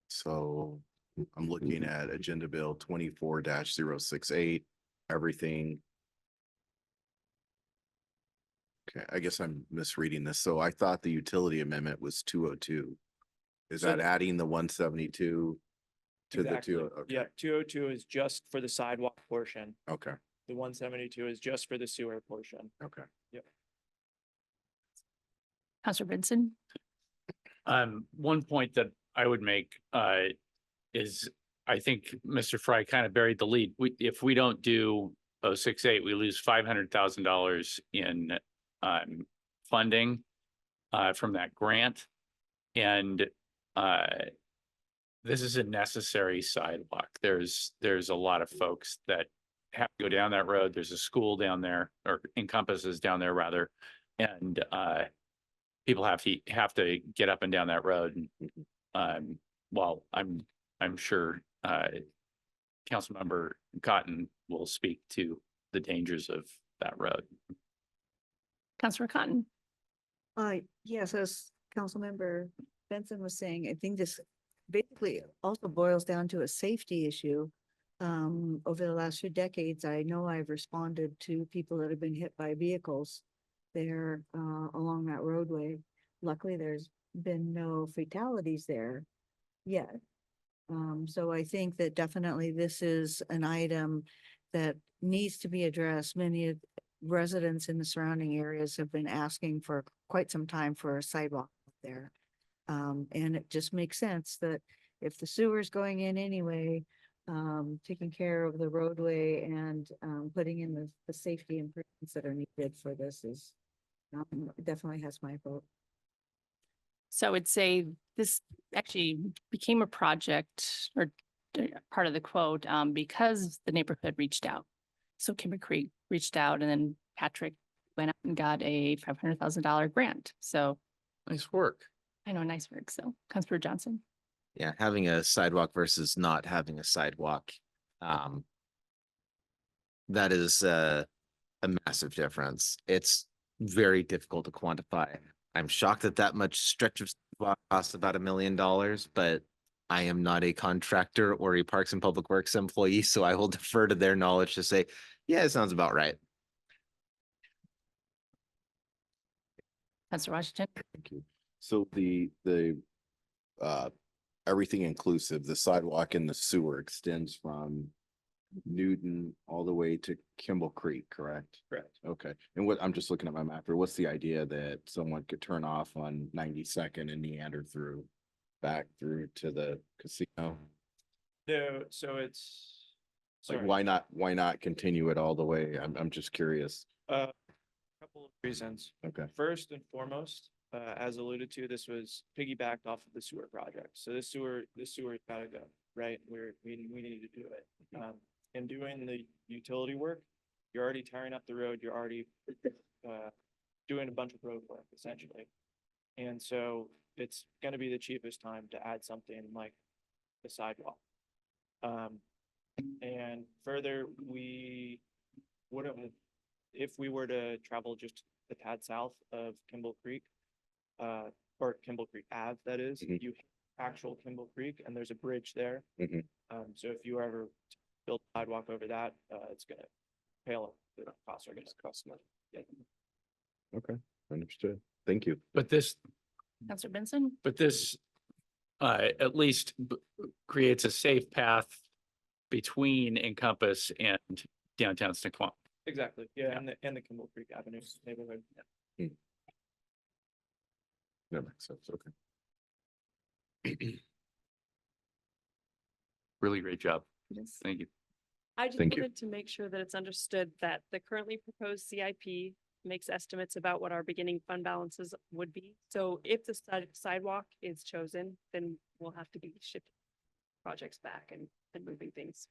[SPEAKER 7] So I'm looking at Agenda Bill 24-068, everything. Okay, I guess I'm misreading this. So I thought the utility amendment was 202. Is
[SPEAKER 16] So
[SPEAKER 7] that adding the 172 to the
[SPEAKER 16] Exactly.
[SPEAKER 7] 2? Okay.
[SPEAKER 16] Yeah, 202 is just for the sidewalk portion.
[SPEAKER 7] Okay.
[SPEAKER 16] The 172 is just for the sewer portion.
[SPEAKER 7] Okay.
[SPEAKER 16] Yep.
[SPEAKER 1] Counselor Benson?
[SPEAKER 10] One point that I would make is I think Mr. Fry kind of buried the lead. If we don't do 068, we lose $500,000 in funding from that grant. And this is a necessary sidewalk. There's a lot of folks that have to go down that road. There's a school down there, or encompasses down there rather. And people have to get up and down that road. Well, I'm sure Councilmember Cotton will speak to the dangers of that road.
[SPEAKER 1] Councilor Cotton.
[SPEAKER 9] Yes, as Councilmember Benson was saying, I think this basically also boils down to a safety issue. Over the last few decades, I know I've responded to people that have been hit by vehicles there along that roadway. Luckily, there's been no fatalities there yet. So I think that definitely this is an item that needs to be addressed. Many of residents in the surrounding areas have been asking for quite some time for a sidewalk there. And it just makes sense that if the sewer is going in anyway, taking care of the roadway and putting in the safety improvements that are needed for this is definitely has my vote.
[SPEAKER 1] So I would say this actually became a project or part of the quote because the neighborhood reached out. So Kimber Creek reached out and then Patrick went out and got a $500,000 grant. So
[SPEAKER 10] Nice work.
[SPEAKER 1] I know, nice work. So Councilor Johnson.
[SPEAKER 3] Yeah, having a sidewalk versus not having a sidewalk. That is a massive difference. It's very difficult to quantify. I'm shocked that that much stretch of sidewalk costs about $1 million, but I am not a contractor or a Parks and Public Works employee, so I will defer to their knowledge to say, yeah, it sounds about right.
[SPEAKER 1] Councilor Washington.
[SPEAKER 7] Thank you. So the everything inclusive, the sidewalk and the sewer extends from Newton all the way to Kimball Creek, correct?
[SPEAKER 12] Correct.
[SPEAKER 7] Okay. And what, I'm just looking at my map here. What's the idea that someone could turn off on 92nd and meander through back through to the casino?
[SPEAKER 16] No, so it's.
[SPEAKER 7] Like,
[SPEAKER 16] sorry.
[SPEAKER 7] why not continue it all the way? I'm just curious.
[SPEAKER 16] Couple of reasons.
[SPEAKER 7] Okay.
[SPEAKER 16] First and foremost, as alluded to, this was piggybacked off of the sewer project. So this sewer's gotta go, right? We need to do it. In doing the utility work, you're already tearing up the road. You're already doing a bunch of road work essentially. And so it's gonna be the cheapest time to add something like the sidewalk. And further, we wouldn't, if we were to travel just the tad south of Kimball Creek, or Kimball Creek Ave, that is,
[SPEAKER 7] Mhm.
[SPEAKER 16] you hit actual Kimball Creek and there's a bridge there.
[SPEAKER 7] Mhm.
[SPEAKER 16] So if you ever build a sidewalk over that, it's gonna pale, the costs are gonna cost money. Yeah.
[SPEAKER 7] Okay, understood. Thank you.
[SPEAKER 10] But this
[SPEAKER 1] Councilor Benson.
[SPEAKER 10] at least creates a safe path between Encompass and downtown Snoqualmie.
[SPEAKER 16] Exactly, yeah, and the Kimball Creek Avenue neighborhood.
[SPEAKER 7] That makes sense. Okay.
[SPEAKER 10] Really great job.
[SPEAKER 11] Yes.
[SPEAKER 10] Thank you.
[SPEAKER 11] I just
[SPEAKER 7] Thank you.
[SPEAKER 11] wanted to make sure that it's understood that the currently proposed CIP makes estimates about what our beginning fund balances would be. So if the sidewalk is chosen, then we'll have to be shifting projects back and moving things.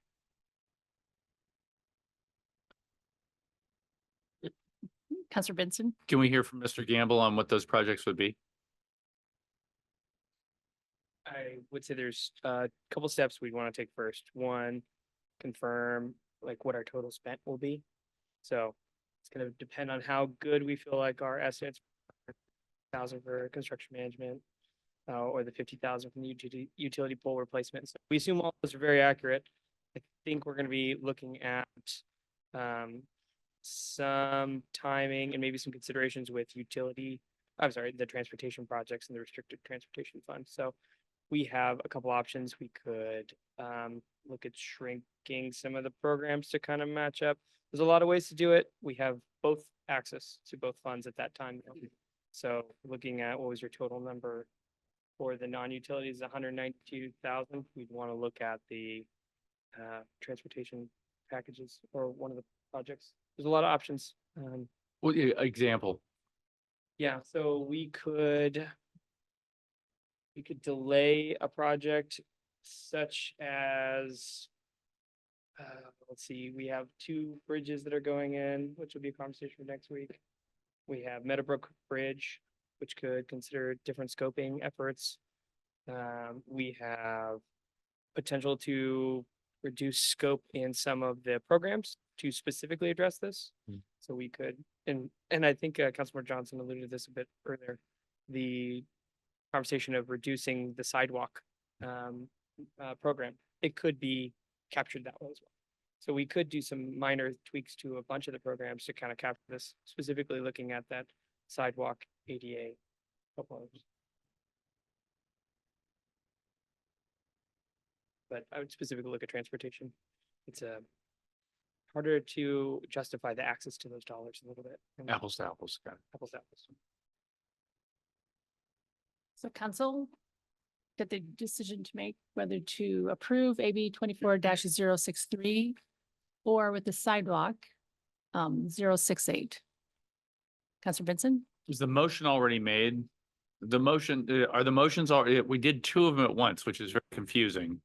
[SPEAKER 1] Councilor Benson.
[SPEAKER 10] Can we hear from Mr. Gamble on what those projects would be?
[SPEAKER 12] I would say there's a couple steps we'd want to take first. One, confirm like what our total spent will be. So it's gonna depend on how good we feel like our estimates, 1,000 for construction management, or the 50,000 from the utility pole replacement. So we assume all those are very accurate. I think we're gonna be looking at some timing and maybe some considerations with the transportation projects and the restricted transportation fund. So we have a couple options. We could look at shrinking some of the programs to kind of match up. There's a lot of ways to do it. We have both access to both funds at that time. So looking at what was your total number for the non-utilities, 192,000. We'd want to look at the transportation packages or one of the projects. There's a lot of options.
[SPEAKER 10] What example?
[SPEAKER 12] Yeah, so we could delay a project such as let's see, we have 2 bridges that are going in, which will be a conversation for next week. We have Meadowbrook Bridge, which could consider different scoping efforts. We have potential to reduce scope in some of the programs to specifically address this. So we could, and I think Councilmember Johnson alluded to this a bit earlier, the conversation of reducing the sidewalk program. It could be captured that way as well. So we could do some minor tweaks to a bunch of the programs to kind of capture this, specifically looking at that sidewalk ADA proposed. But I would specifically look at transportation. It's harder to justify the access to those dollars a little bit.
[SPEAKER 10] Apples to apples. Got it.
[SPEAKER 12] Apples to apples.
[SPEAKER 1] So council got the decision to make whether to approve AB 24-063 or with the sidewalk 068. Councilor Benson?
[SPEAKER 10] Is the motion already made? The motion, are the motions already, we did 2 of them at once, which is very confusing.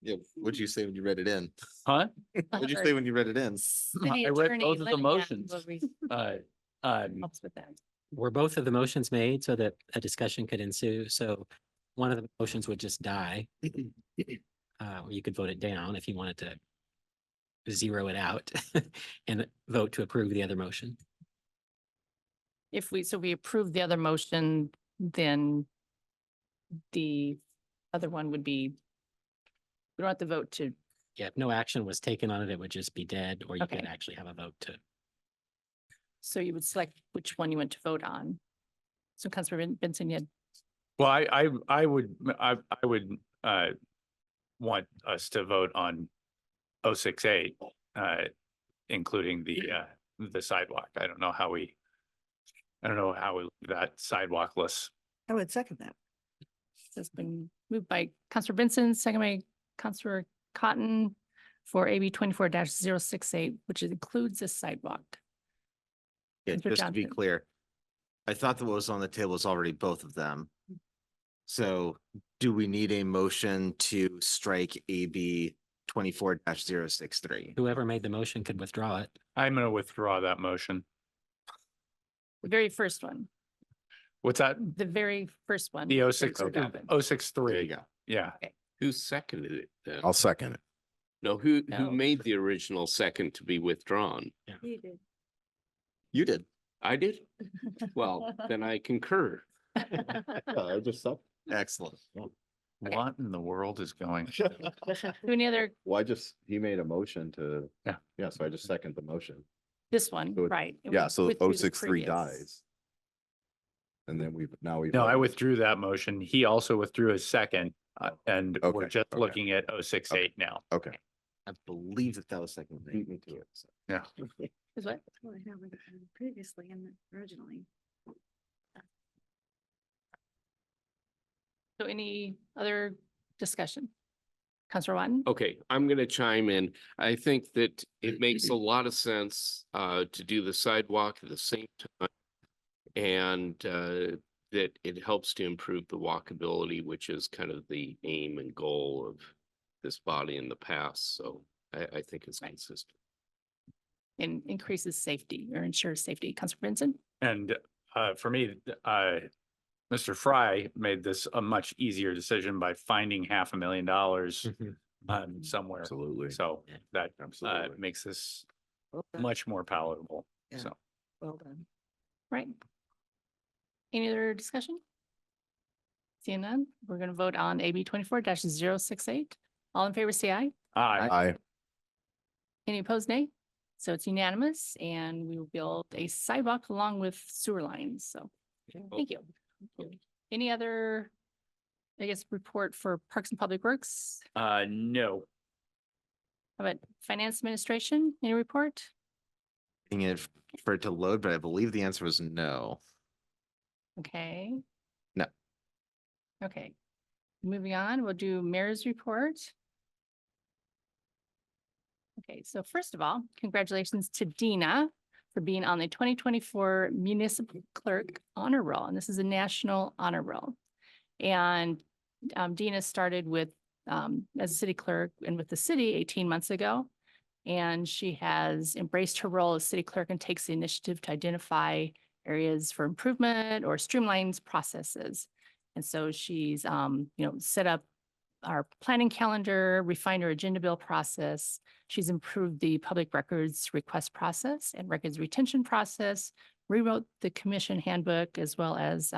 [SPEAKER 3] Yeah, what'd you say when you read it in?
[SPEAKER 10] Huh?
[SPEAKER 3] What'd you say when you read it in?
[SPEAKER 1] City
[SPEAKER 10] I read
[SPEAKER 1] attorney
[SPEAKER 10] both of the
[SPEAKER 1] Linehan
[SPEAKER 10] motions.
[SPEAKER 1] will re- helps with that.
[SPEAKER 14] Were both of the motions made so that a discussion could ensue? So one of the motions would just die. Or you could vote it down if you wanted to zero it out and vote to approve the other motion.
[SPEAKER 1] If we approve the other motion, then the other one would be, we don't have to vote to,
[SPEAKER 14] Yeah, if no action was taken on it, it would just be dead, or you could
[SPEAKER 1] Okay.
[SPEAKER 14] actually have a vote to.
[SPEAKER 1] so you would select which one you want to vote on. So Councilor Benson, you had,
[SPEAKER 10] Well, I would want us to vote on 068, including the sidewalk. I don't know how we leave that sidewalkless.
[SPEAKER 9] I would second that.
[SPEAKER 1] has been moved by Councilor Benson, second by Councilor Cotton for AB 24-068, which includes this sidewalk.
[SPEAKER 3] Yeah,
[SPEAKER 1] Councilor
[SPEAKER 3] just to be
[SPEAKER 1] Johnson.
[SPEAKER 3] clear, I thought that what was on the table was already both of them. So do we need a motion to strike AB 24-063?
[SPEAKER 14] Whoever made the motion could withdraw it.
[SPEAKER 10] I'm going to withdraw that motion.
[SPEAKER 1] The very first one,
[SPEAKER 10] What's that?
[SPEAKER 1] the very first one.
[SPEAKER 10] The
[SPEAKER 1] that
[SPEAKER 10] 06,
[SPEAKER 1] voted on.
[SPEAKER 10] 063.
[SPEAKER 3] There you go.
[SPEAKER 10] Yeah.
[SPEAKER 17] Who seconded it then?
[SPEAKER 7] I'll second it.
[SPEAKER 17] No, who
[SPEAKER 1] No.
[SPEAKER 17] made the original second to be withdrawn?
[SPEAKER 3] You did.
[SPEAKER 17] I did? Well, then I concur.
[SPEAKER 3] I just said. Excellent.
[SPEAKER 10] What in the world is going?
[SPEAKER 1] Do any other,
[SPEAKER 7] Well, he made a motion to.
[SPEAKER 10] Yeah.
[SPEAKER 7] Yeah, so I just second the motion.
[SPEAKER 1] this one,
[SPEAKER 7] So it-
[SPEAKER 1] right? and
[SPEAKER 7] Yeah,
[SPEAKER 1] we
[SPEAKER 7] so
[SPEAKER 1] withdrew the
[SPEAKER 7] 063
[SPEAKER 1] previous.
[SPEAKER 7] dies. And then now we.
[SPEAKER 10] No, I
[SPEAKER 7] vote.
[SPEAKER 10] withdrew that motion. He also withdrew his second, and we're
[SPEAKER 7] Okay,
[SPEAKER 10] just
[SPEAKER 7] okay.
[SPEAKER 10] looking at 068 now.
[SPEAKER 7] Okay.
[SPEAKER 3] I believe that was second.
[SPEAKER 7] Beat me to it. so.
[SPEAKER 10] Yeah.
[SPEAKER 1] Is what?
[SPEAKER 2] Well, I have it previously and originally.
[SPEAKER 1] So any other discussion? Councilor Watton?
[SPEAKER 17] Okay, I'm gonna chime in. I think that it makes a lot of sense to do the sidewalk at the same time. And that it helps to improve the walkability, which is kind of the aim and goal of this body in the past. So I think it's
[SPEAKER 1] Right.
[SPEAKER 17] consistent.
[SPEAKER 1] And increases safety or ensures safety. Councilor Benson?
[SPEAKER 10] And for me, Mr. Fry made this a much easier decision by finding $500,000 somewhere.
[SPEAKER 7] Absolutely.
[SPEAKER 10] So that
[SPEAKER 7] Absolutely.
[SPEAKER 10] makes this
[SPEAKER 9] Well done.
[SPEAKER 10] much more palatable.
[SPEAKER 9] Yeah.
[SPEAKER 10] So
[SPEAKER 9] Well done.
[SPEAKER 1] Right. Any other discussion? Seeing none, we're going to vote on AB 24-068. All in favor, say aye.
[SPEAKER 10] I
[SPEAKER 7] Aye.
[SPEAKER 1] Any opposed, nay? So it's unanimous and we will build a sidewalk along with sewer lines. So thank you. Any other, I guess, report for Parks and Public Works?
[SPEAKER 10] no.
[SPEAKER 1] How about Finance Administration? Any report?
[SPEAKER 3] Being it for it to load, but I believe the answer was no.
[SPEAKER 1] Okay.
[SPEAKER 3] No.
[SPEAKER 1] Okay. Moving on, we'll do Mayor's report. Okay, so first of all, congratulations to Dina for for being on the 2024 Municipal Clerk Honor Roll. And this is a national honor roll. And Dina started with as a city clerk and with the city 18 months ago. And she has embraced her role as city clerk and takes the initiative to identify areas for improvement or streamlines processes. And so she's, set up our planning calendar, refined our agenda bill process. She's improved the public records request process and records retention process, rewrote the commission handbook, as well as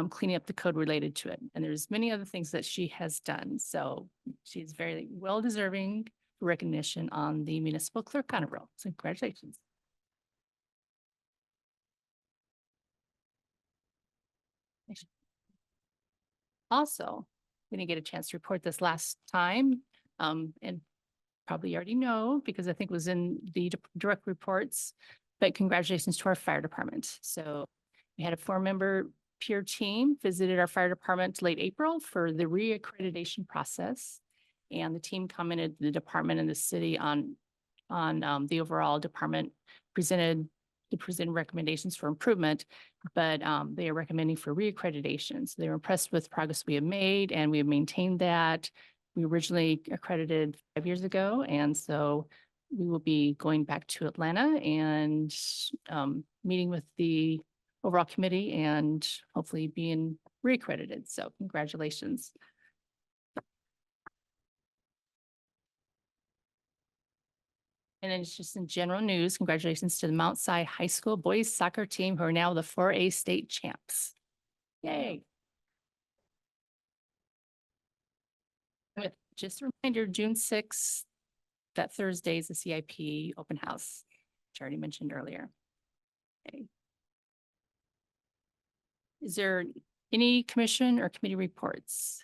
[SPEAKER 1] cleaning up the code related to it. And there's many other things that she has done. So she's very well deserving recognition on the municipal clerk honor roll. So congratulations. Also, we didn't get a chance to report this last time, and probably you already know because I think it was in the direct reports, but congratulations to our fire department. So we had a 4-member peer team visited our fire department late April for the reaccreditation process. And the team commented the department and the city on the overall department presented recommendations for improvement, but they are recommending for reaccreditation. So they were impressed with progress we have made, and we have maintained that. We originally accredited 5 years ago, and so we will be going back to Atlanta and meeting with the overall committee and hopefully being reaccredited. So congratulations. And then it's just in general news, congratulations to the Mount Si High School boys soccer team who are now the 4A state champs. Yay. With just a reminder, June 6th, that Thursday is the CIP open house, which I already mentioned earlier. Okay. Is there any commission or committee reports?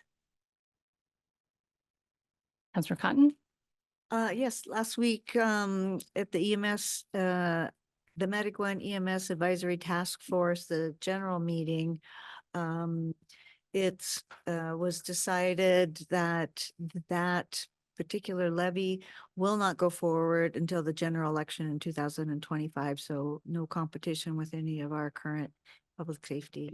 [SPEAKER 1] Councilor Cotton?
[SPEAKER 9] Yes, last week, at the EMS, the Medic One EMS Advisory Task Force, the general meeting, it was decided that that particular levy will not go forward until the general election in 2025. So no competition with any of our current public safety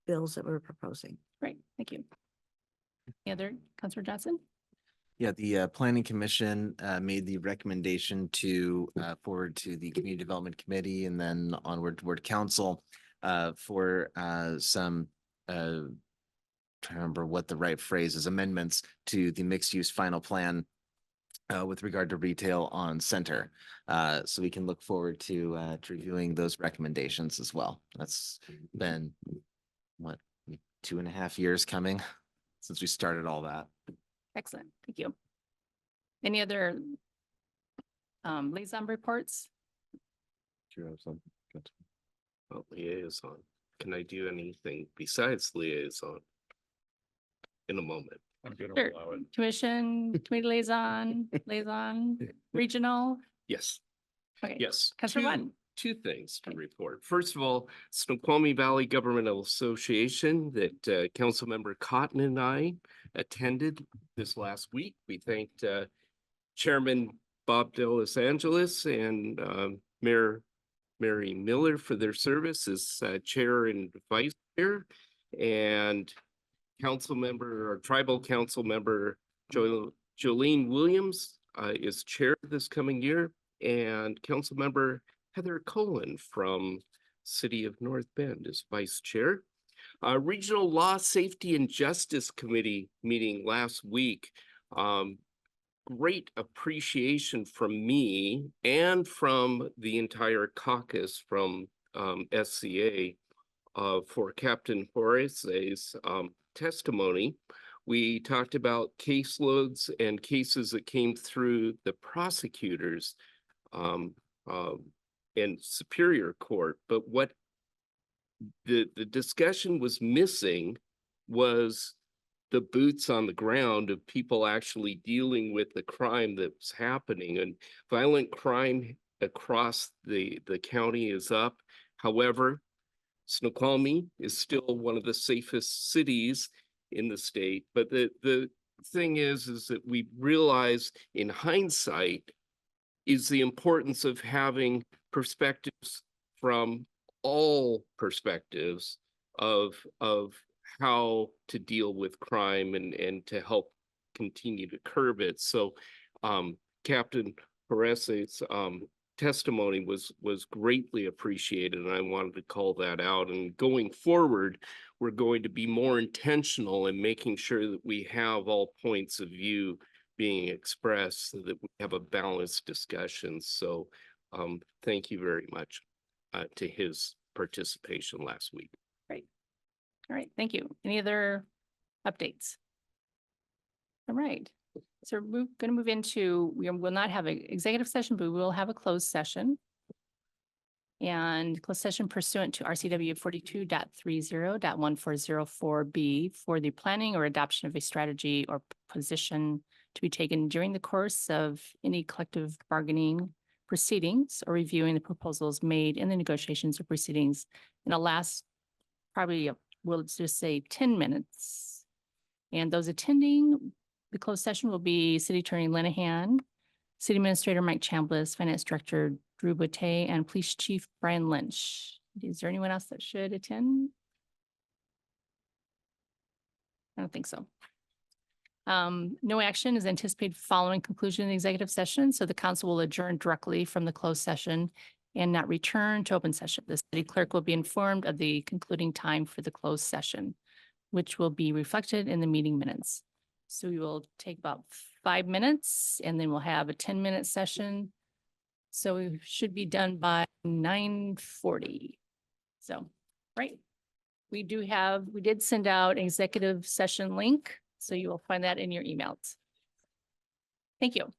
[SPEAKER 9] bills that we're proposing.
[SPEAKER 1] Great, thank you. Any other, Councilor Johnson?
[SPEAKER 3] Yeah, the Planning Commission made the recommendation to forward to the Community Development Committee and then onward toward Council for some trying to remember what the right phrase is, amendments to the mixed-use final plan with regard to retail on Center. So we can look forward to reviewing those recommendations as well. That's been, what, 2.5 years coming since we started all that.
[SPEAKER 1] Excellent, thank you. Any other liaison reports?
[SPEAKER 7] Do you have some?
[SPEAKER 17] Well, liaison. Can I do anything besides liaison? In a moment.
[SPEAKER 10] I'm gonna
[SPEAKER 1] Sure.
[SPEAKER 10] allow it.
[SPEAKER 1] Commission, committee liaison, regional.
[SPEAKER 17] Yes.
[SPEAKER 1] Okay.
[SPEAKER 17] Yes.
[SPEAKER 1] Councilor One.
[SPEAKER 17] Two things to report. First of all, Snoqualmie Valley Governmental Association that Councilmember Cotton and I attended this last week. We thanked Chairman Bob De Los Angeles and Mayor Mary Miller for their service as chair and vice chair, and council member or tribal council member Jolene Williams is chair this coming year, and council member Heather Cohen from City of North Bend is vice chair. Regional Law, Safety and Justice Committee meeting last week. Great appreciation from me and from the entire caucus from SCA for Captain Horace's testimony. We talked about caseloads and cases that came through the prosecutors in Superior Court, but what the discussion was missing was the boots on the ground of people actually dealing with the crime that's happening, and violent crime across the county is up. However, Snoqualmie is still one of the safest cities in the state. But the thing is that we realize in hindsight is the importance of having perspectives from all perspectives of how to deal with crime and to help continue to curb it. So Captain Perese's testimony was greatly appreciated, and I wanted to call that out. And going forward, we're going to be more intentional in making sure that we have all points of view being expressed so that we have a balanced discussion. So thank you very much to his participation last week.
[SPEAKER 1] Great. All right, thank you. Any other updates? All right, so we're going to move into, we will not have an executive session, but we will have a closed session. And closed session pursuant to RCW 42.30.1404B for the planning or adoption of a strategy or position to be taken during the course of any collective bargaining proceedings or reviewing the proposals made in the negotiations or proceedings. And it'll last probably, we'll just say 10 minutes. And those attending the closed session will be City Attorney Linehan, City Administrator Mike Chambliss, Finance Director Drew Boutte, and Police Chief Brian Lynch. Is there anyone else that should attend? I don't think so. No action is anticipated following conclusion of the executive session, so the council will adjourn directly from the closed session and not return to open session. The city clerk will be informed of the concluding time for the closed session, which will be reflected in the meeting minutes. So we will take about 5 minutes and then we'll have a 10-minute session. So we should be done by 9:40. So, right. We did send out an executive session link, so you will find that in your emails. Thank you.